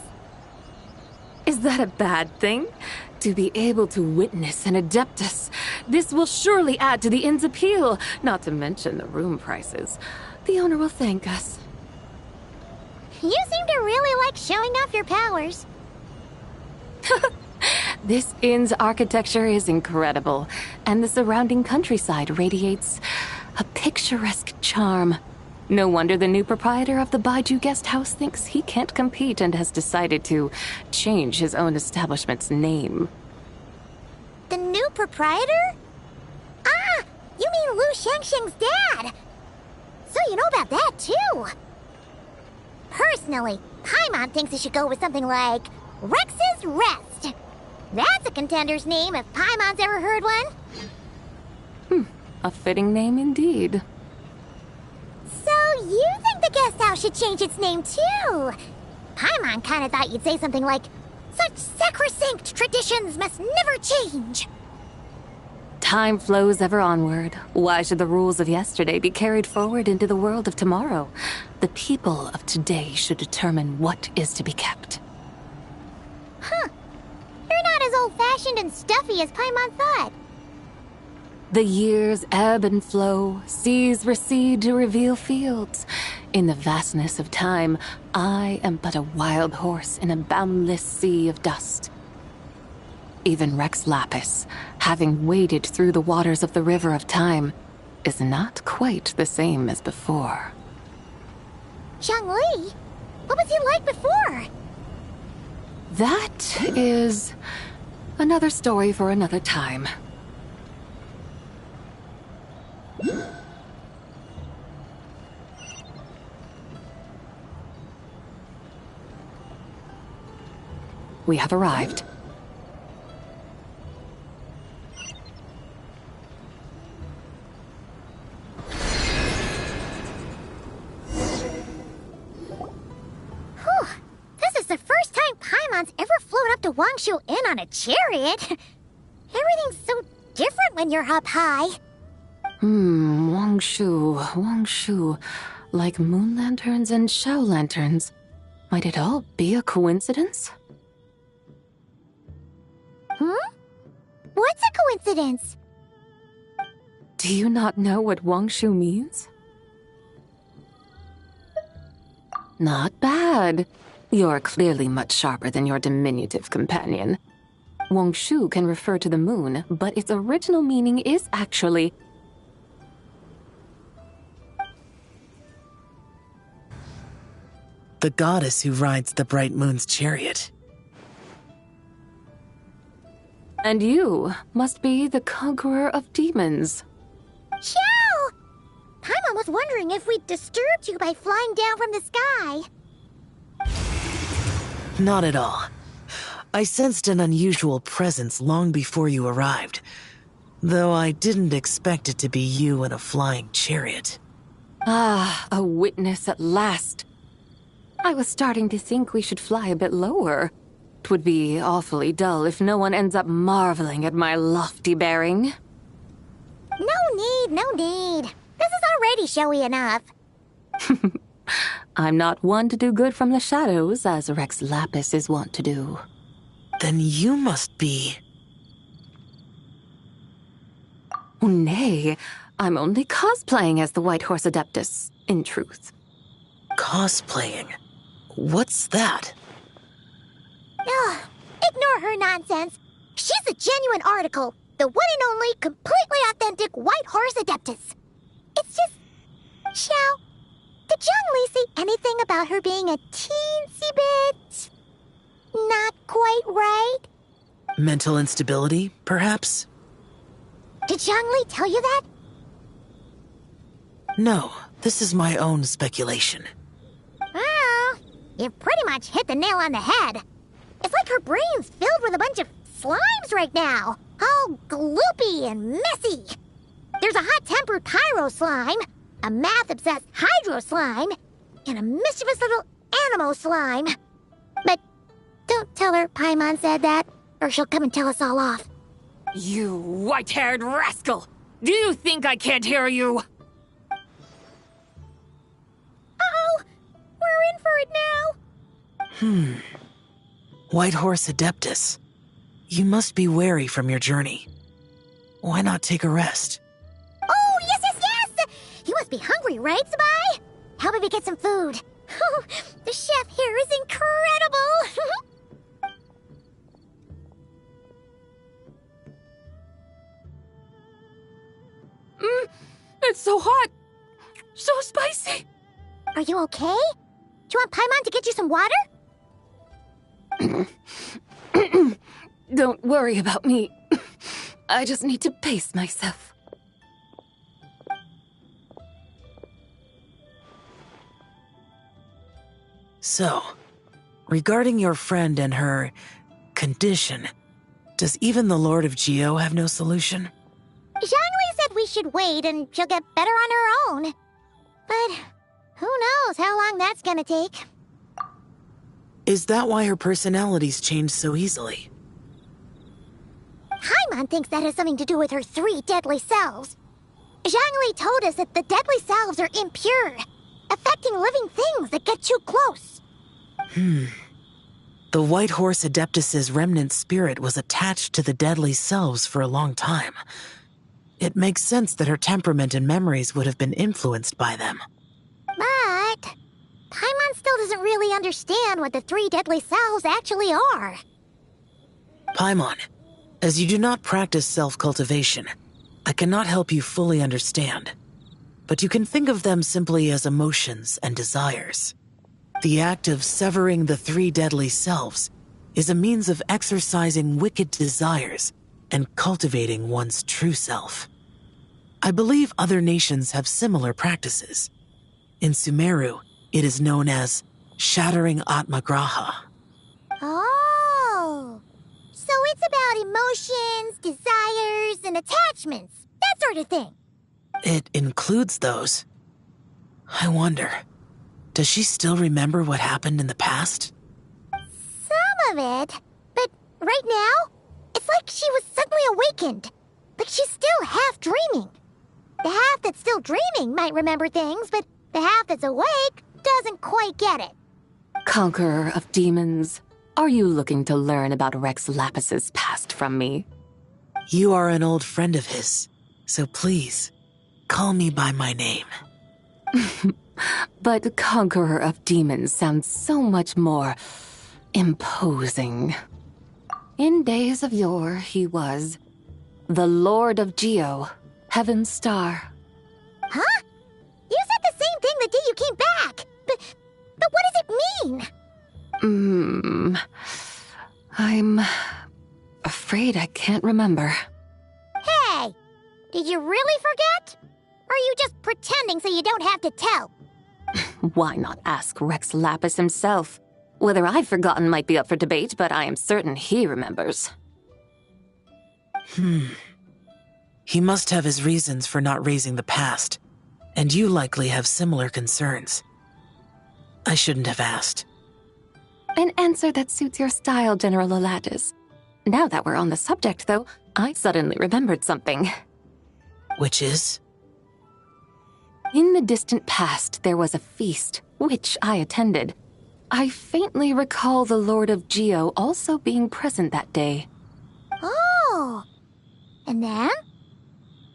A: Is that a bad thing? To be able to witness an Adeptus. This will surely add to the inn's appeal, not to mention the room prices. The owner will thank us.
E: You seem to really like showing off your powers.
A: This inn's architecture is incredible, and the surrounding countryside radiates a picturesque charm. No wonder the new proprietor of the Baiju guest house thinks he can't compete and has decided to change his own establishment's name.
E: The new proprietor? Ah, you mean Lu Shengsheng's dad. So you know about that, too. Personally, Paimon thinks it should go with something like Rex's Rest. That's a contender's name if Paimon's ever heard one.
A: A fitting name indeed.
E: So you think the guest house should change its name, too? Paimon kinda thought you'd say something like, such sacrosanct traditions must never change.
A: Time flows ever onward. Why should the rules of yesterday be carried forward into the world of tomorrow? The people of today should determine what is to be kept.
E: Huh. You're not as old-fashioned and stuffy as Paimon thought.
A: The years ebb and flow, seas recede to reveal fields. In the vastness of time, I am but a wild horse in a boundless sea of dust. Even Rex Lapis, having waded through the waters of the river of time, is not quite the same as before.
E: Zhongli? What was he like before?
A: That is another story for another time. We have arrived.
E: Whew. This is the first time Paimon's ever flown up to Wangshu Inn on a chariot. Everything's so different when you're up high.
A: Wangshu. Like moon lanterns and Shao lanterns. Might it all be a coincidence?
E: What's a coincidence?
A: Do you not know what Wangshu means? Not bad. You're clearly much sharper than your diminutive companion. Wangshu can refer to the moon, but its original meaning is actually
I: the goddess who rides the bright moon's chariot.
A: And you must be the conqueror of demons.
E: Xiao! Paimon was wondering if we'd disturbed you by flying down from the sky.
I: Not at all. I sensed an unusual presence long before you arrived, though I didn't expect it to be you in a flying chariot.
A: Ah, a witness at last. I was starting to think we should fly a bit lower. 'Twould be awfully dull if no one ends up marveling at my lofty bearing.
E: No need. This is already showy enough.
A: I'm not one to do good from the shadows, as Rex Lapis is wont to do.
I: Then you must be...
A: Nay, I'm only cosplaying as the White Horse Adeptus, in truth.
I: Cosplaying? What's that?
E: Ugh, ignore her nonsense. She's the genuine article. The one and only, completely authentic White Horse Adeptus. It's just... Xiao, did Zhongli say anything about her being a teensy bit... not quite right?
I: Mental instability, perhaps?
E: Did Zhongli tell you that?
I: No, this is my own speculation.
E: Well, you pretty much hit the nail on the head. It's like her brain's filled with a bunch of slimes right now. All gloopy and messy. There's a hot-tempered pyro slime, a math-obsessed hydro slime, and a mischievous little animo slime. But don't tell her Paimon said that, or she'll come and tell us all off.
A: You white-haired rascal! Do you think I can't hear you?
E: Uh-oh! We're in for it now!
I: White Horse Adeptus. You must be weary from your journey. Why not take a rest?
E: Oh, yes, yes, yes! You must be hungry, right, Sabai? How about we get some food? Oh, the chef here is incredible!
A: It's so hot! So spicy!
E: Are you okay? Do you want Paimon to get you some water?
A: Don't worry about me. I just need to pace myself.
I: So, regarding your friend and her condition, does even the Lord of Geo have no solution?
E: Zhangli said we should wait and she'll get better on her own. But who knows how long that's gonna take.
I: Is that why her personalities change so easily?
E: Paimon thinks that has something to do with her 3 deadly selves. Zhangli told us that the deadly selves are impure, affecting living things that get too close.
I: The White Horse Adeptus's remnant spirit was attached to the deadly selves for a long time. It makes sense that her temperament and memories would have been influenced by them.
E: But Paimon still doesn't really understand what the 3 deadly selves actually are.
I: Paimon, as you do not practice self-cultivation, I cannot help you fully understand. But you can think of them simply as emotions and desires. The act of severing the 3 deadly selves is a means of exercising wicked desires and cultivating one's true self. I believe other nations have similar practices. In Sumeru, it is known as shattering Atmagraha.
E: Oh, so it's about emotions, desires, and attachments, that sort of thing.
I: It includes those. I wonder, does she still remember what happened in the past?
E: Some of it, but right now, it's like she was suddenly awakened. Like she's still half dreaming. The half that's still dreaming might remember things, but the half that's awake doesn't quite get it.
K: Conqueror of demons, are you looking to learn about Rex Lapis's past from me?
I: You are an old friend of his, so please, call me by my name.
K: But Conqueror of Demons sounds so much more imposing. In days of yore, he was the Lord of Geo, Heaven's Star.
E: Huh? You said the same thing the day you came back. But what does it mean?
K: I'm afraid I can't remember.
E: Hey, did you really forget? Or are you just pretending so you don't have to tell?
K: Why not ask Rex Lapis himself? Whether I've forgotten might be up for debate, but I am certain he remembers.
I: He must have his reasons for not raising the past, and you likely have similar concerns. I shouldn't have asked.
K: An answer that suits your style, General Olatis. Now that we're on the subject, though, I suddenly remembered something.
I: Which is?
K: In the distant past, there was a feast, which I attended. I faintly recall the Lord of Geo also being present that day.
E: Oh, and then?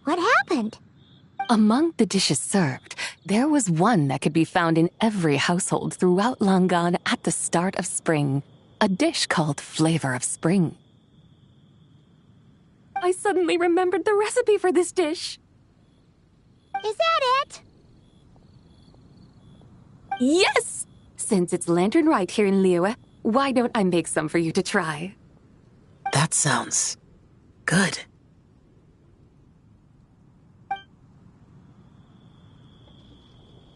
E: What happened?
K: Among the dishes served, there was one that could be found in every household throughout Langan at the start of spring. A dish called Flavor of Spring. I suddenly remembered the recipe for this dish.
E: Is that it?
K: Yes! Since it's Lantern right here in Liyue, why don't I make some for you to try?
I: That sounds good.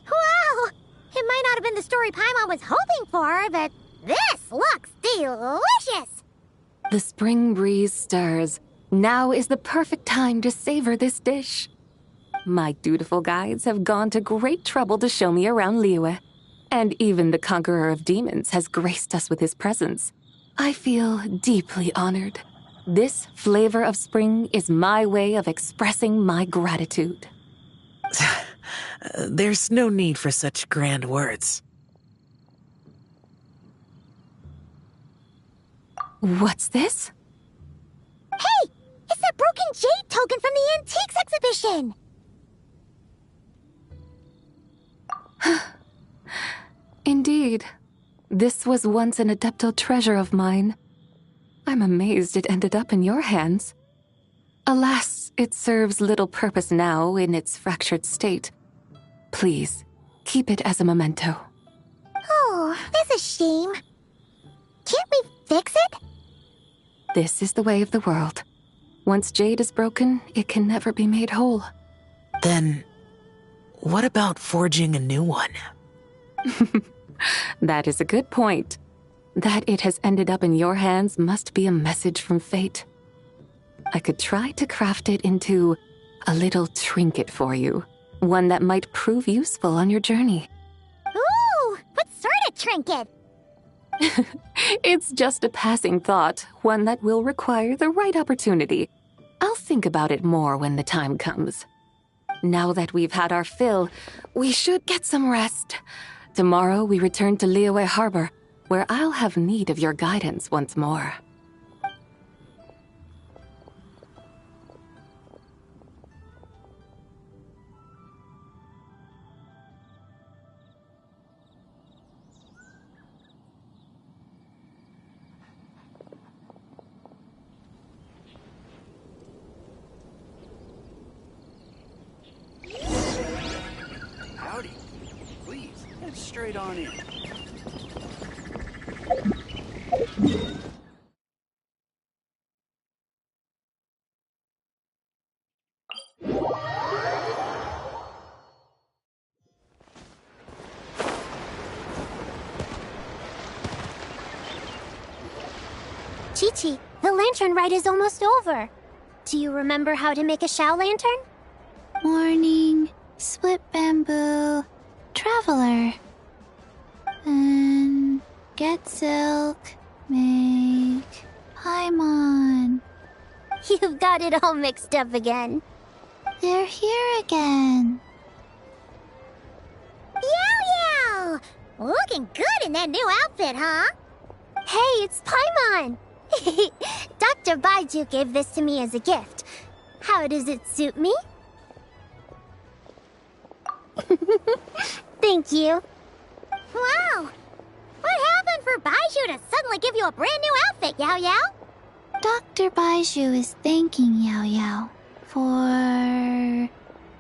E: Wow! It might not have been the story Paimon was hoping for, but this looks delicious!
K: The spring breeze stirs. Now is the perfect time to savor this dish. My dutiful guides have gone to great trouble to show me around Liyue, and even the Conqueror of Demons has graced us with his presence. I feel deeply honored. This flavor of spring is my way of expressing my gratitude.
I: There's no need for such grand words.
K: What's this?
E: Hey! It's that broken jade token from the antiques exhibition!
K: Indeed. This was once an Adeptal treasure of mine. I'm amazed it ended up in your hands. Alas, it serves little purpose now in its fractured state. Please, keep it as a memento.
E: Oh, that's a shame. Can't we fix it?
K: This is the way of the world. Once jade is broken, it can never be made whole.
I: Then, what about forging a new one?
K: That is a good point. That it has ended up in your hands must be a message from fate. I could try to craft it into a little trinket for you. One that might prove useful on your journey.
E: Ooh, what sort of trinket?
K: It's just a passing thought, one that will require the right opportunity. I'll think about it more when the time comes. Now that we've had our fill, we should get some rest. Tomorrow we return to Liyue Harbor, where I'll have need of your guidance once more.
U: Howdy. Please, head straight on in.
E: Chi-Chi, the lantern ride is almost over. Do you remember how to make a Shao lantern?
V: Morning, split bamboo, traveler. And get silk, make Paimon.
E: You've got it all mixed up again.
V: They're here again.
E: Yow Yow! Looking good in that new outfit, huh? Hey, it's Paimon! Dr. Baiju gave this to me as a gift. How does it suit me? Thank you. Wow! What happened for Baiju to suddenly give you a brand new outfit, Yao Yao?
V: Dr. Baiju is thanking Yao Yao for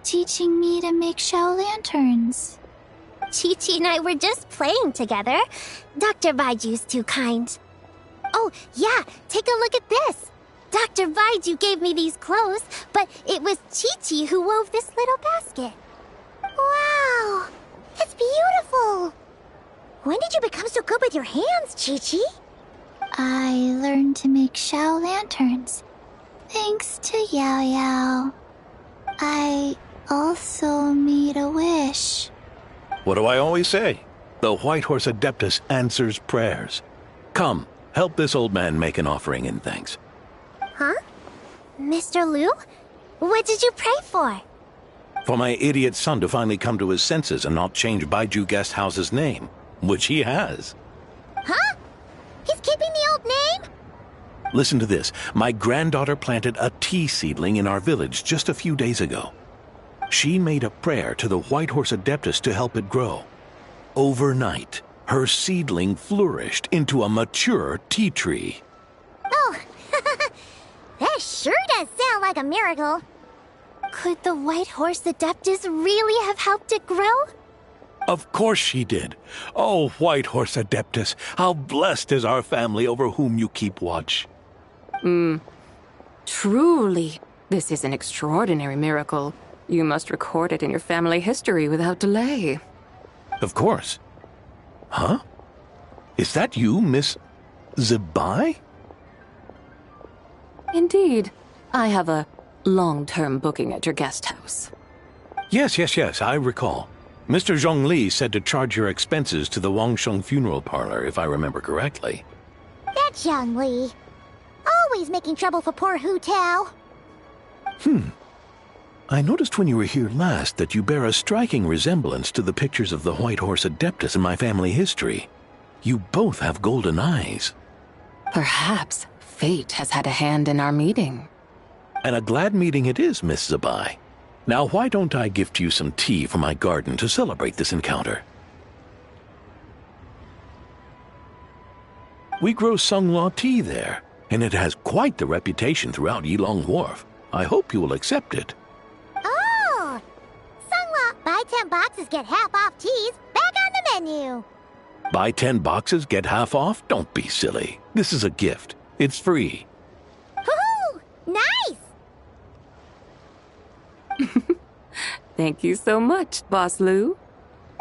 V: teaching me to make Shao lanterns.
E: Chi-Chi and I were just playing together. Dr. Baiju's too kind. Oh, yeah, take a look at this. Dr. Baiju gave me these clothes, but it was Chi-Chi who wove this little basket. Wow, that's beautiful. When did you become so good with your hands, Chi-Chi?
V: I learned to make Shao lanterns, thanks to Yao Yao. I also made a wish.
W: What do I always say? The White Horse Adeptus answers prayers. Come, help this old man make an offering in thanks.
E: Huh? Mr. Liu? What did you pray for?
W: For my idiot son to finally come to his senses and not change Baiju Guest House's name, which he has.
E: Huh? He's keeping the old name?
W: Listen to this. My granddaughter planted a tea seedling in our village just a few days ago. She made a prayer to the White Horse Adeptus to help it grow. Overnight, her seedling flourished into a mature tea tree.
E: Oh, that sure does sound like a miracle. Could the White Horse Adeptus really have helped it grow?
W: Of course she did. Oh, White Horse Adeptus, how blessed is our family over whom you keep watch.
K: Truly, this is an extraordinary miracle. You must record it in your family history without delay.
W: Of course. Huh? Is that you, Miss Zebai?
K: Indeed. I have a long-term booking at your guest house.
W: Yes, I recall. Mr. Zhongli said to charge your expenses to the Wangsheng funeral parlor, if I remember correctly.
E: That Zhongli. always making trouble for poor Hu Tao.
W: I noticed when you were here last that you bear a striking resemblance to the pictures of the White Horse Adeptus in my family history. You both have golden eyes.
A: Perhaps fate has had a hand in our meeting.
W: And a glad meeting it is, Miss Zabai. Now why don't I gift you some tea from my garden to celebrate this encounter? We grow Sunglaw tea there, and it has quite the reputation throughout Yilong Wharf. I hope you will accept it.
E: Oh! Sunglaw, buy 10 boxes, get half off teas, back on the menu.
W: Buy 10 boxes, get half off? Don't be silly. This is a gift. It's free.
E: Woohoo! Nice!
A: Thank you so much, Boss Lou.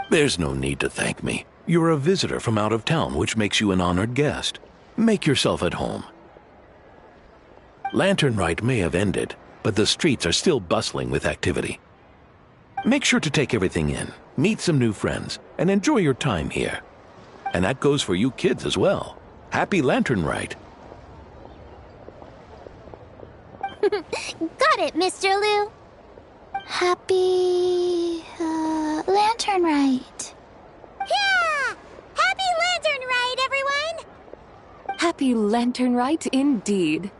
W: There's no need to thank me. You're a visitor from out of town, which makes you an honored guest. Make yourself at home. Lantern Rite may have ended, but the streets are still bustling with activity. Make sure to take everything in, meet some new friends, and enjoy your time here. And that goes for you kids as well. Happy Lantern Rite.
E: Got it, Mr. Lou.
V: Happy... Lantern Rite.
E: Yeah! Happy Lantern Rite, everyone!
A: Happy Lantern Rite indeed.